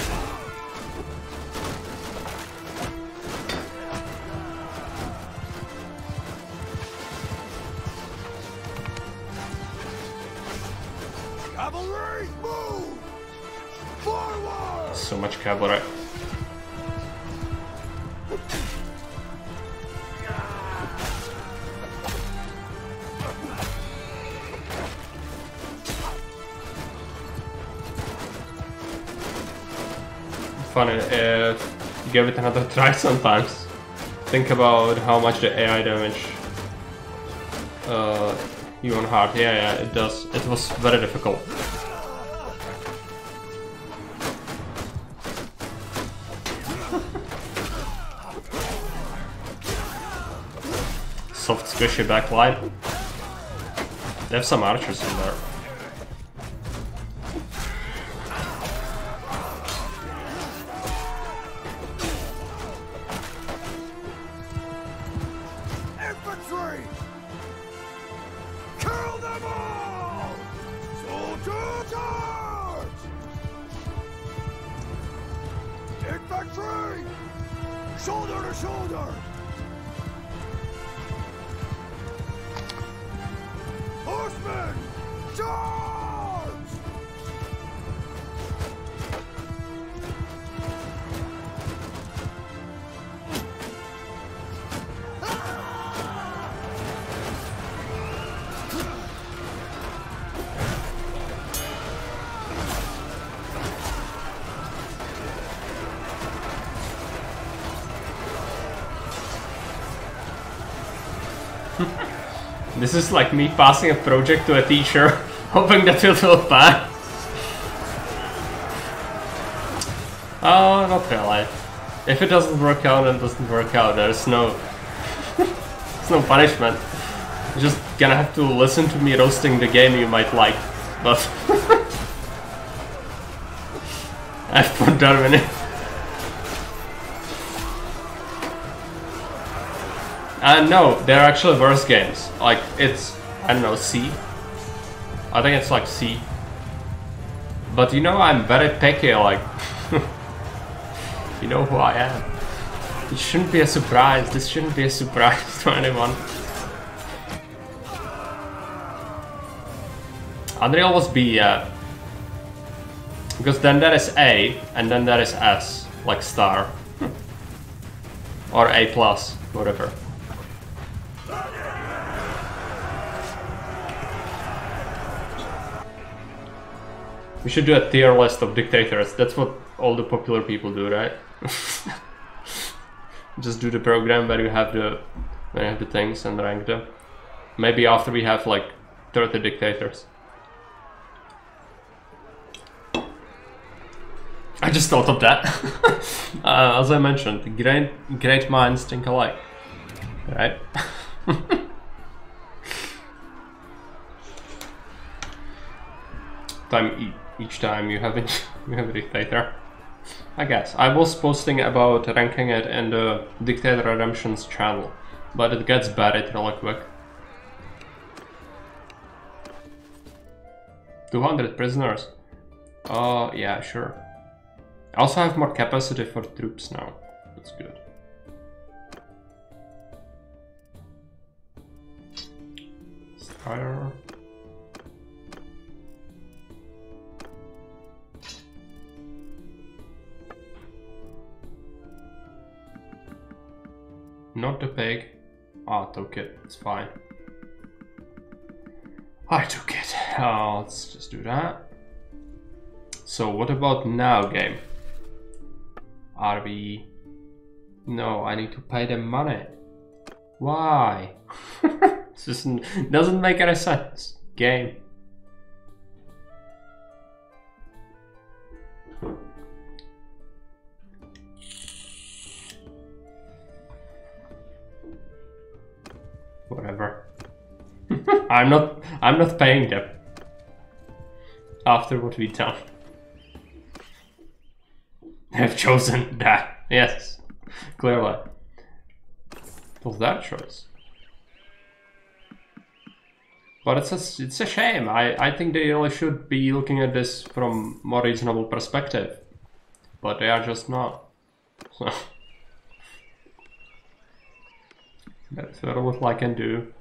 Cavalry, move! Forward! So much cavalry. Funny if you give it another try sometimes. Think about how much the AI damage you on hard. Yeah, it does. It was very difficult. Soft squishy backline. They have some archers in there. Infantry! Kill them all! Soldiers charge! Infantry! Shoulder to shoulder! Horsemen! Charge! This is like me passing a project to a teacher, hoping that it will pass. Oh, not really. If it doesn't work out, then it doesn't work out. There's no... there's no punishment. You're just gonna have to listen to me roasting the game you might like. But... I've put Darwin in. No, they're actually worse games. Like, it's, I don't know, C. I think it's like C. But you know, I'm very picky, like... You know who I am. It shouldn't be a surprise. This shouldn't be a surprise to anyone. Unreal was B, yeah. Because then there is A, and then there is S, like star. Or A+, whatever. We should do a tier list of dictators. That's what all the popular people do, right? Just do the program where you have the things and rank them. Maybe after we have like 30 dictators. I just thought of that. As I mentioned, great minds think alike, right? Each time you have a dictator. I guess. I was posting about ranking it in the Dictator Redemptions channel, but it gets buried really quick. 200 prisoners. Yeah, sure. I also have more capacity for troops now. That's good. Fire. Not the pig. I took it. It's fine. I took it. Let's just do that. So what about now, game? Are we... No, I need to pay them money. Why? This doesn't make any sense. Game. Whatever. I'm not paying them. After what we've done. I've chosen that. Yes. Clearly. It was their choice. But it's a shame. I think they really should be looking at this from more reasonable perspective. But they are just not. So that's very little I can do.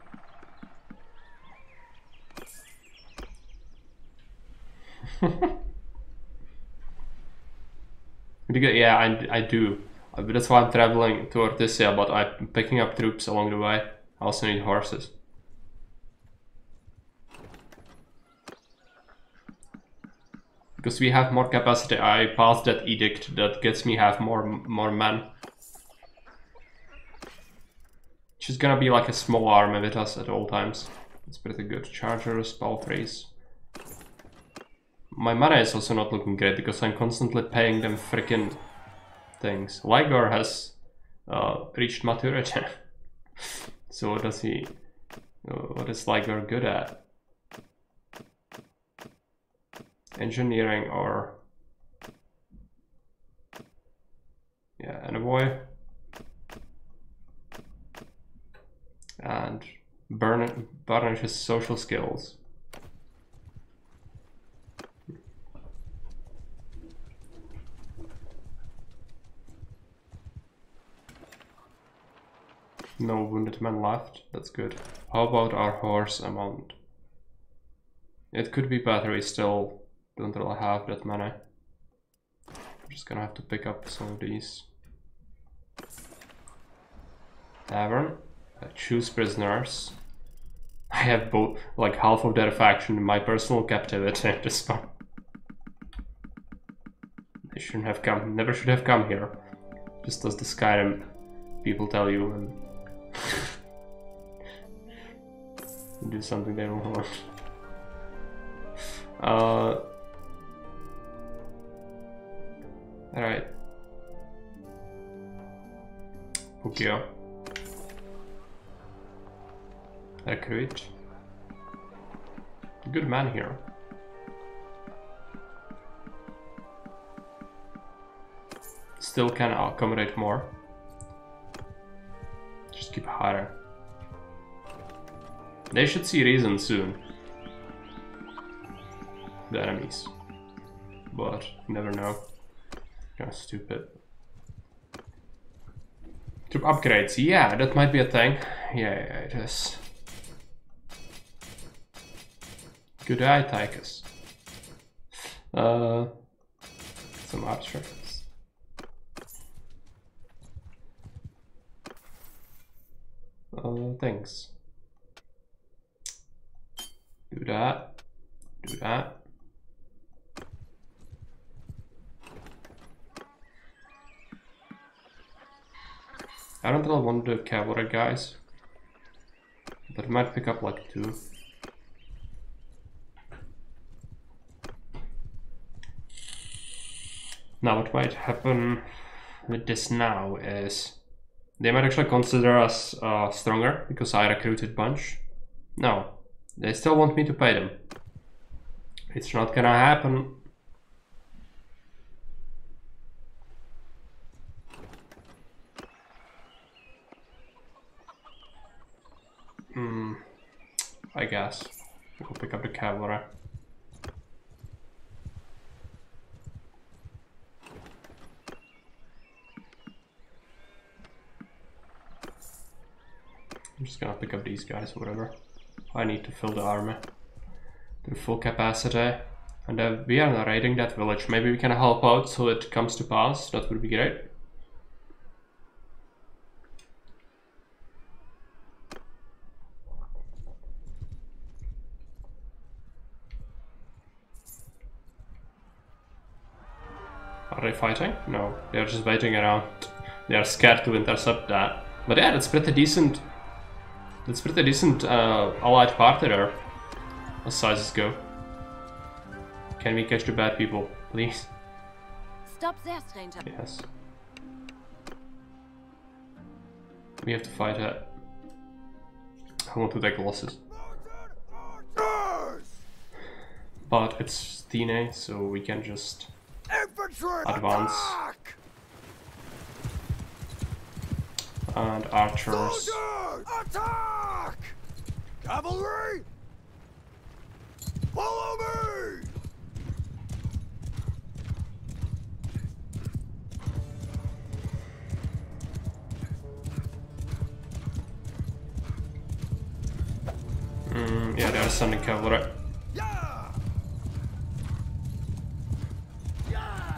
Yeah, I do. That's why I'm traveling to Ortisia, but I'm picking up troops along the way. I also need horses. Because we have more capacity, I passed that edict that gets me have more men. Which is gonna be like a small army with us at all times. It's pretty good. Chargers, palfreys. My money is also not looking great because I'm constantly paying them freaking things. Ligor has reached maturity. So what does he... what is Ligor good at? Engineering or... yeah, envoy. And burnish his social skills. No wounded men left, that's good. How about our horse amount? It could be better, we still don't really have that many. I'm just gonna have to pick up some of these. Tavern. Choose prisoners. I have both, like half of their faction in my personal captivity at this point. They shouldn't have come, never should have come here. Just as the Skyrim people tell you. And Do something they don't want. Alright. Pukio. Recruit. Good man here. Still can accommodate more. Just keep hiring. They should see reason soon. The enemies. But you never know. Kinda stupid. Troop upgrades, yeah, that might be a thing. Yeah, it is. Good eye, Tychus. Some archers. Thanks. Do that. Do that. I don't really want the cavalry guys, but I might pick up like 2. Now what might happen with this now is they might actually consider us stronger because I recruited a bunch. No, they still want me to pay them. It's not gonna happen. I guess. We'll pick up the cavalry. I'm just gonna pick up these guys or whatever. I need to fill the army to full capacity. And we are raiding that village. Maybe we can help out so it comes to pass. That would be great. Are they fighting? No, they're just waiting around. They are scared to intercept that. But yeah, that's pretty decent. That's pretty decent allied party there, as sizes go. Can we catch the bad people, please? Stop there, stranger. Yes. We have to fight it. I want to take losses. But it's TNA, so we can just advance. Attack! And archers. Soldiers, attack! Cavalry, follow me! Yeah, they're sending cavalry. Yeah! Yeah!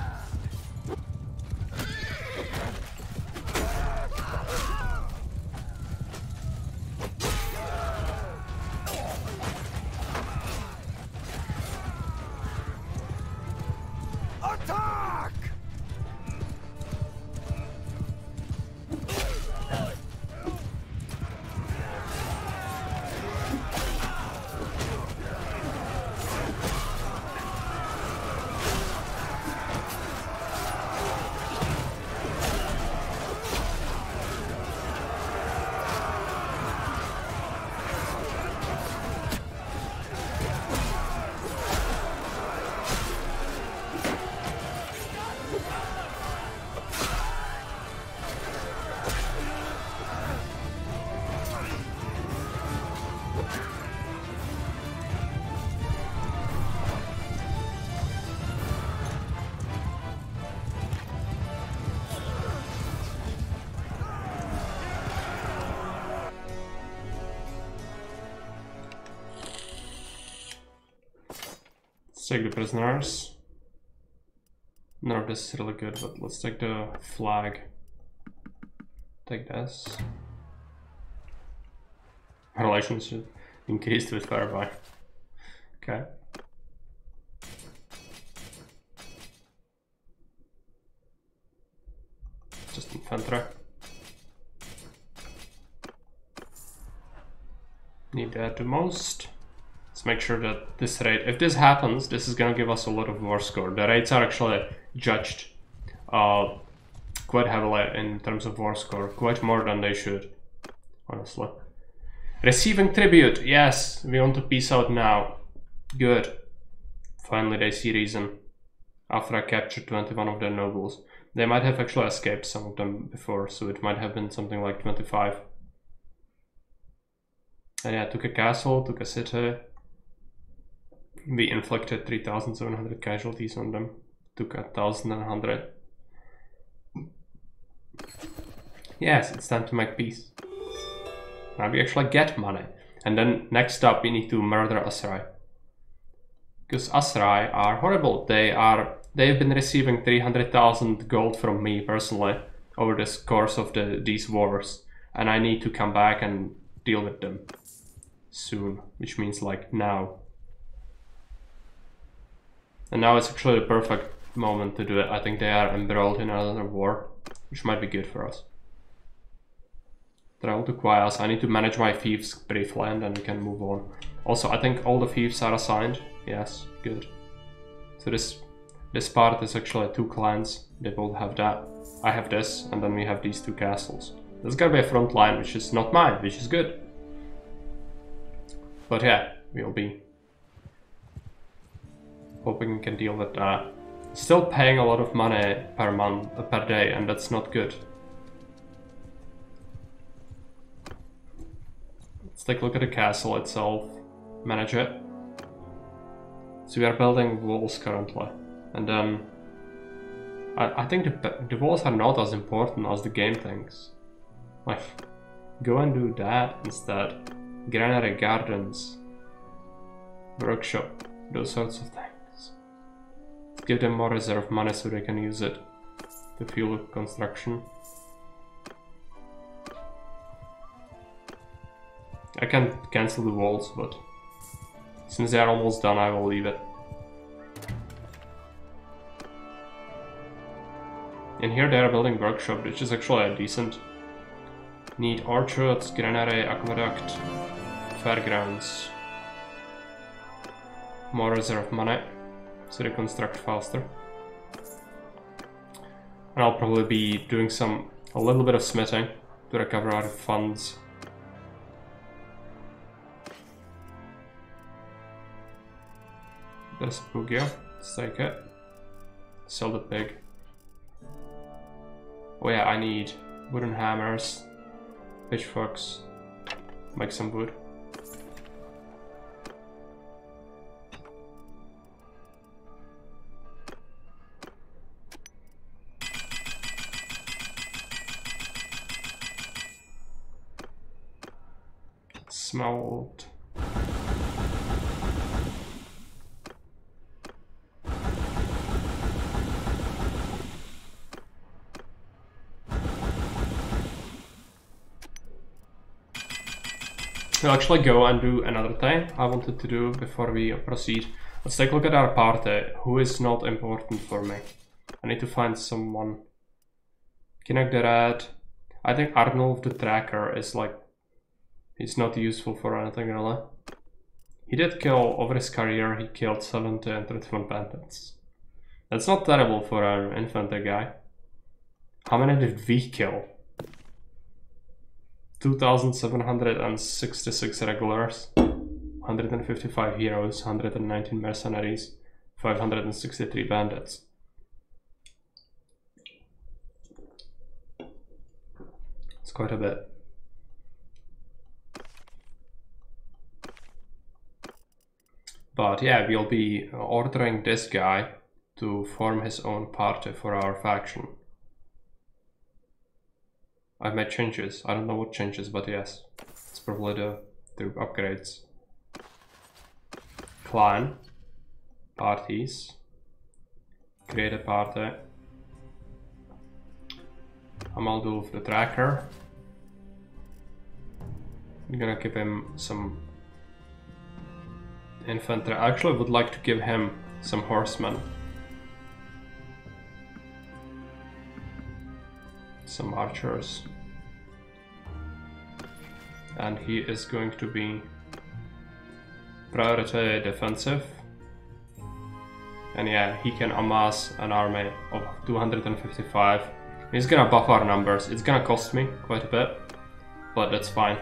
Attack! Let's take the prisoners. No, this is really good, but let's take the flag. Take this. Relationship increased with Fairby. Okay. Just infantry. Need that the most. Let's make sure that this raid, if this happens, this is gonna give us a lot of war score. The raids are actually judged quite heavily in terms of war score, quite more than they should, honestly. Receiving tribute, yes, we want to peace out now. Good. Finally they see reason. After I captured 21 of their nobles. They might have actually escaped some of them before, so it might have been something like 25. And yeah, took a castle, took a city. We inflicted 3,700 casualties on them. Took 1,100. Yes, it's time to make peace. Now we actually get money. And then next up we need to murder Asrai. Because Asrai are horrible. They've been receiving 300,000 gold from me personally over this course of these wars. And I need to come back and deal with them soon, which means like now. And now it's actually the perfect moment to do it. I think they are embroiled in another war, which might be good for us. Travel to Quayas. I need to manage my thieves briefly and then we can move on. Also, I think all the thieves are assigned. Yes, good. So this part is actually 2 clans. They both have that. I have this, and then we have these 2 castles. There's gonna be a front line, which is not mine, which is good. But yeah, we'll be hoping we can deal with that. Still paying a lot of money per month, per day, and that's not good. Let's take a look at the castle itself, manage it. So we are building walls currently, and then I think the walls are not as important as the game thinks. Like, go and do that instead. Granary, gardens, workshop, those sorts of things. Give them more reserve money so they can use it to fuel construction. I can cancel the walls, but since they are almost done, I will leave it. In here they are building workshop, which is actually a decent. Need orchards, granary, aqueduct, fairgrounds. More reserve money, so they construct faster. And I'll probably be doing a little bit of smithing to recover our funds. There's a Pugio, let's take it. Sell the pig. Oh yeah, I need wooden hammers, pitchforks, make some wood. Smelt. We'll actually go and do another thing I wanted to do before we proceed. Let's take a look at our party. Who is not important for me? I need to find someone. Connect the red. I think Arnulf the Tracker is like... he's not useful for anything really. He did kill, over his career, he killed 70 and 31 bandits. That's not terrible for an infantry guy. How many did we kill? 2,766 regulars, 155 heroes, 119 mercenaries, 563 bandits. It's quite a bit. But yeah, we'll be ordering this guy to form his own party for our faction. I've made changes. I don't know what changes, but yes. It's probably the upgrades. Clan. Parties. Create a party. Amaldulf the Tracker. I'm gonna give him some infantry. I actually would like to give him some horsemen. Some archers. And he is going to be priority defensive. And yeah, he can amass an army of 255. He's gonna buff our numbers. It's gonna cost me quite a bit, but that's fine.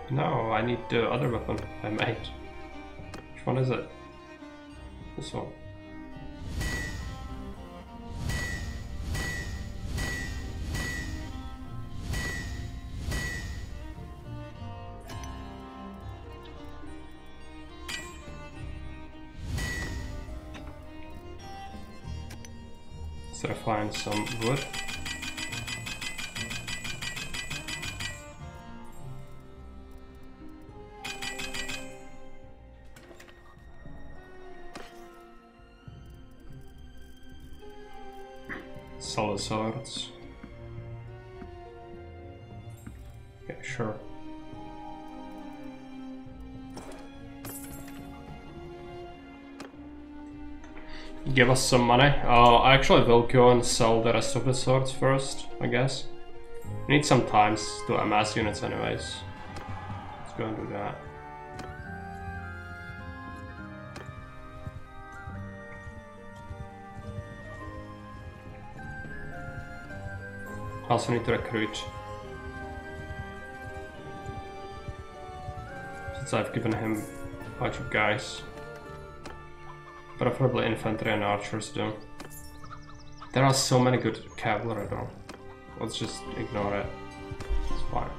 No, I need the other weapon I made. Which one is it? This one. So I find some wood. Sell the swords. Yeah, sure. Give us some money. I actually will go and sell the rest of the swords first, I guess. We need some time to amass units anyways. Let's go and do that. I also need to recruit. Since I've given him a bunch of guys. Preferably infantry and archers though. There are so many good cavalry though. Let's just ignore it. It's fine.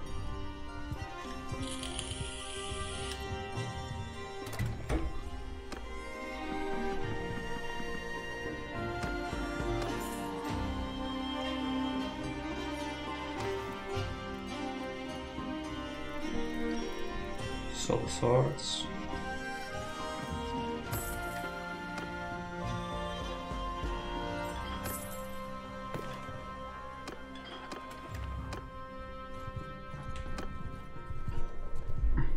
So the swords.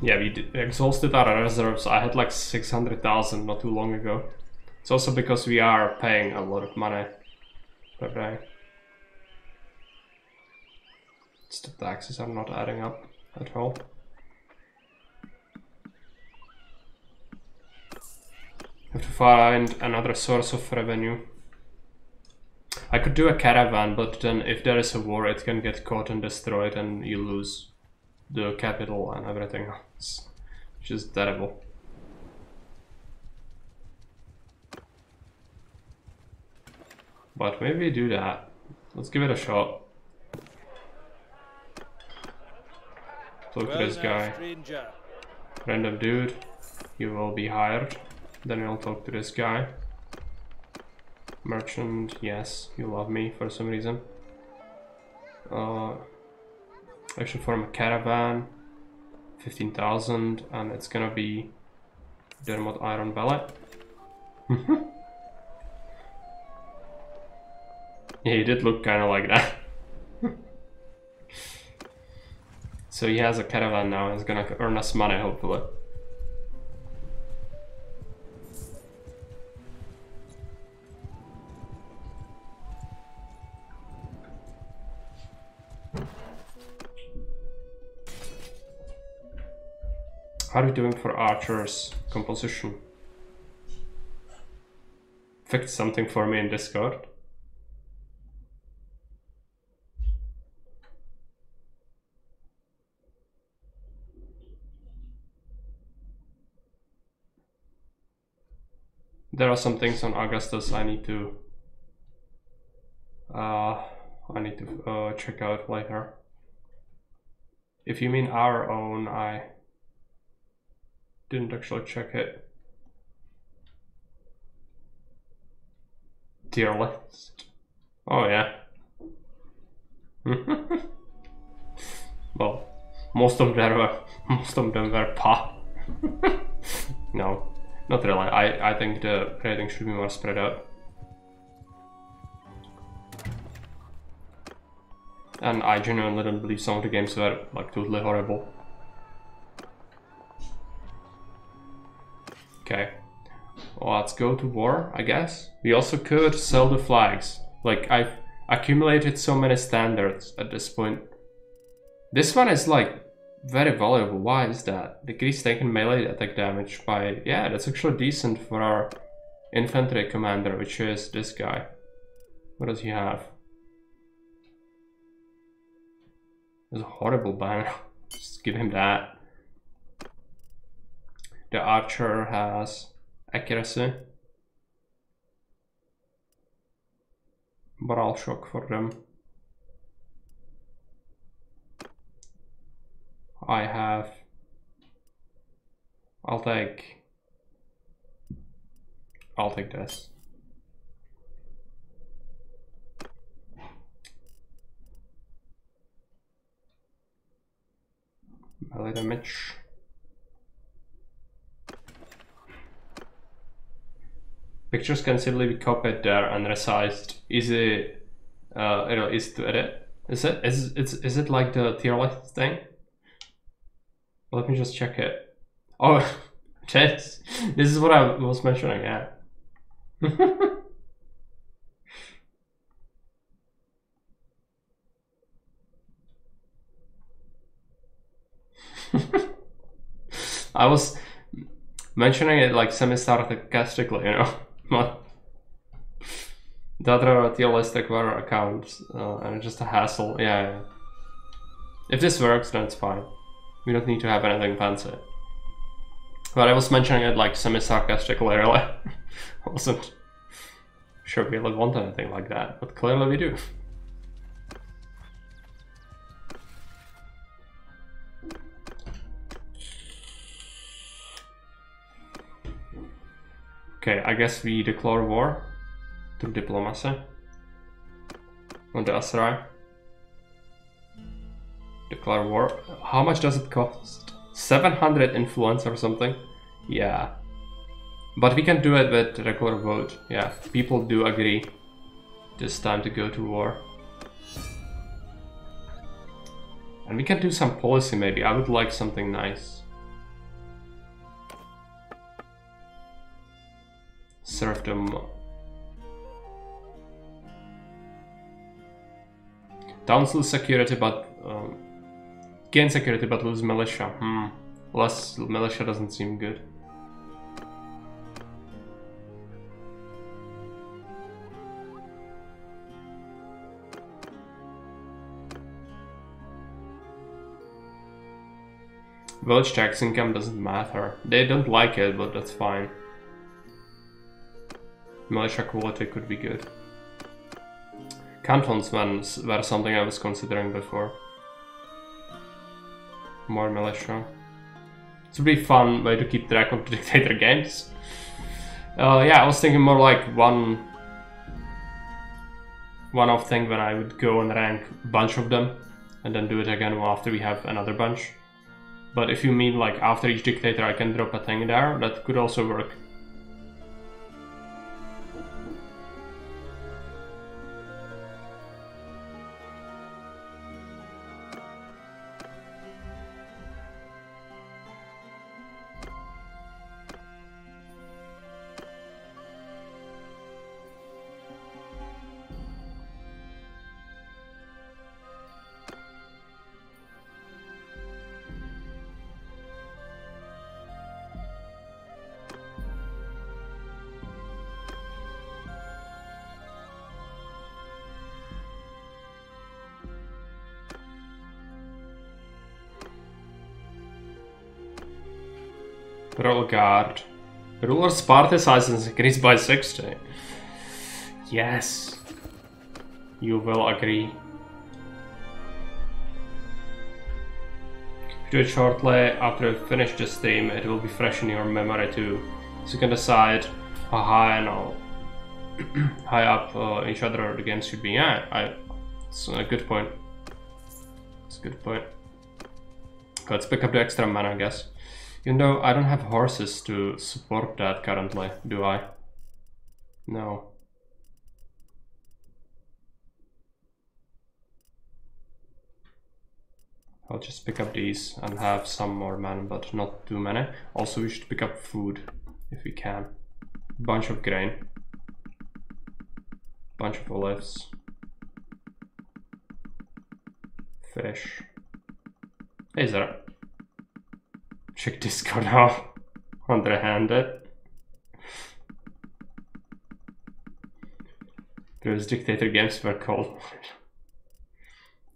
Yeah, we exhausted our reserves. I had like 600,000 not too long ago. It's also because we are paying a lot of money per day. The taxes are not adding up at all. Have to find another source of revenue. I could do a caravan, but then if there is a war, it can get caught and destroyed and you lose the capital and everything else, which is terrible. But maybe do that. Let's give it a shot. Talk to this guy. Random dude, you will be hired. Then I'll talk to this guy. Merchant, yes, you love me for some reason. I should form a caravan, 15,000, and it's gonna be Dermot Iron Ballet. Yeah, he did look kind of like that. So he has a caravan now, he's gonna earn us money hopefully. How are we doing for archers composition? Fix something for me in Discord. There are some things on Augustus I need to check out later. If you mean our own, I didn't actually check it. Tier list. Oh yeah. Well, most of them were pa. No, not really. I think the rating should be more spread out. And I genuinely don't believe some of the games were like totally horrible. Okay. Well, let's go to war, I guess. We also could sell the flags. Like, I've accumulated so many standards at this point. This one is like very valuable. Why is that? Decrease taken melee attack damage by... Yeah, that's actually decent for our infantry commander, which is this guy. What does he have? There's a horrible banner. Just give him that. The archer has accuracy. Morale shock for them. I'll take this. Melee damage. Pictures can simply be copied there and resized. Easy is to edit. Is it like the tier list thing? Let me just check it. Oh, this is what I was mentioning. Yeah. I was mentioning it like semi-sarcastically, you know. The other tier list require accounts, and it's just a hassle. Yeah. If this works, then it's fine. We don't need to have anything fancy. But I was mentioning it like semi-sarcastically, really. I wasn't sure we really want anything like that, but clearly we do. Okay, I guess we declare war through diplomacy on the Asrai. Declare war. How much does it cost? 700 influence or something? Yeah. But we can do it with regular vote. Yeah, people do agree. It's time to go to war. And we can do some policy maybe. I would like something nice. Serfdom. Towns lose security but gain security but lose militia. Less militia doesn't seem good. Village tax income doesn't matter. They don't like it, but that's fine. Militia quality could be good. Cantons were something I was considering before. More militia. It would be a fun way to keep track of the dictator games. Yeah, I was thinking more like one-off thing when I would go and rank a bunch of them and then do it again after we have another bunch. But if you mean like after each dictator I can drop a thing there, that could also work. Royal Guard. Ruler's party size is increased by 60. Yes. You will agree. Do it shortly after you finish the stream, it will be fresh in your memory too. So you can decide how high and how high up each other the games should be. Yeah, it's a good point. It's a good point. Let's pick up the extra mana, I guess. Even though I don't have horses to support that currently, do I? No. I'll just pick up these and have some more mana, but not too many. Also, we should pick up food. if we can. Bunch of grain. Bunch of olives. Fish. Hey Zara. Check Discord out. Underhanded. Those dictator games were called.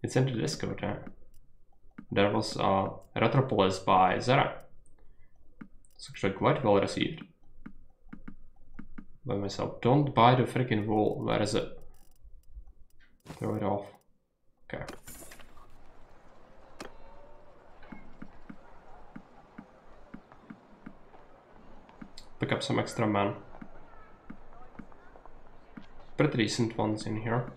It's in the Discord, huh? There was Retropolis by Zara. It's actually quite well received by myself. Don't buy the freaking wool. Where is it? Throw it off. Okay. Pick up some extra men. Pretty decent ones in here.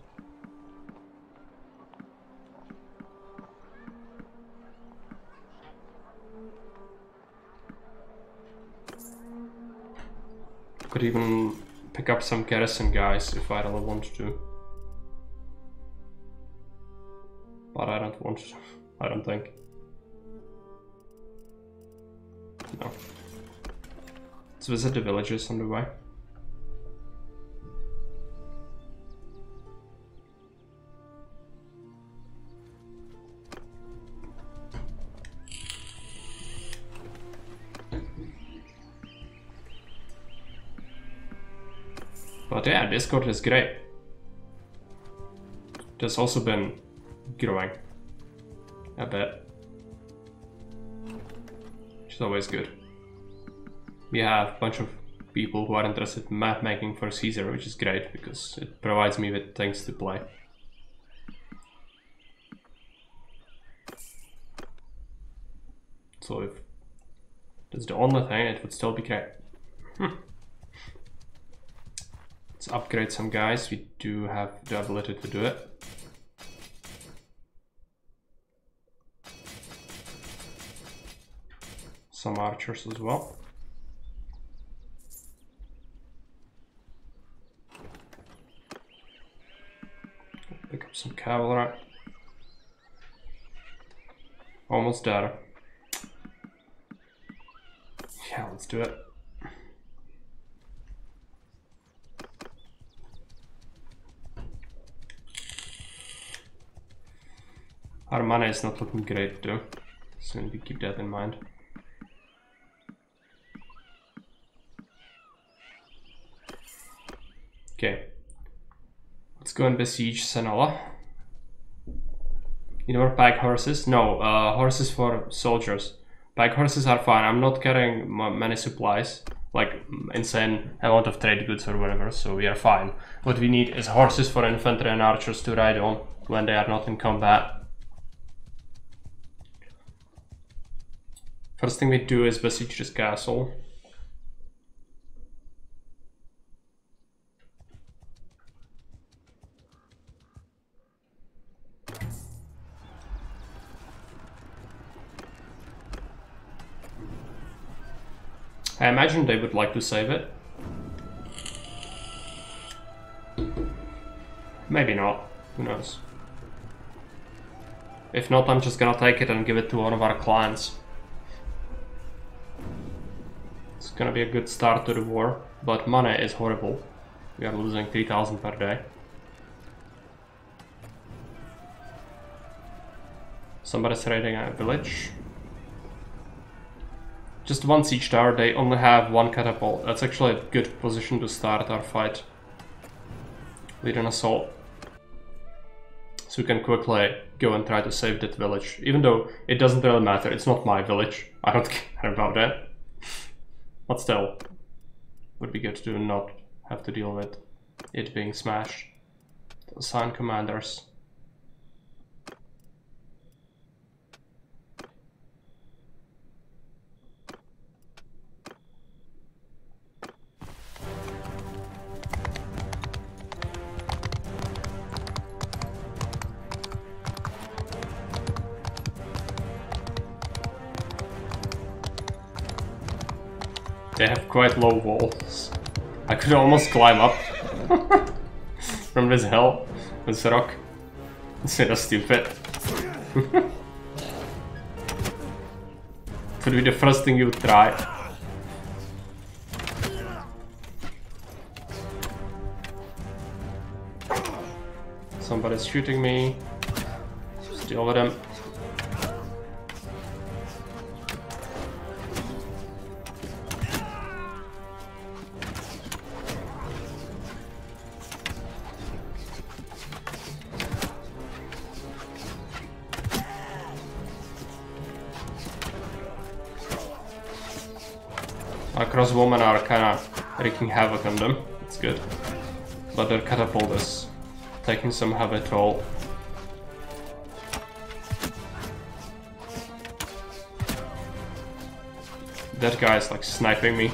Could even pick up some garrison guys if I really want to. But I don't want to. I don't think. No. Let's visit the villages on the way. But yeah, Discord is great. It has also been growing a bit, which is always good. We have a bunch of people who are interested in map making for Caesar, which is great because it provides me with things to play. So if that's the only thing, it would still be great. Let's upgrade some guys. We do have the ability to do it. Some archers as well. Pick up some cavalry. Almost there. Yeah, let's do it. Our mana is not looking great though, so we need to keep that in mind. Okay, let's go and besiege Senala. You know, pack horses? No, horses for soldiers. Pack horses are fine. I'm not carrying many supplies, like insane amount of trade goods or whatever, so we are fine. What we need is horses for infantry and archers to ride on when they are not in combat. First thing we do is besiege this castle. I imagine they would like to save it. Maybe not, who knows. If not, I'm just gonna take it and give it to one of our clients. It's gonna be a good start to the war, but money is horrible. We are losing 3,000 per day. Somebody's raiding a village. Just one siege tower, they only have one catapult. That's actually a good position to start our fight. Lead an assault. So we can quickly go and try to save that village. Even though it doesn't really matter, it's not my village. I don't care about that. But still, would be good to not have to deal with it being smashed. Assign commanders. They have quite low walls. I could almost climb up from this hill, this rock. It's so stupid. Could be the first thing you would try. Somebody's shooting me. Just deal with him. Our crossbowmen are kinda wreaking havoc on them. It's good. But their catapult is taking some heavy toll. That guy is like sniping me.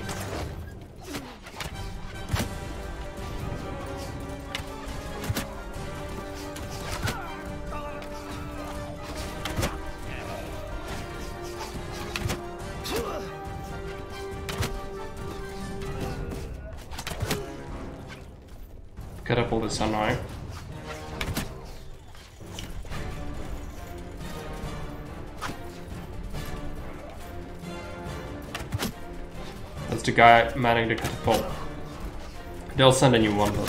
Catapult is annoying. That's the guy manning the catapult. They'll send a new one though.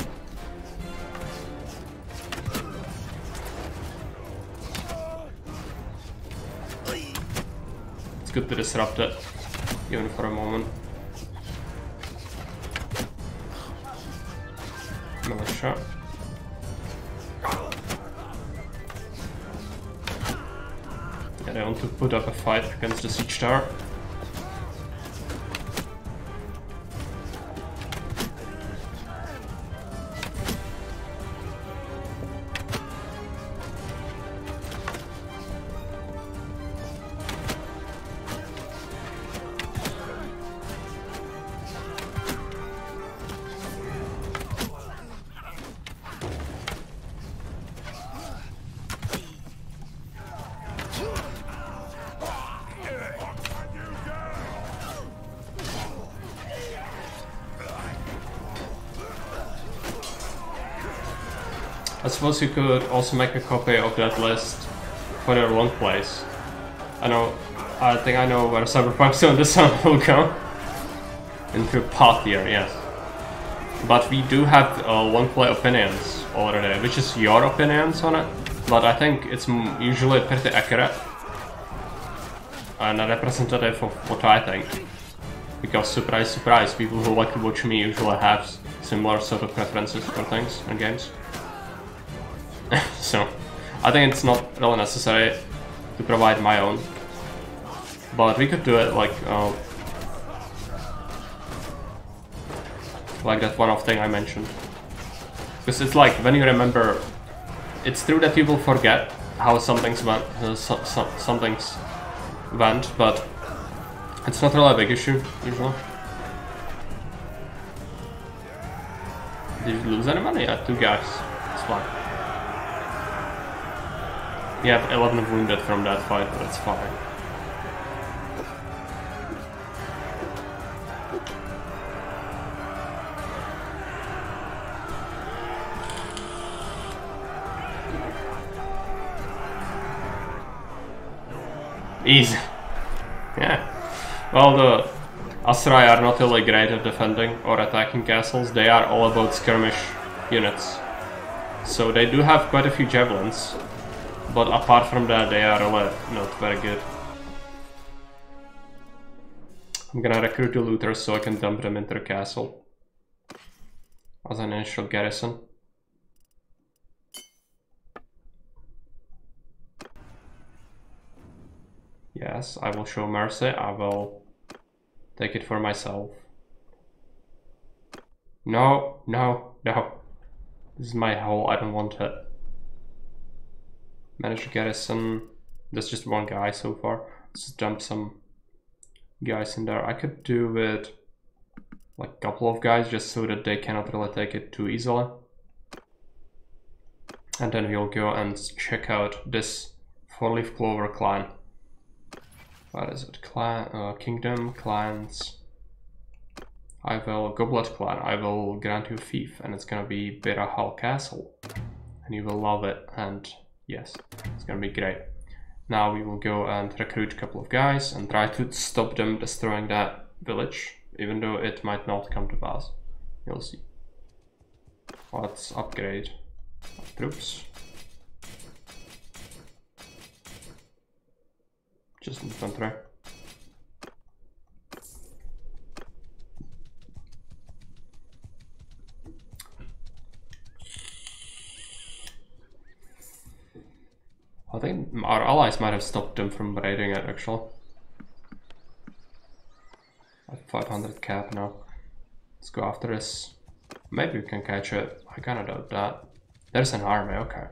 It's good to disrupt it, even for a moment. Militia. Yeah, they want to put up a fight against the siege tower. I suppose you could also make a copy of that list for your long plays. I think I know where Cyberpunk Zone the Sun will go. Into path tier, yes. But we do have long play opinions already, which is your opinions on it. But I think it's usually pretty accurate and representative of what I think. Because surprise, surprise, people who like to watch me usually have similar sort of preferences for things and games. So, I think it's not really necessary to provide my own, but we could do it like that one-off thing I mentioned. Because it's like, when you remember, it's true that you will forget how some things went, but it's not really a big issue, usually. Did you lose any money? Yeah, 2 guys. It's fine. You have 11 wounded from that fight, but it's fine. Easy. Yeah. Well, the Asrai are not really great at defending or attacking castles. They are all about skirmish units. So they do have quite a few javelins. But apart from that, they are really not very good. I'm gonna recruit the looters so I can dump them into the castle as an initial garrison. Yes, I will show mercy. I will take it for myself. No, no, no. This is my hole. I don't want it. Manage garrison. There's just one guy so far. Let's just dump some guys in there. I could do with like a couple of guys just so that they cannot really take it too easily. And then we'll go and check out this 4-leaf clover clan. What is it? Clan, kingdom, clans. I will, Goblet clan, I will grant you a fief, and it's gonna be Birahal Castle. And you will love it, and yes, it's gonna be great. Now we will go and recruit a couple of guys and try to stop them destroying that village, even though it might not come to pass. You'll see. Let's upgrade troops. Just infantry. I think our allies might have stopped them from raiding it actually. At 500 cap now. Let's go after this. Maybe we can catch it. I kinda doubt that. There's an army, okay.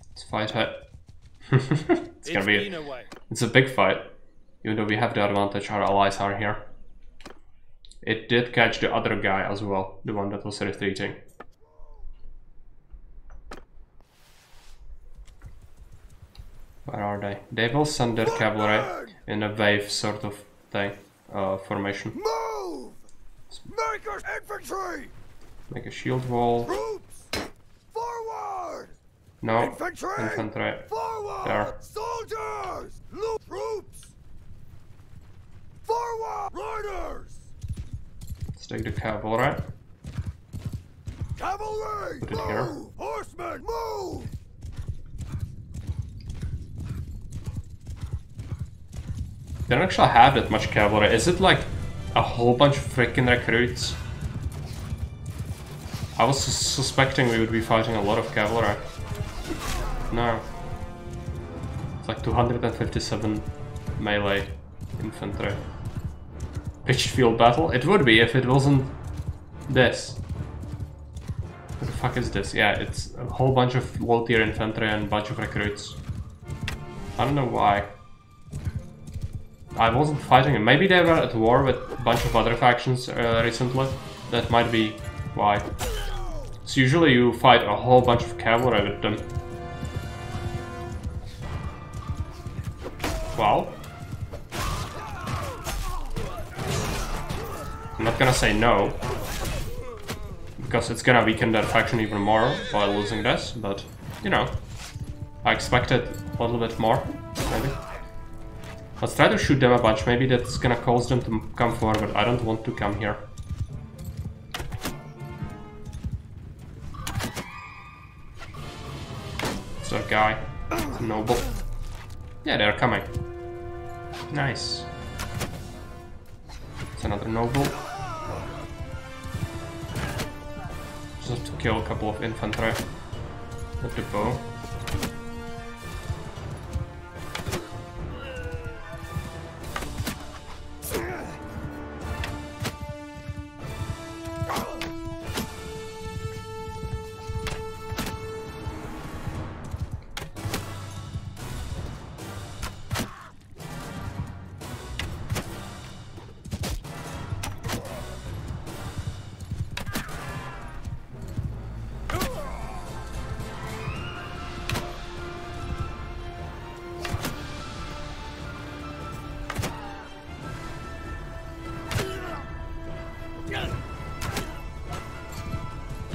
Let's fight it. It's gonna be it's a big fight. Even though we have the advantage, our allies are here. It did catch the other guy as well, the one that was retreating. Where are they? They will send their cavalry in a wave sort of thing, formation. Move! Makers infantry! Make a shield wall. Troops! Forward! No, Infantry! Forward! There. Soldiers! Loot troops! Forward! Riders! Let's take the cavalry. Cavalry! Put it here. Move! Horsemen, move! They don't actually have that much cavalry. Is it like a whole bunch of freaking recruits? I was suspecting we would be fighting a lot of cavalry. No. It's like 257 melee infantry. Pitched field battle? It would be if it wasn't this. What the fuck is this? Yeah, it's a whole bunch of low tier infantry and a bunch of recruits. I don't know why. I wasn't fighting them. Maybe they were at war with a bunch of other factions recently. That might be why. So usually you fight a whole bunch of cavalry with them. Well, I'm not gonna say no, because it's gonna weaken that faction even more by losing this, but, you know, I expected a little bit more, maybe. Let's try to shoot them a bunch, maybe that's gonna cause them to come forward, but I don't want to come here. It's that guy, it's a noble. Yeah, they're coming. Nice. It's another noble. Just have to kill a couple of infantry with the bow.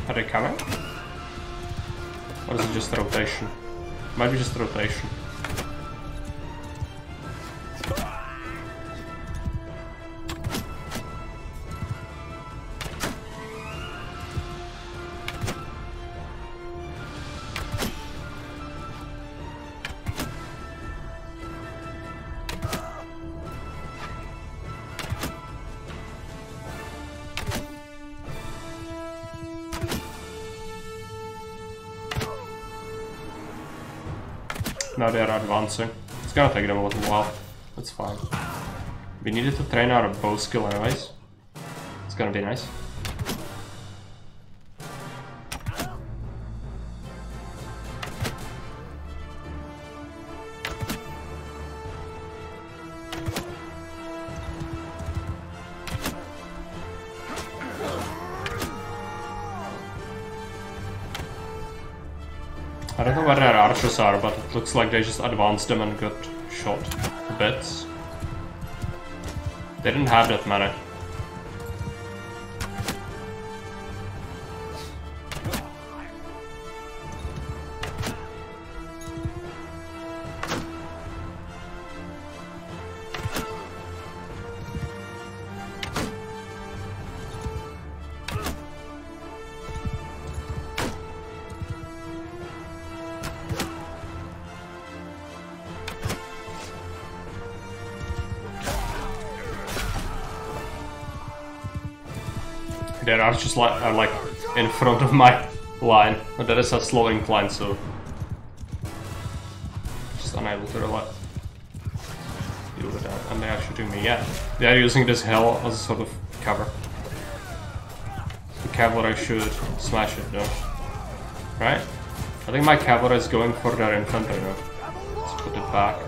Are they coming? Or is it just a rotation? Might be just a rotation. Now they are advancing. It's gonna take them a little while. That's fine. We needed to train our bow skill anyways. It's gonna be nice. I don't know where their archers are, but it looks like they just advanced them and got shot to bits. They didn't have that many. Their archers are like in front of my line, but that is a slow incline, so just unable to deal with that. And they are shooting me. Yeah, they are using this hill as a sort of cover. The cavalry should smash it though, right? I think my cavalry is going for their infantry now. Let's put it back.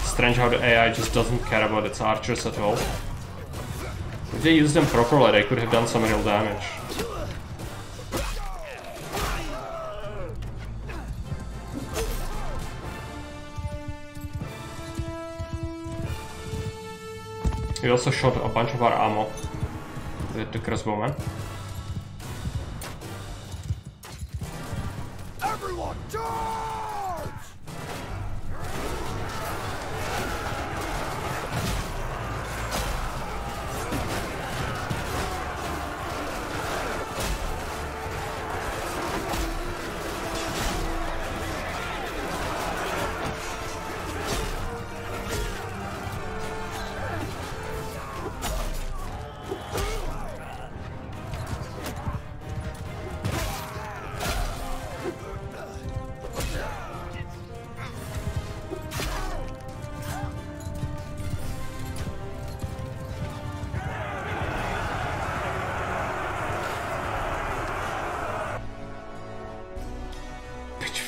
Strange how the AI just doesn't care about its archers at all. If they used them properly, they could have done some real damage. We also shot a bunch of our ammo with the crossbowman. Everyone, charge!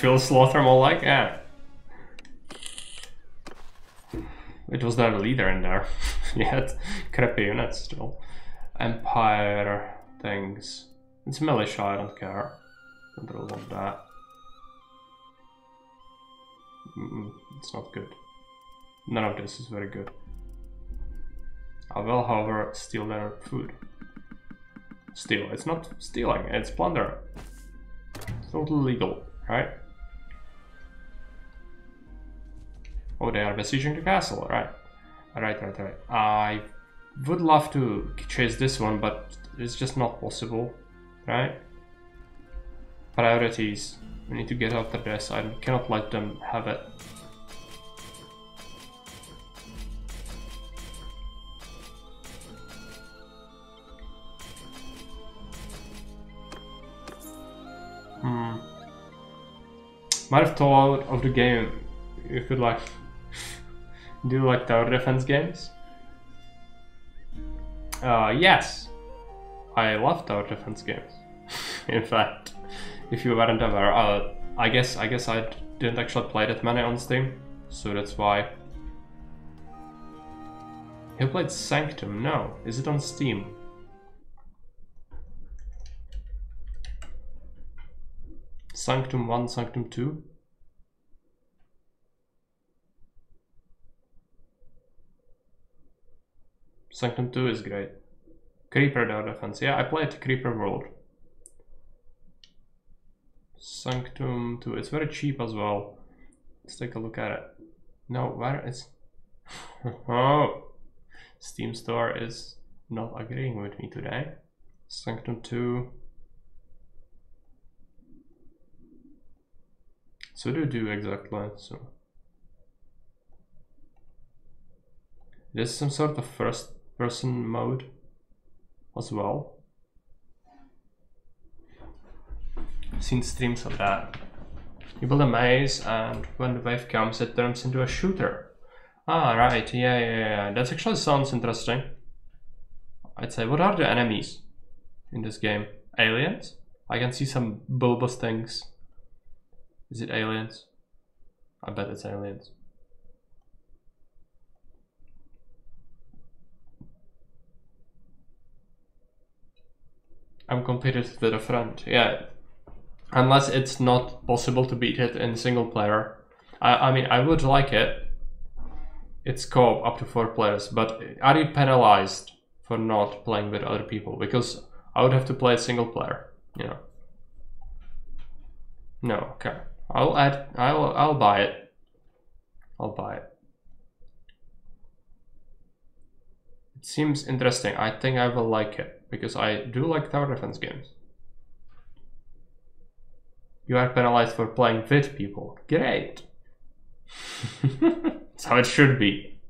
Feel slaughter more like? Yeah. It was their leader in there. He had crappy units still. Empire things. It's militia, I don't care. Don't really want that. It's not good. None of this is very good. I will, however, steal their food. Steal. It's not stealing, it's plunder. It's totally legal, right? Oh, they are besieging the castle, right? Right. I would love to chase this one, but it's just not possible, right? Priorities. We need to get after this. I cannot let them have it. Might have thought of the game. You could like do like tower defense games. Yes, I love tower defense games. In fact, if you weren't aware, I guess I didn't actually play that many on Steam, so that's why. You played Sanctum? No, is it on Steam? Sanctum 1, Sanctum 2? Sanctum 2 is great. Creeper Tower Defense. Yeah, I played Creeper World. Sanctum 2. It's very cheap as well. Let's take a look at it. No, where is... Oh! Steam Store is not agreeing with me today. Sanctum 2. So do exactly, so... This is some sort of first person mode as well. I've seen streams of that. You build a maze and when the wave comes it turns into a shooter. Ah, right, yeah. That actually sounds interesting. I'd say, what are the enemies in this game? Aliens? I can see some bulbous things. Is it aliens? I bet it's aliens. I'm competitive with a friend, yeah. Unless it's not possible to beat it in single player. I mean, I would like it. It's co-op up to 4 players, but are you penalized for not playing with other people? Because I would have to play single player, you know. No, okay. I'll buy it. I'll buy it. seems interesting. I think I will like it because I do like tower defense games. You are penalized for playing with people. Great. That's how it should be.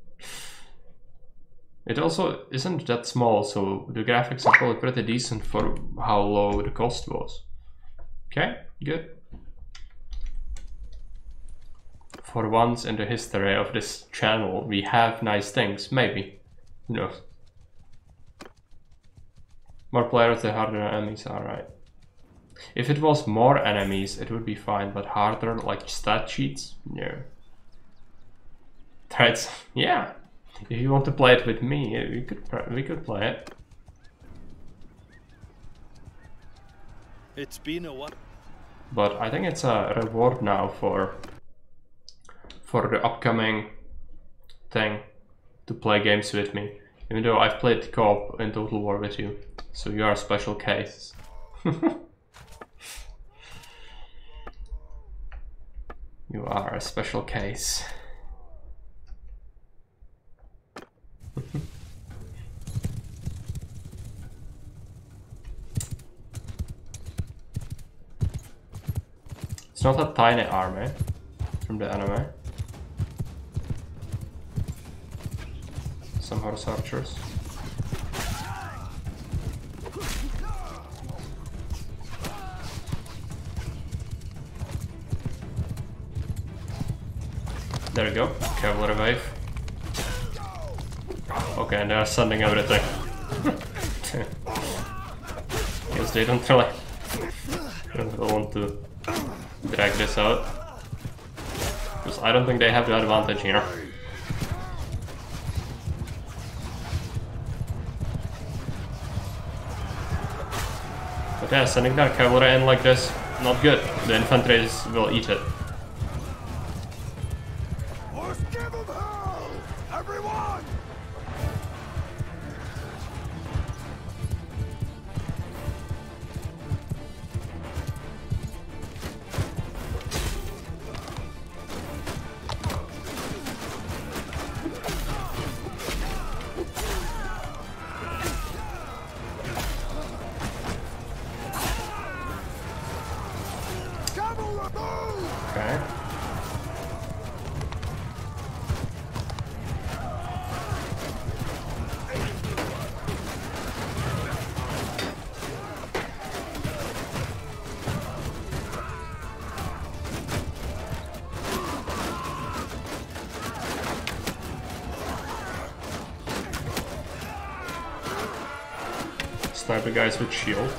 It also isn't that small, so the graphics are probably pretty decent for how low the cost was. Okay, good. For once in the history of this channel, we have nice things. Maybe. Who knows? More players, the harder enemies are, right? If it was more enemies, it would be fine, but harder, like stat sheets? No. Threats? Yeah. If you want to play it with me, we could play it. It's been a while. But I think it's a reward now for the upcoming thing to play games with me. Even though I've played co-op in Total War with you, so you are a special case. You are a special case. It's not a tiny army from the anime. Some horse archers. There we go, cavalry wave. Okay, and they are sending everything. Guess they don't really want to drag this out. Because I don't think they have the advantage here. But yeah, sending that cavalry in like this, not good. The infantry will eat it. Let's give them hell! Everyone! Cavalry move! Okay. Snipe the guys with shield.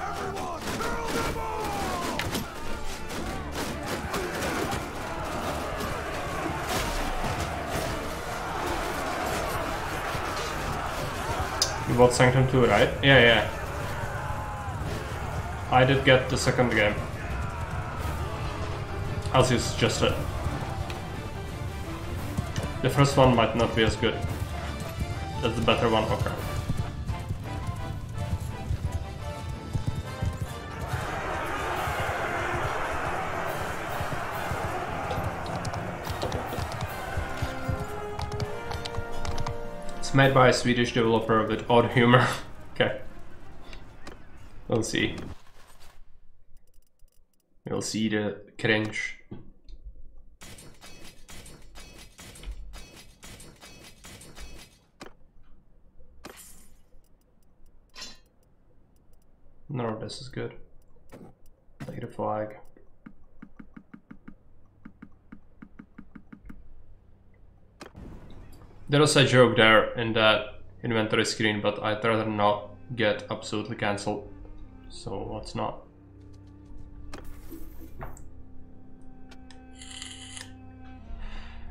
Everyone, hurl them all! You bought Sanctum 2, right? Yeah. I did get the second game. As you suggested. The first one might not be as good. That's the better one, okay. It's made by a Swedish developer with odd humor. Okay. We'll see. We'll see the cringe. No, this is good. Take the flag. There was a joke there in that inventory screen, but I'd rather not get absolutely cancelled. So let's not.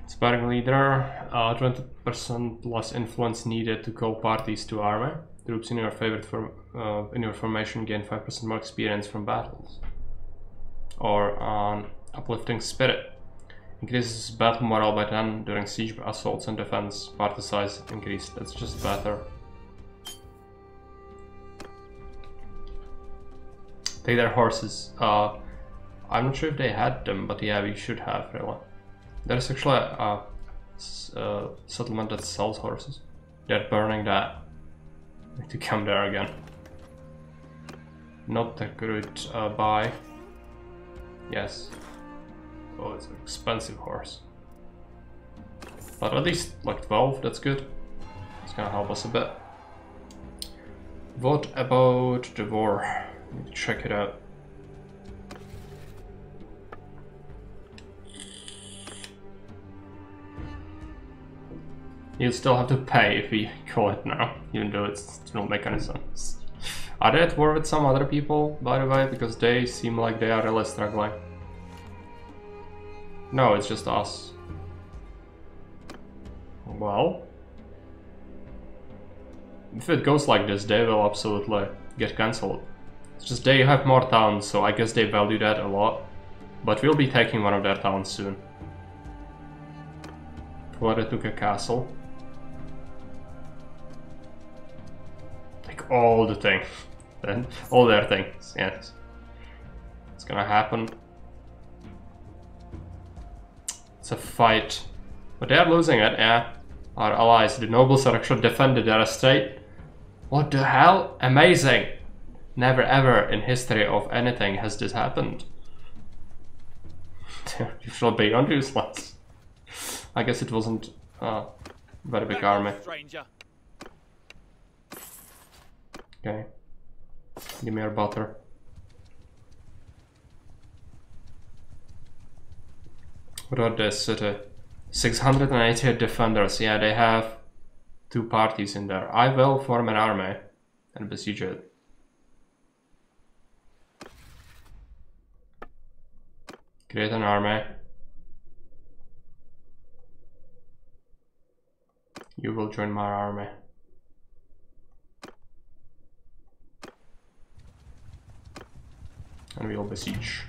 Sparring leader, 20% less influence needed to call parties to army. Troops in your favorite in your formation gain 5% more experience from battles. Or an uplifting spirit. Increases battle morale by 10 during siege, assaults, and defense. Party size increased. That's just better. Take their horses. I'm not sure if they had them, but yeah, we should have, really. There's actually a settlement that sells horses. They're burning that. I need to come there again. Not a good buy. Yes. Oh, it's an expensive horse. But at least like 12, that's good. It's gonna help us a bit. What about the war? Need to check it out. You'll still have to pay if we call it now, even though it won't make any sense. Are they at war with some other people, by the way? Because they seem like they are really struggling. No, it's just us. Well, if it goes like this, they will absolutely get cancelled. It's just they have more towns, so I guess they value that a lot. But we'll be taking one of their towns soon. Florida took a castle. Take all the things. Then all their things, yes. It's gonna happen. It's a fight. But they are losing it, yeah. Our allies, the nobles, are actually defended their estate. What the hell? Amazing! Never ever in history of anything has this happened. You shall be useless. I guess it wasn't a very big army. Okay. Give me your butter. What about this city? 688 defenders. Yeah, they have 2 parties in there. I will form an army and besiege it. Create an army. You will join my army. And we will besiege.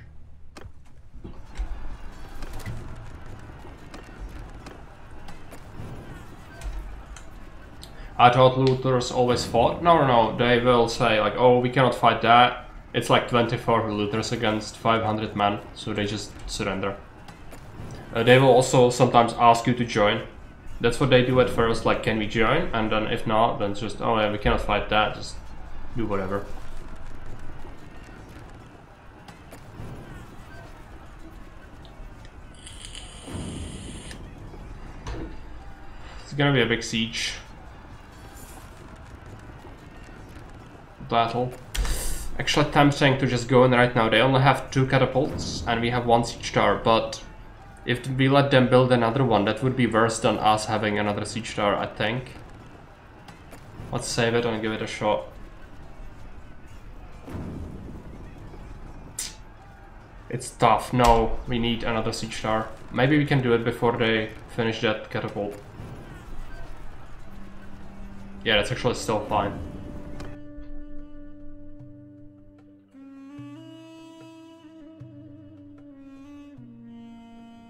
I thought looters always fought. No, they will say like, oh, we cannot fight that. It's like 24 looters against 500 men, so they just surrender. They will also sometimes ask you to join. That's what they do at first, like, can we join? And then if not, then it's just, oh yeah, we cannot fight that, just do whatever. It's gonna be a big siege. Battle. Actually tempting to just go in right now. They only have 2 catapults and we have 1 siege tower, but if we let them build another one, that would be worse than us having another siege tower, I think. Let's save it and give it a shot. It's tough. No, we need another siege tower. Maybe we can do it before they finish that catapult. Yeah, that's actually still fine.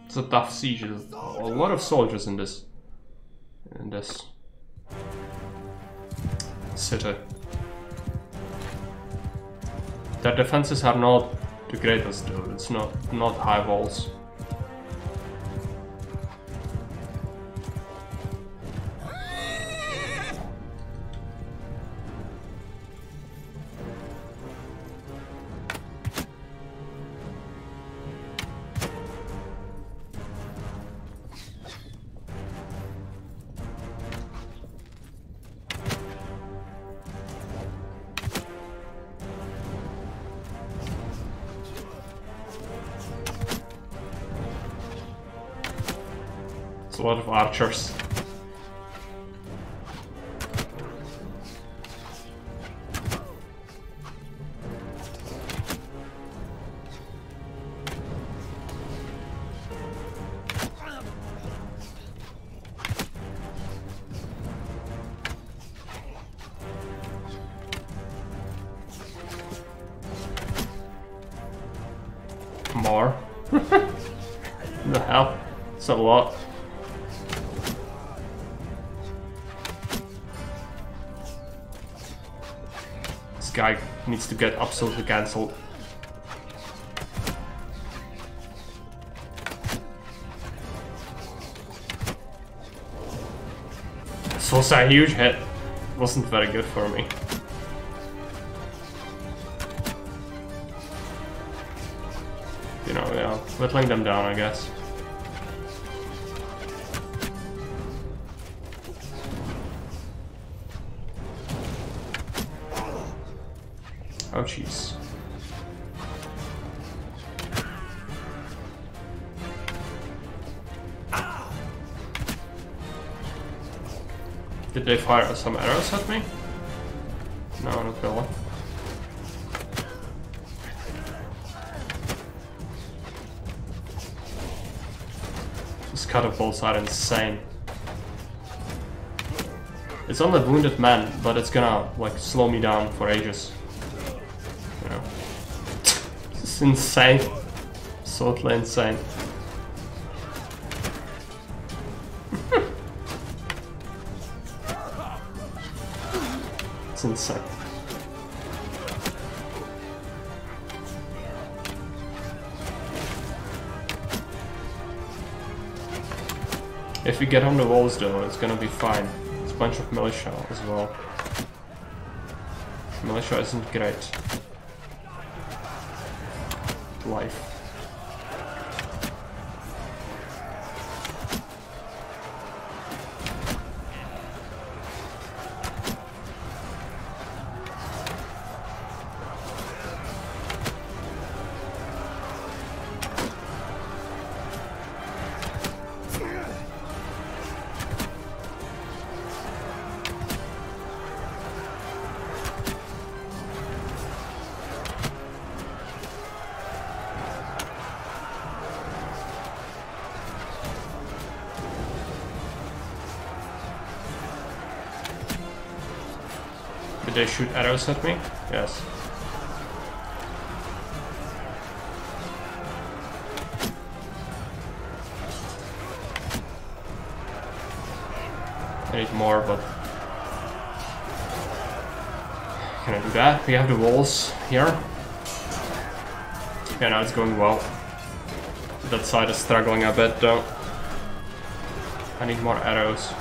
It's a tough siege. There's a lot of soldiers in this city. Their defenses are not the greatest though. It's not high walls. A lot of archers. more. What the hell? It's a lot. This guy needs to get absolutely cancelled. This was a huge hit. Wasn't very good for me. You know, yeah, whittling them down, I guess. Oh, jeez. Did they fire some arrows at me? No, not really. These catapults are insane. It's on the wounded man, but it's gonna like slow me down for ages. You know, it's insane, absolutely insane. It's insane. If we get on the walls though, it's gonna be fine. It's a bunch of militia as well. Militia isn't great. Life. Did they shoot arrows at me? Yes. I need more, but... Can I do that? We have the walls here. Yeah, now it's going well. That side is struggling a bit though. I need more arrows.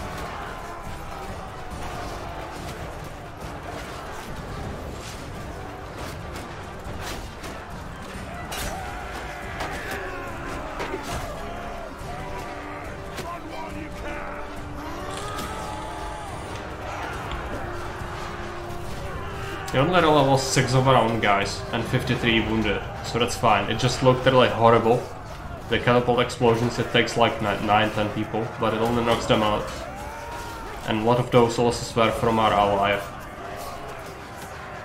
We only had a level 6 of our own guys and 53 wounded, so that's fine. It just looked really horrible. The catapult explosions, it takes like 9-10 people, but it only knocks them out. And a lot of those losses were from our ally.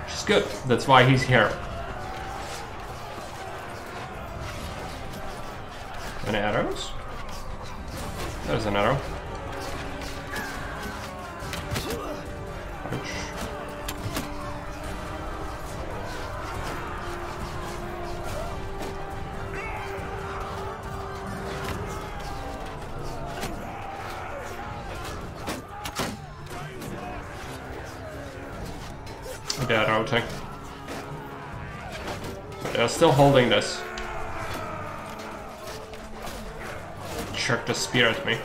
Which is good, that's why he's here. Any arrows? There's an arrow. Ouch. They are routing. But they are still holding this. Chuck the spear at me.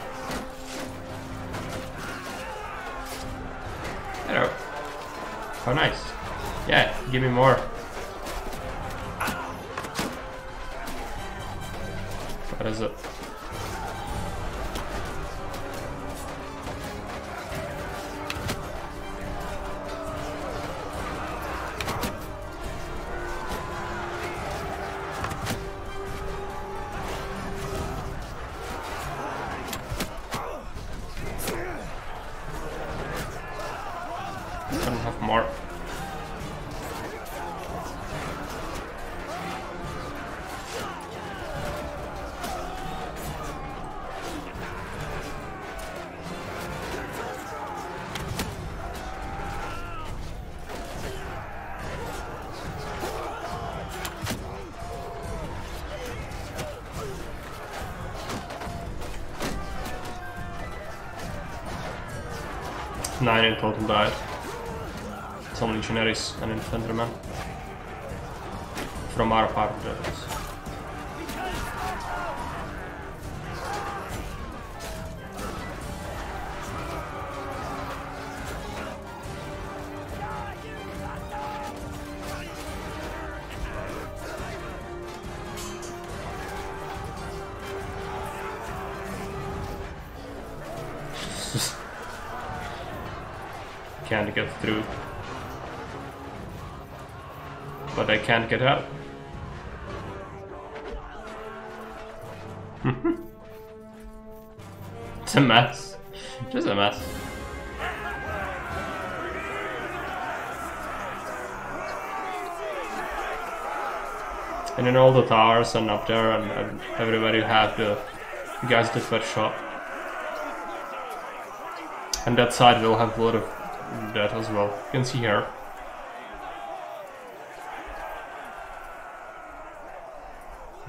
Hello. How nice. Yeah, give me more. What is it? More. 9 in total died. Some legionaries and infantrymen. From our part of the house. Can't get through. But I can't get out. It's a mess. Just a mess. And in all the towers and up there and everywhere you have the guys that were shot. And that side will have a lot of that as well. You can see here.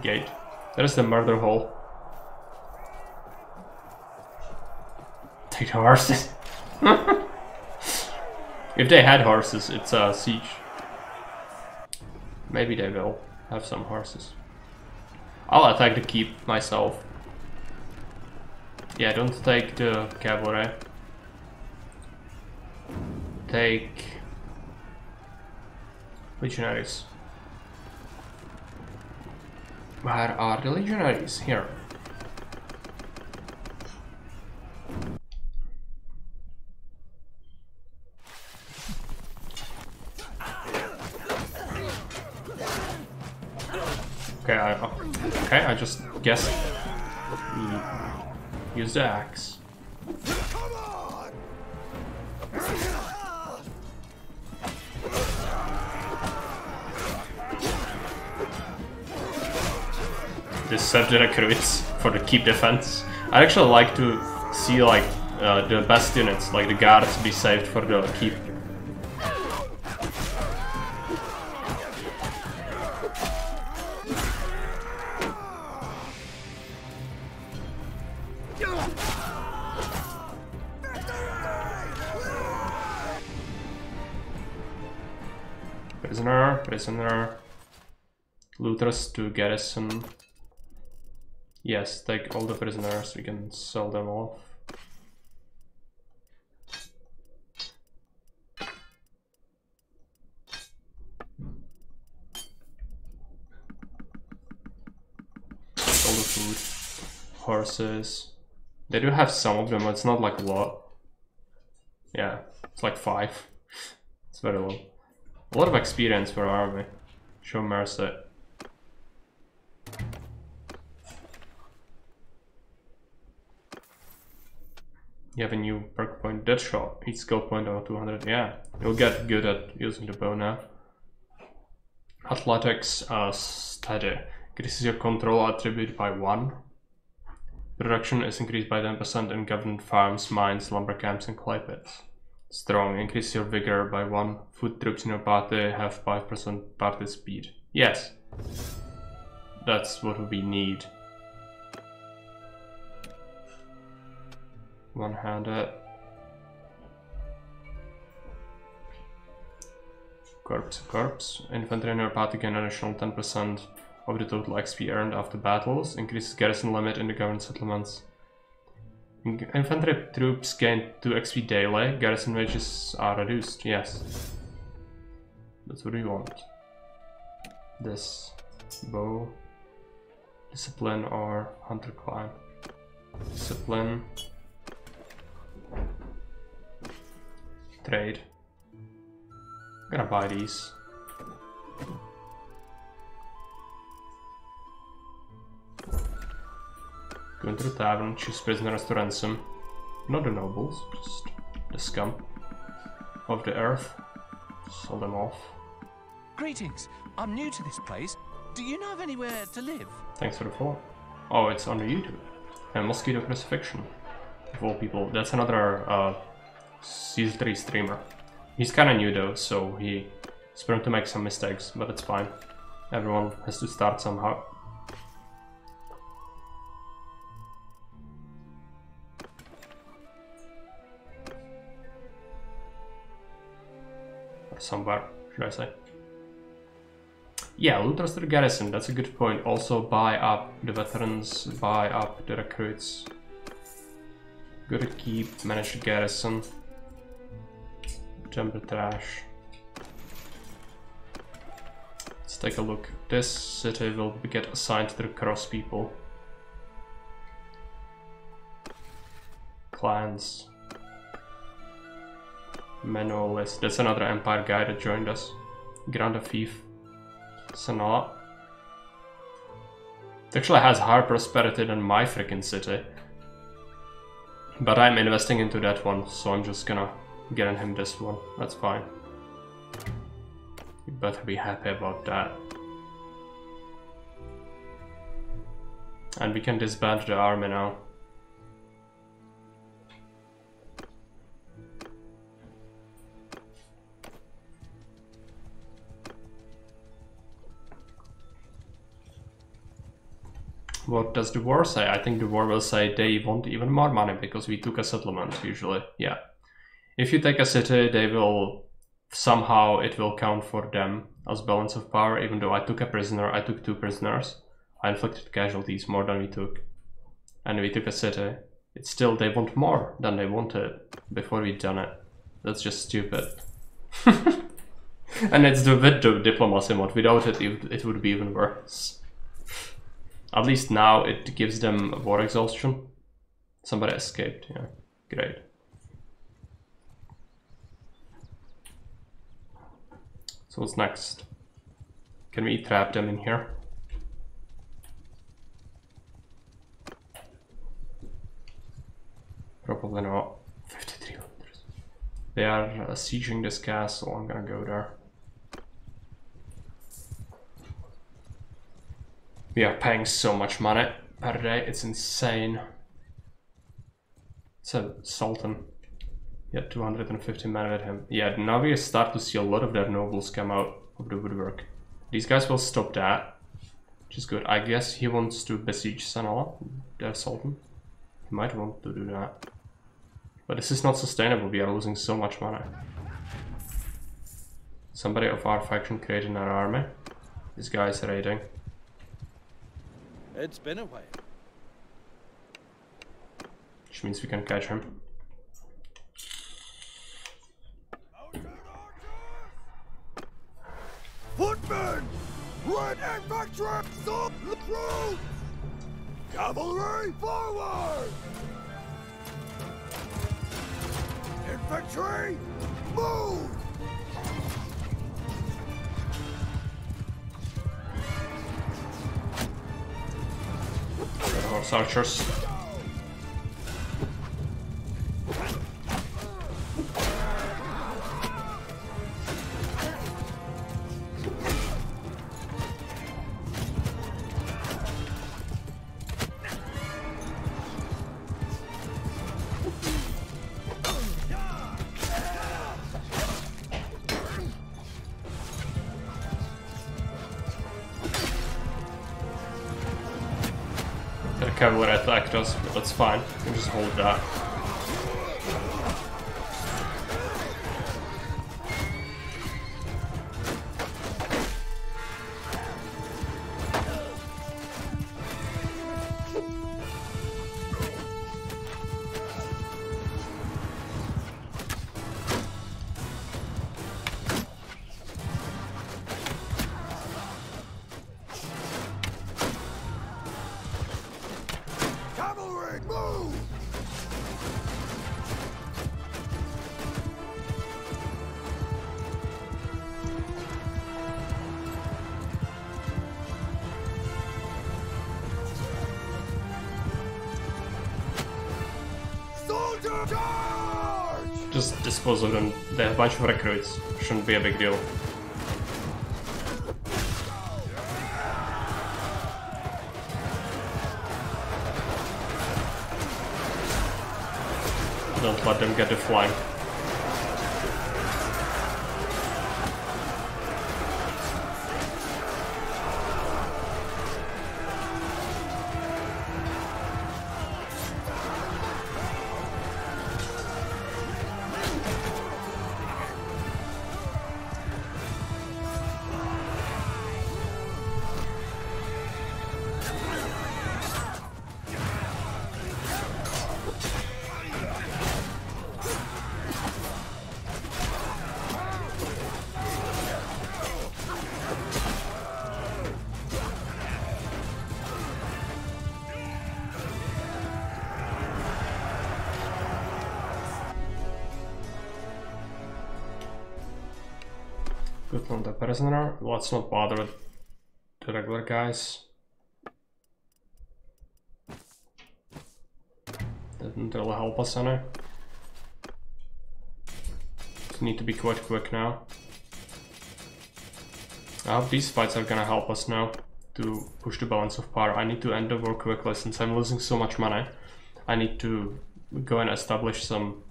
Gate. That is the murder hole. Take the horses. If they had horses, it's a siege. Maybe they will have some horses. I'll attack the keep myself. Yeah, don't take the cavalry. Take legionaries. Where are the legionaries? Here. Okay, I just guessed. Use the axe. Come on! This serves the recruits for the keep defense. I actually like to see like the best units, like the guards, be saved for the keep. Prisoner. Looters to garrison. Yes, take all the prisoners, we can sell them off. All the food. Horses. They do have some of them, but it's not like a lot. Yeah, it's like 5. It's very low. A lot of experience for our army. Show mercy. You have a new perk point, dead shot. Each skill point over 200. Yeah, you'll get good at using the bow now. Athletics, steady. Increases your control attribute by 1. Production is increased by 10% in governed farms, mines, lumber camps, and clay pits. Strong, increase your vigor by 1. Foot troops in your party have 5% party speed. Yes, that's what we need. One-handed. Corpse. Infantry in your party gain an additional 10% of the total XP earned after battles. Increases garrison limit in the governed settlements. Infantry troops gain 2 XP daily. Garrison wages are reduced. Yes. That's what we want. This. Bow. Discipline or hunter climb. Discipline. Trade. I'm gonna buy these. Go into the tavern, choose prisoners to ransom. Not the nobles, just the scum of the earth. Sell them off. Greetings. I'm new to this place. Do you know of anywhere to live? Thanks for the follow. Oh, it's on the YouTube. And Mosquito Crucifixion. Of all people. That's another Season 3 streamer. He's kinda new though, so he's prone to make some mistakes, but it's fine. Everyone has to start somehow. somewhere, should I say. Yeah, loot rest of the garrison, that's a good point. Also buy up the veterans, buy up the recruits. Gotta keep, manage the garrison. Jump the trash. Let's take a look. This city will get assigned to the cross people. Clans. Manual list. That's another Empire guy that joined us. Grand Afif. Sanaa. It actually has higher prosperity than my freaking city. But I'm investing into that one, so I'm just gonna get him this one. That's fine. You better be happy about that. And we can disband the army now. What does the war say? I think the war will say they want even more money because we took a settlement usually. Yeah. If you take a city, they will somehow it will count for them as balance of power, even though I took a prisoner, I took 2 prisoners. I inflicted casualties more than we took. And we took a city. It's still they want more than they wanted before we done it. That's just stupid. And it's with the diplomacy mod. Without it, it would be even worse. At least now it gives them war exhaustion. Somebody escaped, yeah. Great. So what's next? Can we trap them in here? Probably not. 53 liters. They are sieging this castle, I'm gonna go there. We are paying so much money per day, it's insane. It's a Sultan. Yeah, 250 men with him. Yeah, now we start to see a lot of their nobles come out of the woodwork. These guys will stop that, which is good. I guess he wants to besiege Sanaa, their Sultan. He might want to do that. But this is not sustainable, we are losing so much money. Somebody of our faction created an army. This guy is raiding. It's been a while. Which means we can catch him. Footmen! Red infantry! Stop the road! Cavalry, forward! Infantry, move! Horse archers. Cavalry attacked us, but that's fine. We can just hold that. Just dispose of them. They have a bunch of recruits. Shouldn't be a big deal. Don't let them get the flank. Good on the prisoner. Let's not bother with the regular guys. Didn't really help us any. Need to be quite quick now. I hope these fights are gonna help us now to push the balance of power. I need to end the war quickly since I'm losing so much money. I need to go and establish some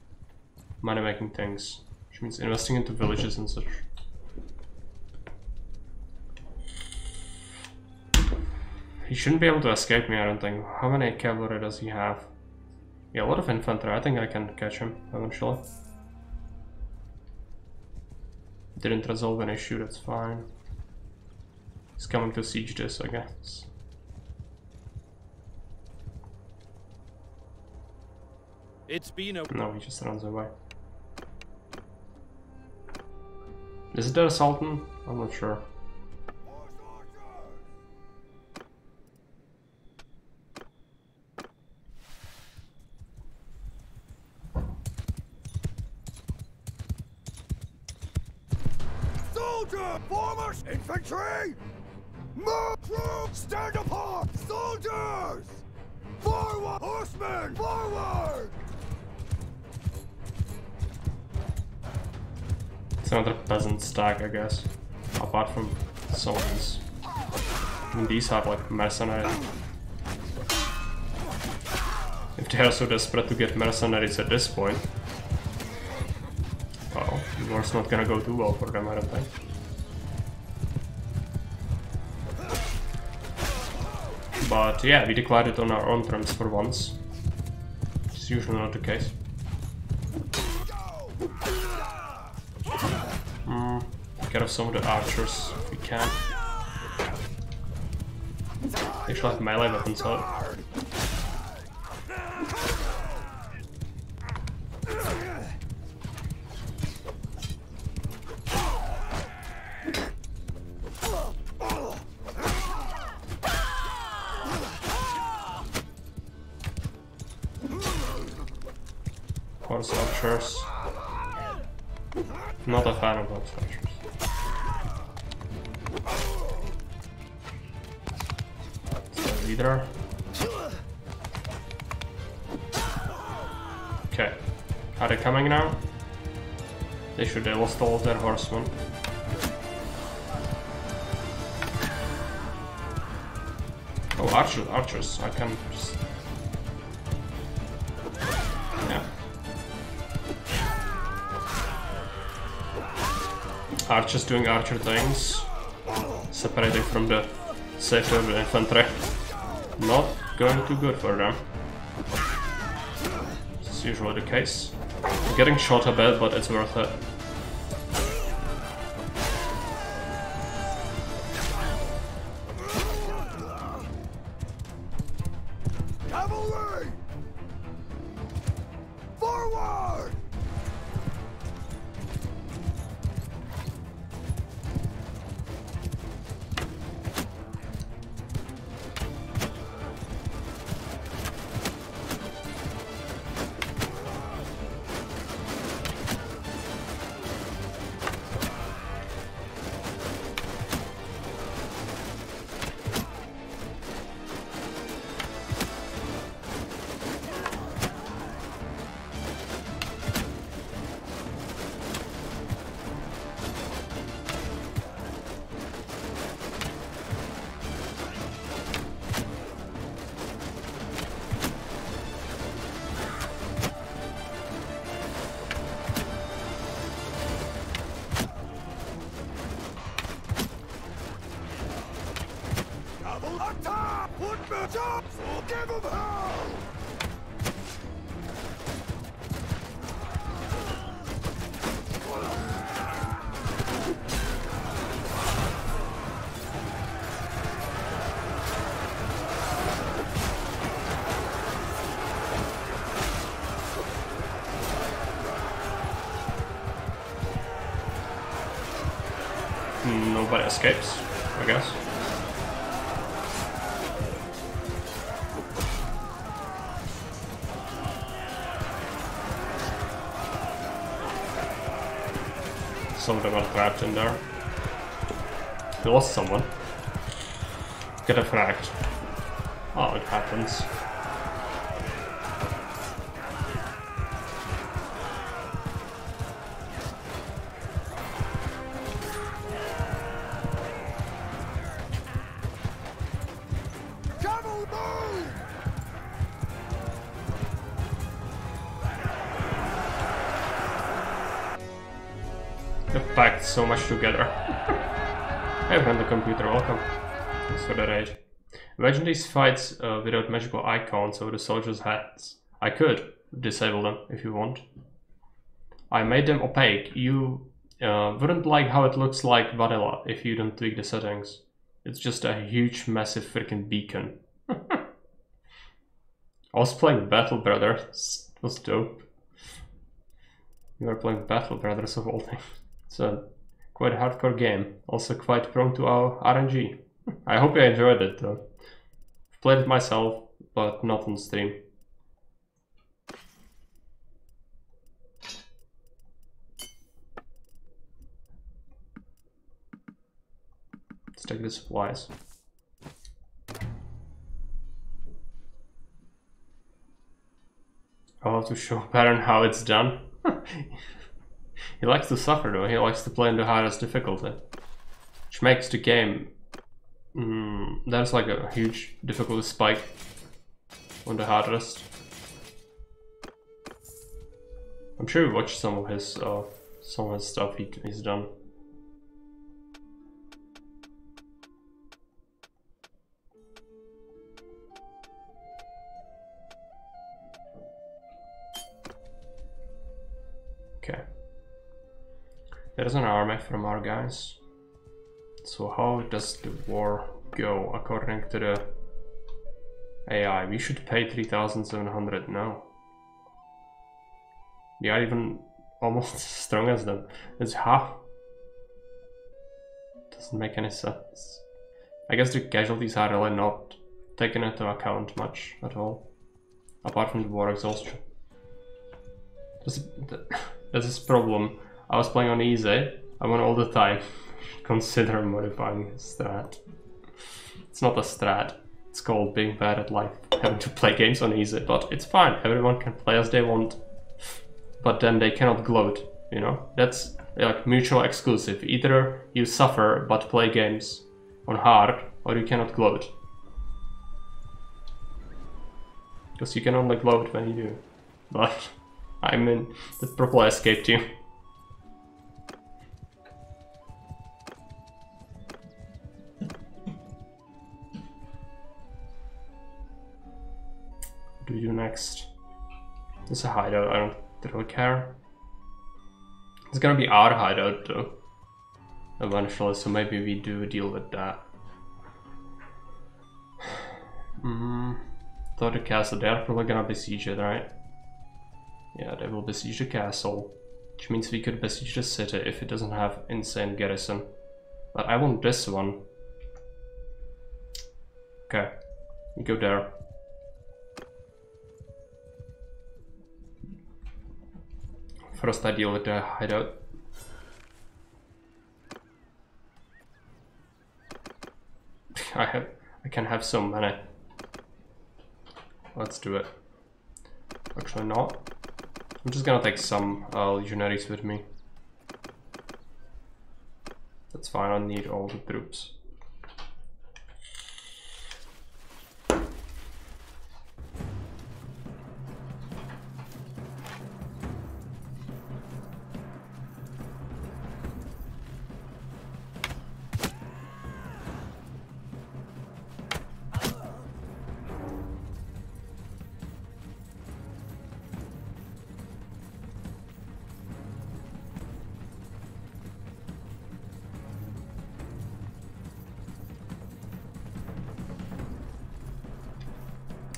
money making things, which means investing into villages and such. He shouldn't be able to escape me, I don't think. How many cavalry does he have? Yeah, a lot of infantry. I think I can catch him eventually. Didn't resolve an issue, that's fine. He's coming to siege this, I guess. It's been a... No, he just runs away. Is it the Sultan? I'm not sure. Soldier! Formers! Infantry! Move! Troops! Stand apart! Soldiers! Forward! Horsemen! Forward! It's another peasant stack, I guess. Apart from some of these. I mean, these are like mercenaries. If they are so desperate to get mercenaries at this point. Oh, the war's not gonna go too well for them, I don't think. But yeah, we declared it on our own terms for once. Which is usually not the case. Get off some of the archers if we can. They should have melee weapons out. Horse archers. Not a fan of horse archers. Leader. Okay. Are they coming now? They should. They lost all of their horsemen. Oh, archers. I can just... Yeah. Archers doing archer things. Separating from the safety of the infantry. Not going too good for them. This is usually the case. Getting shot a bit, but it's worth it. Cavalry! Forward! Attack! Put me up! So give him hell! Nobody escapes, I guess. Some of them are trapped in there. We lost someone. Get a fract. Oh, it happens. Cavalry move! They've packed so much together. Hey friendly computer, welcome. Thanks for the raid. Imagine these fights without magical icons over the soldiers' heads. I could disable them if you want. I made them opaque. You wouldn't like how it looks like vanilla if you don't tweak the settings. It's just a huge, massive freaking beacon. I was playing Battle Brothers. It was dope. You were playing Battle Brothers of all things. It's a quite hardcore game. Also quite prone to our RNG. I hope you enjoyed it though. I've played it myself, but not on stream. Let's take the supplies. I'll have to show Baron how it's done. He likes to suffer though, he likes to play in the hardest difficulty. Which makes the game... there's like a huge difficulty spike on the hardest. I'm sure you watched some of his stuff he's done. Okay. There's an army from our guys. So how does the war go according to the AI? We should pay 3,700 now. We are even almost as strong as them. It's half. Doesn't make any sense. I guess the casualties are really not taken into account much at all. Apart from the war exhaustion. That's his problem. I was playing on easy. I won all the time. Consider modifying his strat. It's not a strat. It's called being bad at life. Having to play games on easy, but it's fine. Everyone can play as they want. But then they cannot gloat, you know? That's like mutual exclusive. Either you suffer but play games on hard, or you cannot gloat. Because you can only gloat when you do. But I mean, that probably escaped you. What do we do next? It's a hideout, I don't really care. It's gonna be our hideout though, eventually, so maybe we do deal with that. Thought the castle, they're probably gonna besiege it, right? Yeah, they will besiege the castle, which means we could besiege the city if it doesn't have insane garrison. But I want this one. Okay, we go there. First I deal with the hideout. I can have so many. Let's do it. Actually not. I'm just gonna take some legionaries with me. That's fine, I need all the troops.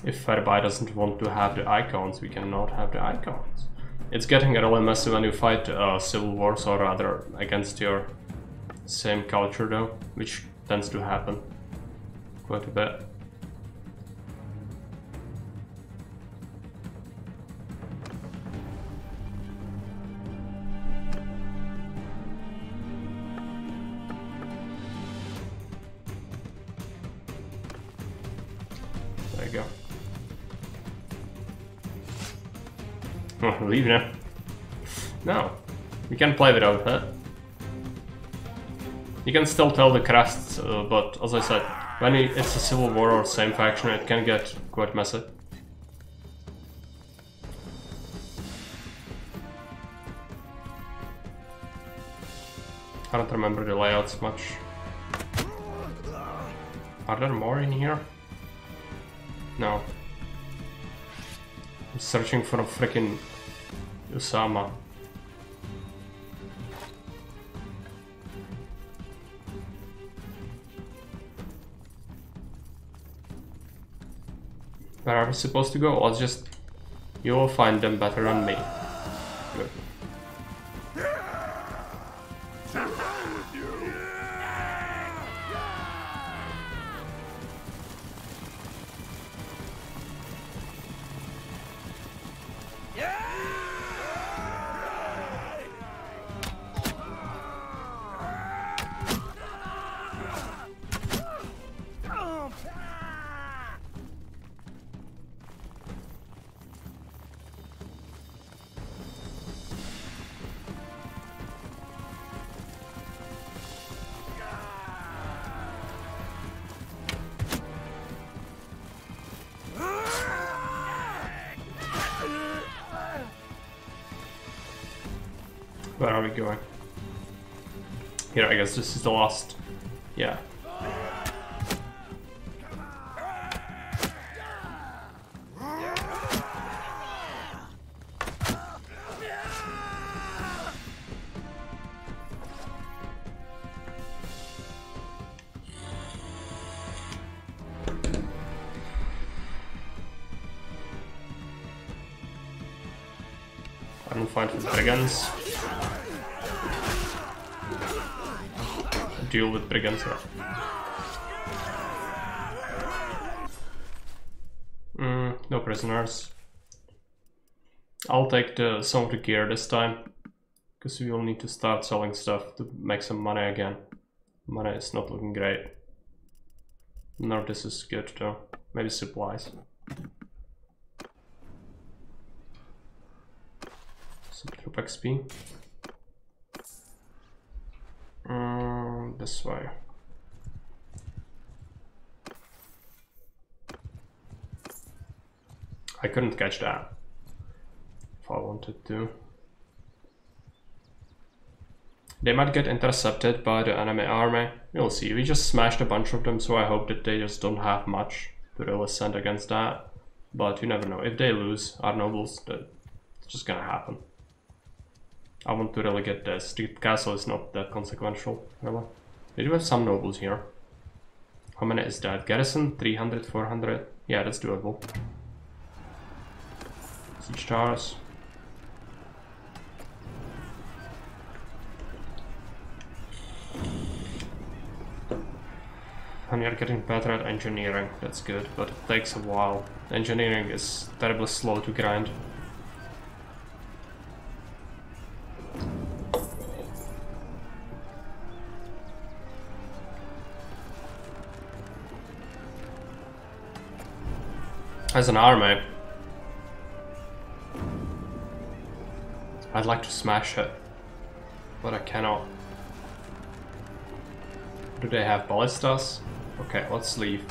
If Verbai doesn't want to have the icons, we cannot have the icons. It's getting really messy when you fight civil wars, or rather against your same culture though, which tends to happen quite a bit. Oh, leave now. No. We can play without that. You can still tell the crests, but as I said, when it's a civil war or same faction, it can get quite messy. I don't remember the layouts much. Are there more in here? No. I'm searching for a freaking Usama. Where are we supposed to go? Let's just... You will find them better than me. Good. Where are we going? Here, I guess this is the last... Yeah. I don't find the brigands. Deal with brigands here. No prisoners. I'll take some of the gear this time, because we will need to start selling stuff to make some money again. Money is not looking great. None of this is good though. Maybe supplies. Some troop XP. This way. I couldn't catch that if I wanted to. They might get intercepted by the enemy army. We'll see. We just smashed a bunch of them, so I hope that they just don't have much to really send against that. But you never know. If they lose our nobles, that's just gonna happen. I want to really get this. The castle is not that consequential, really. They do have some nobles here. How many is that? Garrison? 300, 400? Yeah, that's doable. Siege towers. And you're getting better at engineering, that's good, but it takes a while. Engineering is terribly slow to grind. As an army, I'd like to smash it, but I cannot. Do they have ballistas? Okay, let's leave.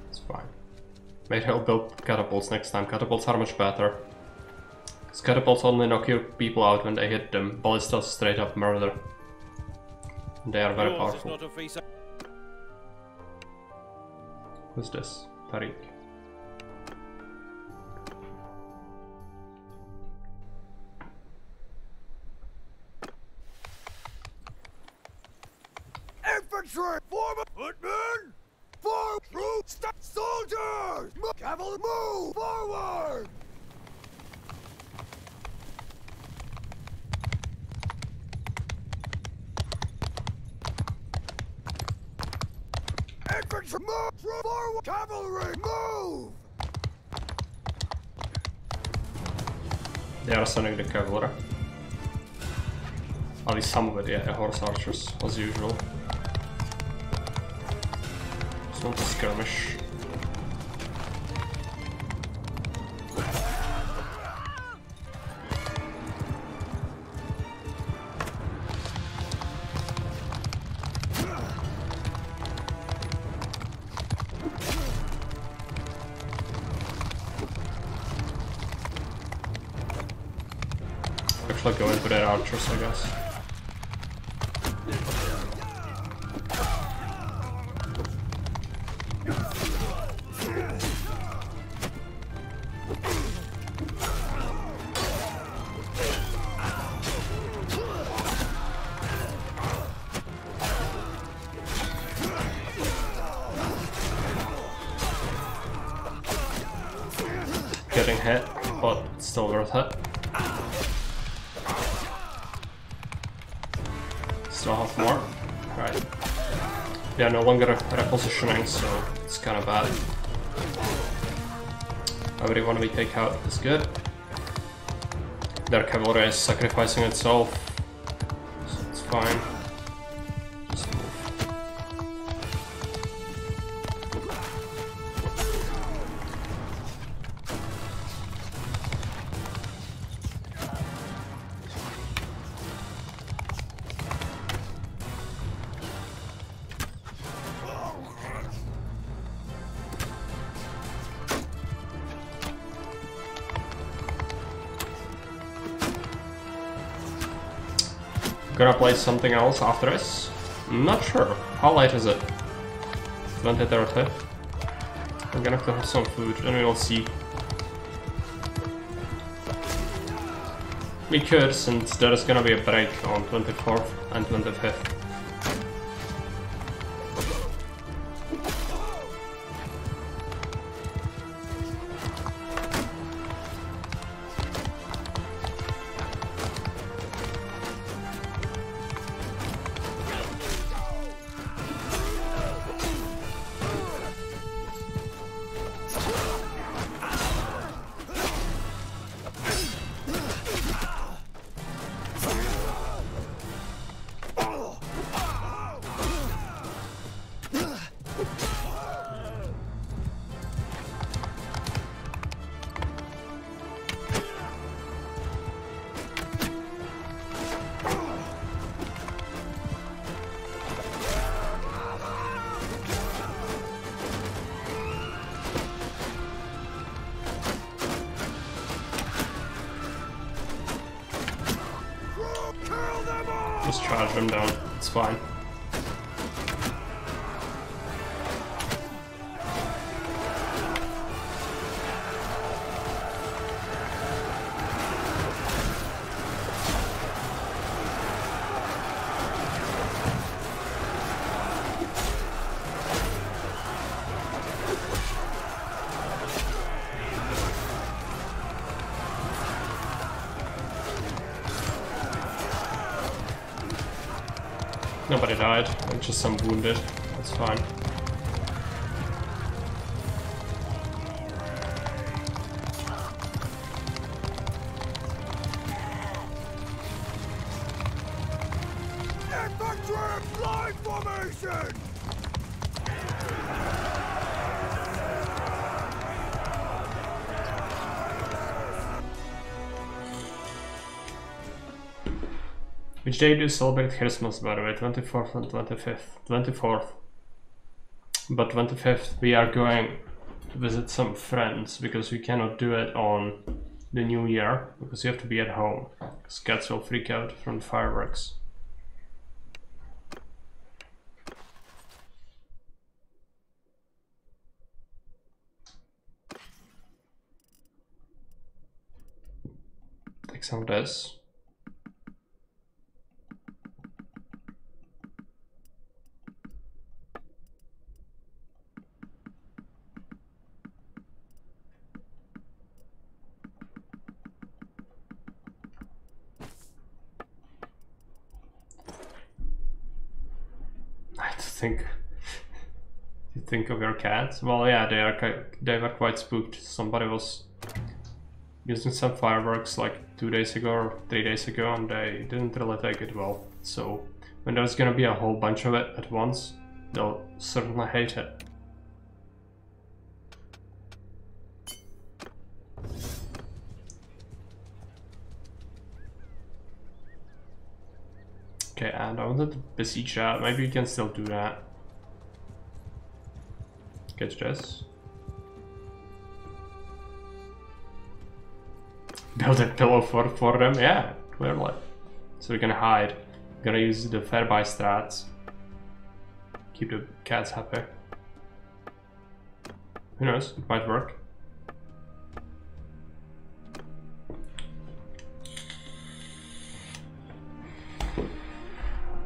It's fine. Maybe I'll build catapults next time. Catapults are much better. Because catapults only knock your people out when they hit them. Ballistas straight up murder. They are very powerful. Who's this? Tariq. Infantry! Form a footmen! Form troops! Soldiers! Cavalry! Move forward! Infantry! Move forward! Cavalry! Move! They are sending the cavalry. At least some of it, yeah, horse archers, as usual. Just want to skirmish. actually go into their archers, I guess. Getting hit, but still worth it. Still have more. Right. They are no longer repositioning, so it's kind of bad. Every one we take out is good. Their cavalry is sacrificing itself, so it's fine. Just move. Gonna play something else after this? Not sure. How late is it? 20:30. I'm gonna have to have some food, and we will see. We could, since there is gonna be a break on 24th and 25th. Just charge them down, it's fine. Nobody died, just some wounded. That's fine. Infantry line formation! Which day do you celebrate Christmas, by the way? 24th and 25th. 24th. But 25th we are going to visit some friends, because we cannot do it on the New Year, because you have to be at home. Because cats will freak out from the fireworks. Take some of this. You think of your cats? Well, yeah, they were quite spooked. Somebody was using some fireworks like 2 days ago or 3 days ago, and they didn't really take it well. So when there's gonna be a whole bunch of it at once, they'll certainly hate it. Okay, and I wanted to besiege that. Maybe we can still do that. Get this. Build a pillow for them, yeah. clearly. So we're gonna hide. We're gonna use the fair buy strats. Keep the cats happy. Who knows? It might work.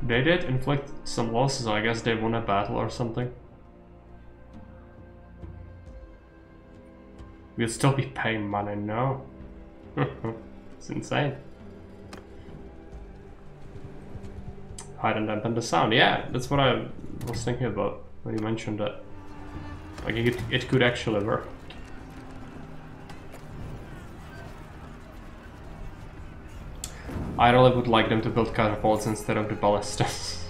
They did inflict some losses, I guess they won a battle or something. We'll still be paying money, no? It's insane. Hide and dampen the sound, yeah, that's what I was thinking about when you mentioned that. Like, it could actually work. I really would like them to build catapults instead of the ballistas.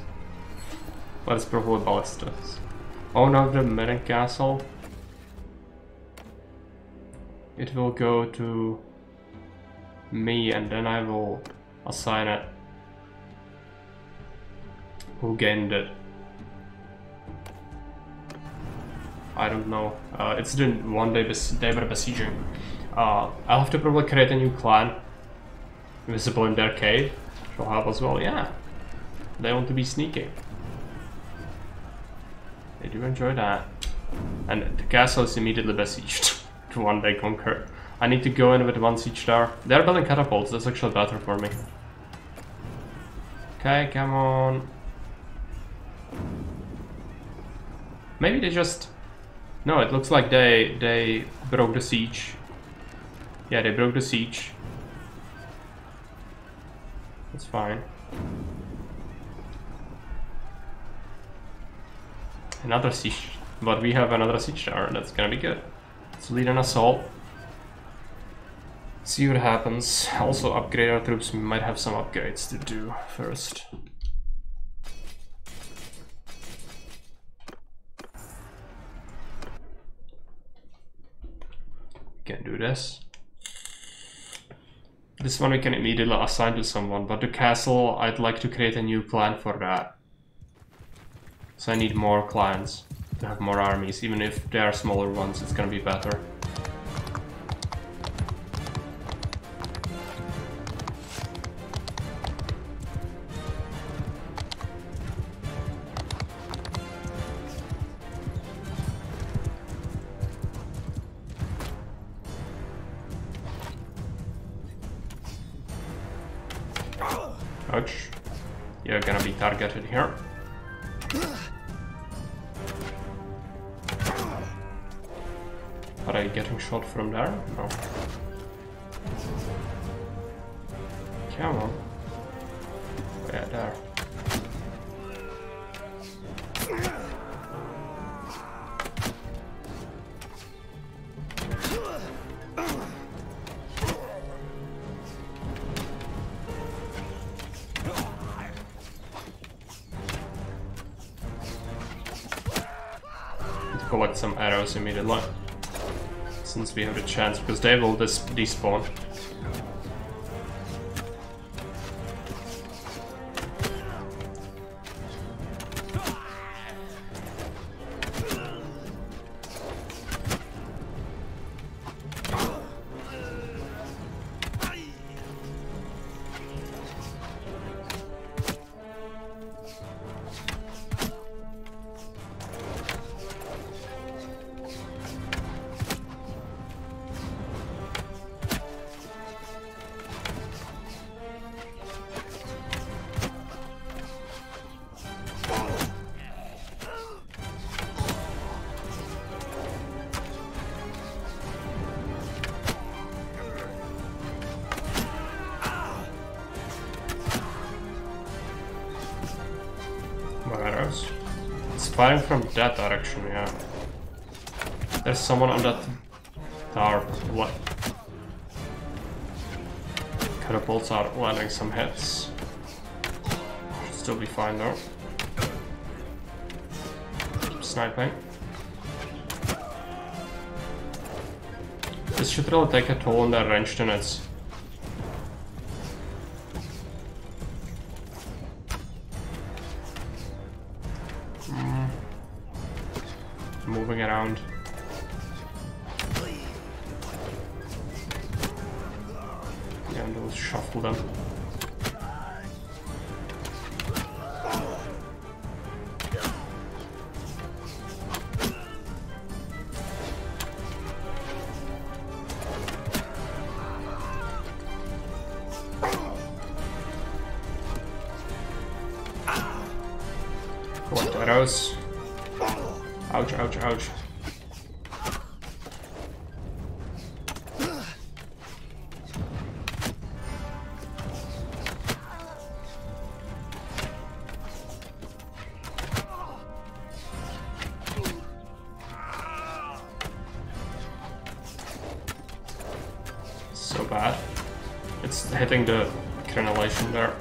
But it's probably ballistas. Oh no, the Medan Castle. It will go to me and then I will assign it. Who gained it? I don't know. It's the one they were besieging. I'll have to probably create a new clan. Visible in their cave. Will help as well, yeah. They want to be sneaky. They do enjoy that. And the castle is immediately besieged. To one they conquer. I need to go in with one siege tower. They're building catapults, that's actually better for me. Okay, come on. Maybe they just... No, it looks like they broke the siege. Yeah, they broke the siege. That's fine. Another siege. But we have another siege tower, that's gonna be good. Let's lead an assault. See what happens. Also upgrade our troops, we might have some upgrades to do first. Can do this. This one we can immediately assign to someone, but the castle, I'd like to create a new clan for that. So I need more clans to have more armies, even if they are smaller ones, it's gonna be better. Ouch. You're gonna be targeted here. Are you getting shot from there? No. Come on. Oh, yeah, there. Collect some arrows immediately, since we have a chance, because they will despawn. Arrows. It's firing from that direction, yeah. There's someone on that tower. What? Catapults are landing some hits. Should still be fine though. Sniping. This should really take a toll on their ranged units. Moving around. Yeah, and we'll shuffle them. arrows. Ouch, ouch, ouch. So bad. It's hitting the crenellation there.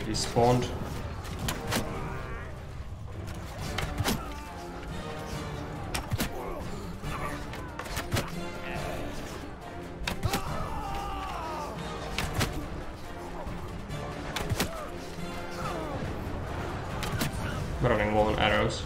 He spawned. Running low on arrows.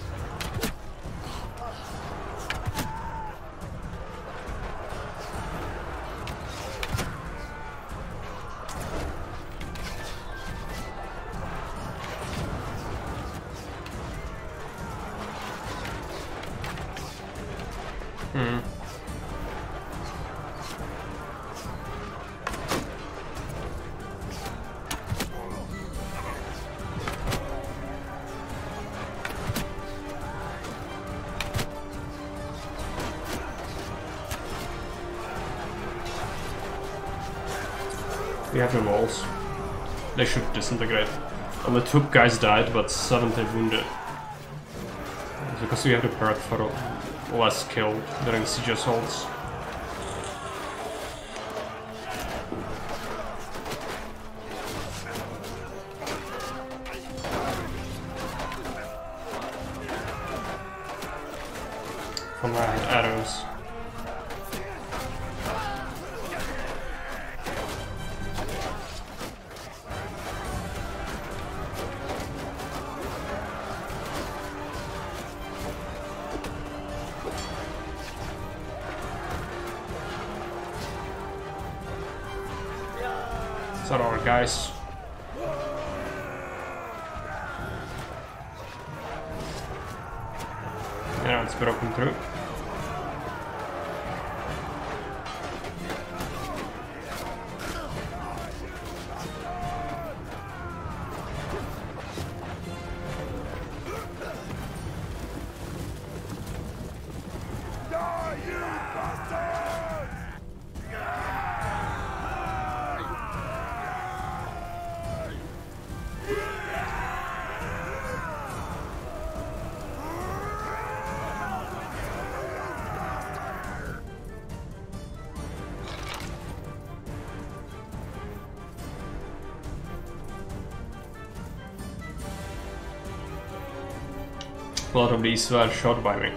We have no walls. They should disintegrate. Only 2 guys died, but 70 wounded. Because we have the perk for less kill during siege assaults. From where I had arrows. Is that our guys? Yeah, it's broken through. Die, you bastard! A lot of these were shot by me.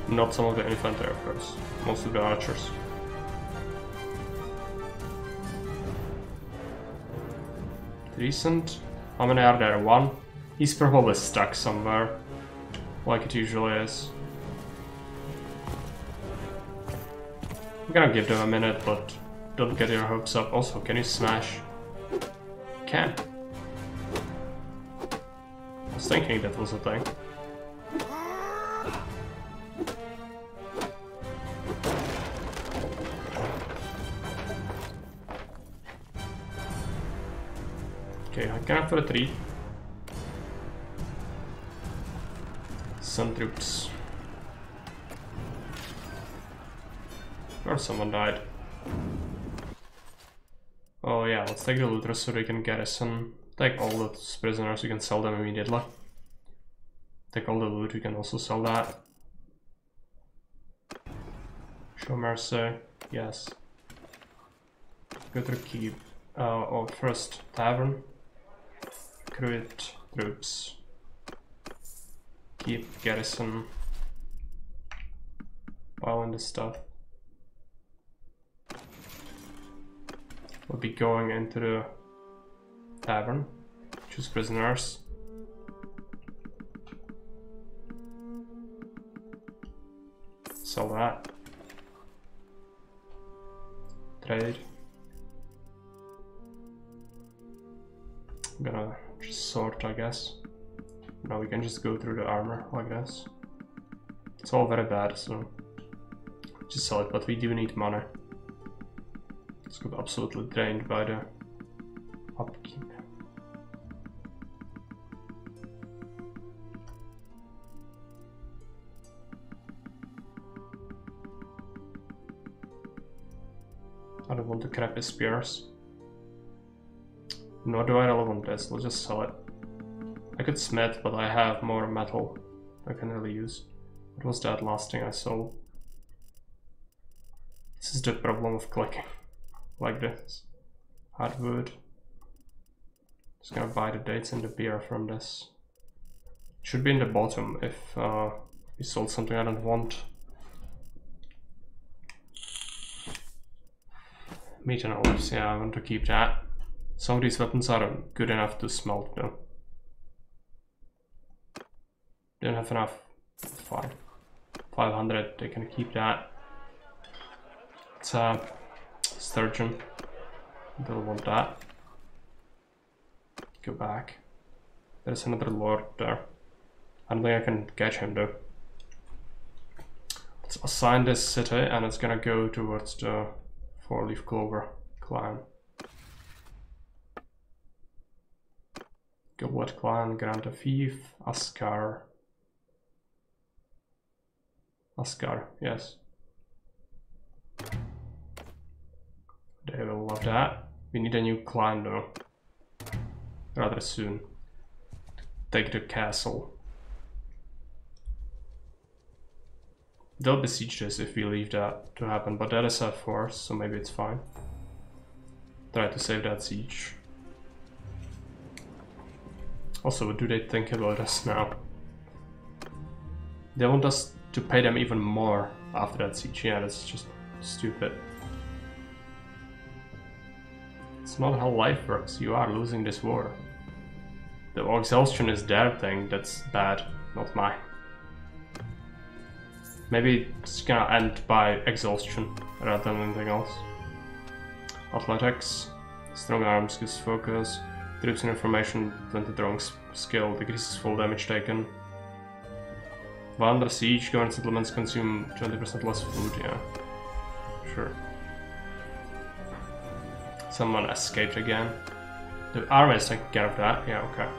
Not some of the infantry, of course. Mostly the archers. Decent. How many are there? 1? He's probably stuck somewhere. Like it usually is. I'm gonna give them a minute, but don't get your hopes up. Also, can you smash? Can. I was thinking that was a thing. Okay, I can have for a 3. Some troops. Or someone died. Oh yeah, let's take the looters so they can garrison. Take all the prisoners, we can sell them immediately. Take all the loot, we can also sell that. Show mercy, yes. Go to the keep. Oh, first tavern. Recruit troops. Keep garrison. While in the stuff. We'll be going into the tavern. Choose prisoners. Sell that. Trade. I'm gonna just sort, I guess. Now we can just go through the armor like this. It's all very bad, so just sell it, but we do need money. It's got absolutely drained by the upkeep. I don't want to crappy spears. Nor do I really want this, let's just sell it. I could smith, but I have more metal I can really use. What was that last thing I sold? This is the problem of clicking like this. Hardwood. Just gonna buy the dates and the beer from this. Should be in the bottom if we sold something I don't want. Meat and olives, yeah, I want to keep that. Some of these weapons are good enough to smelt though. Don't have enough. Fine. 500, they can keep that. It's a sturgeon. Don't want that. Go back. There's another lord there. I don't think I can catch him though. Let's assign this city and it's gonna go towards the 4-leaf clover clan. Goblet clan, Grant a Fief, Askar. Askar, yes. They will love that. We need a new clan though. Rather soon. Take the castle. They'll besiege this if we leave that to happen, but that is a force, so maybe it's fine. Try to save that siege. Also, what do they think about us now? They want us to pay them even more after that siege. Yeah, that's just stupid. It's not how life works. You are losing this war. The exhaustion is their thing, that's bad, not mine. Maybe it's gonna end by exhaustion rather than anything else. Athletics, strong arms gives focus, troops in information, 20 throwing skill, decreases full damage taken. While under siege, government settlements consume 20% less food, yeah. Sure. Someone escaped again. The army is taking care of that, yeah, okay.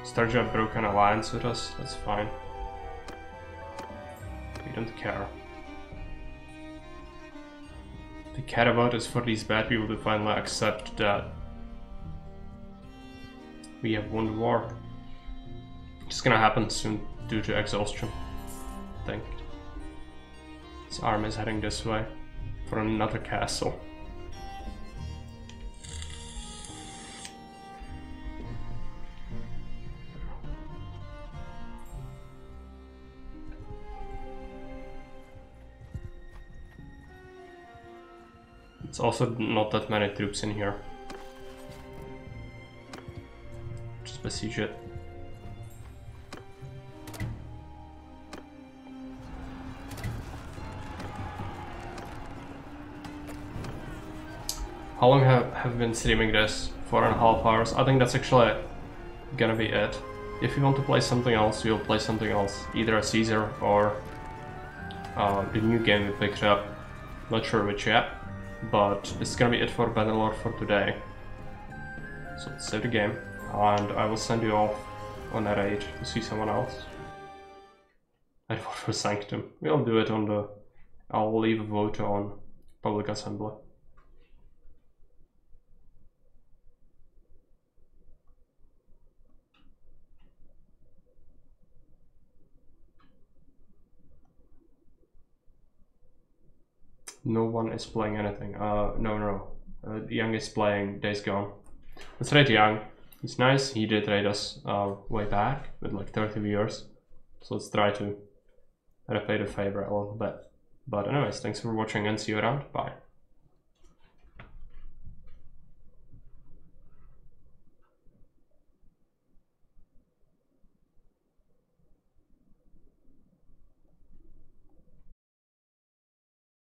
Sturgia broke an alliance with us, that's fine. We don't care. What we care about is for these bad people to finally accept that we have won the war. It's gonna happen soon due to exhaustion, I think. This army is heading this way for another castle. It's also not that many troops in here. Just besiege it. How long have we been streaming this? 4.5 hours. I think that's actually gonna be it. If you want to play something else, we'll play something else. Either a Caesar or the new game we picked up. Not sure which yet. But this is gonna be it for Bannerlord for today. So let's save the game, and I will send you off on a raid to see someone else. I vote for Sanctum. We'll do it on the... I'll leave a vote on Public Assembly. No one is playing anything. No. Young is playing Days Gone. Let's raid Young. He's nice. He did raid us way back with like 30 viewers. So let's try to repay the favor a little bit. But anyways, thanks for watching and see you around. Bye.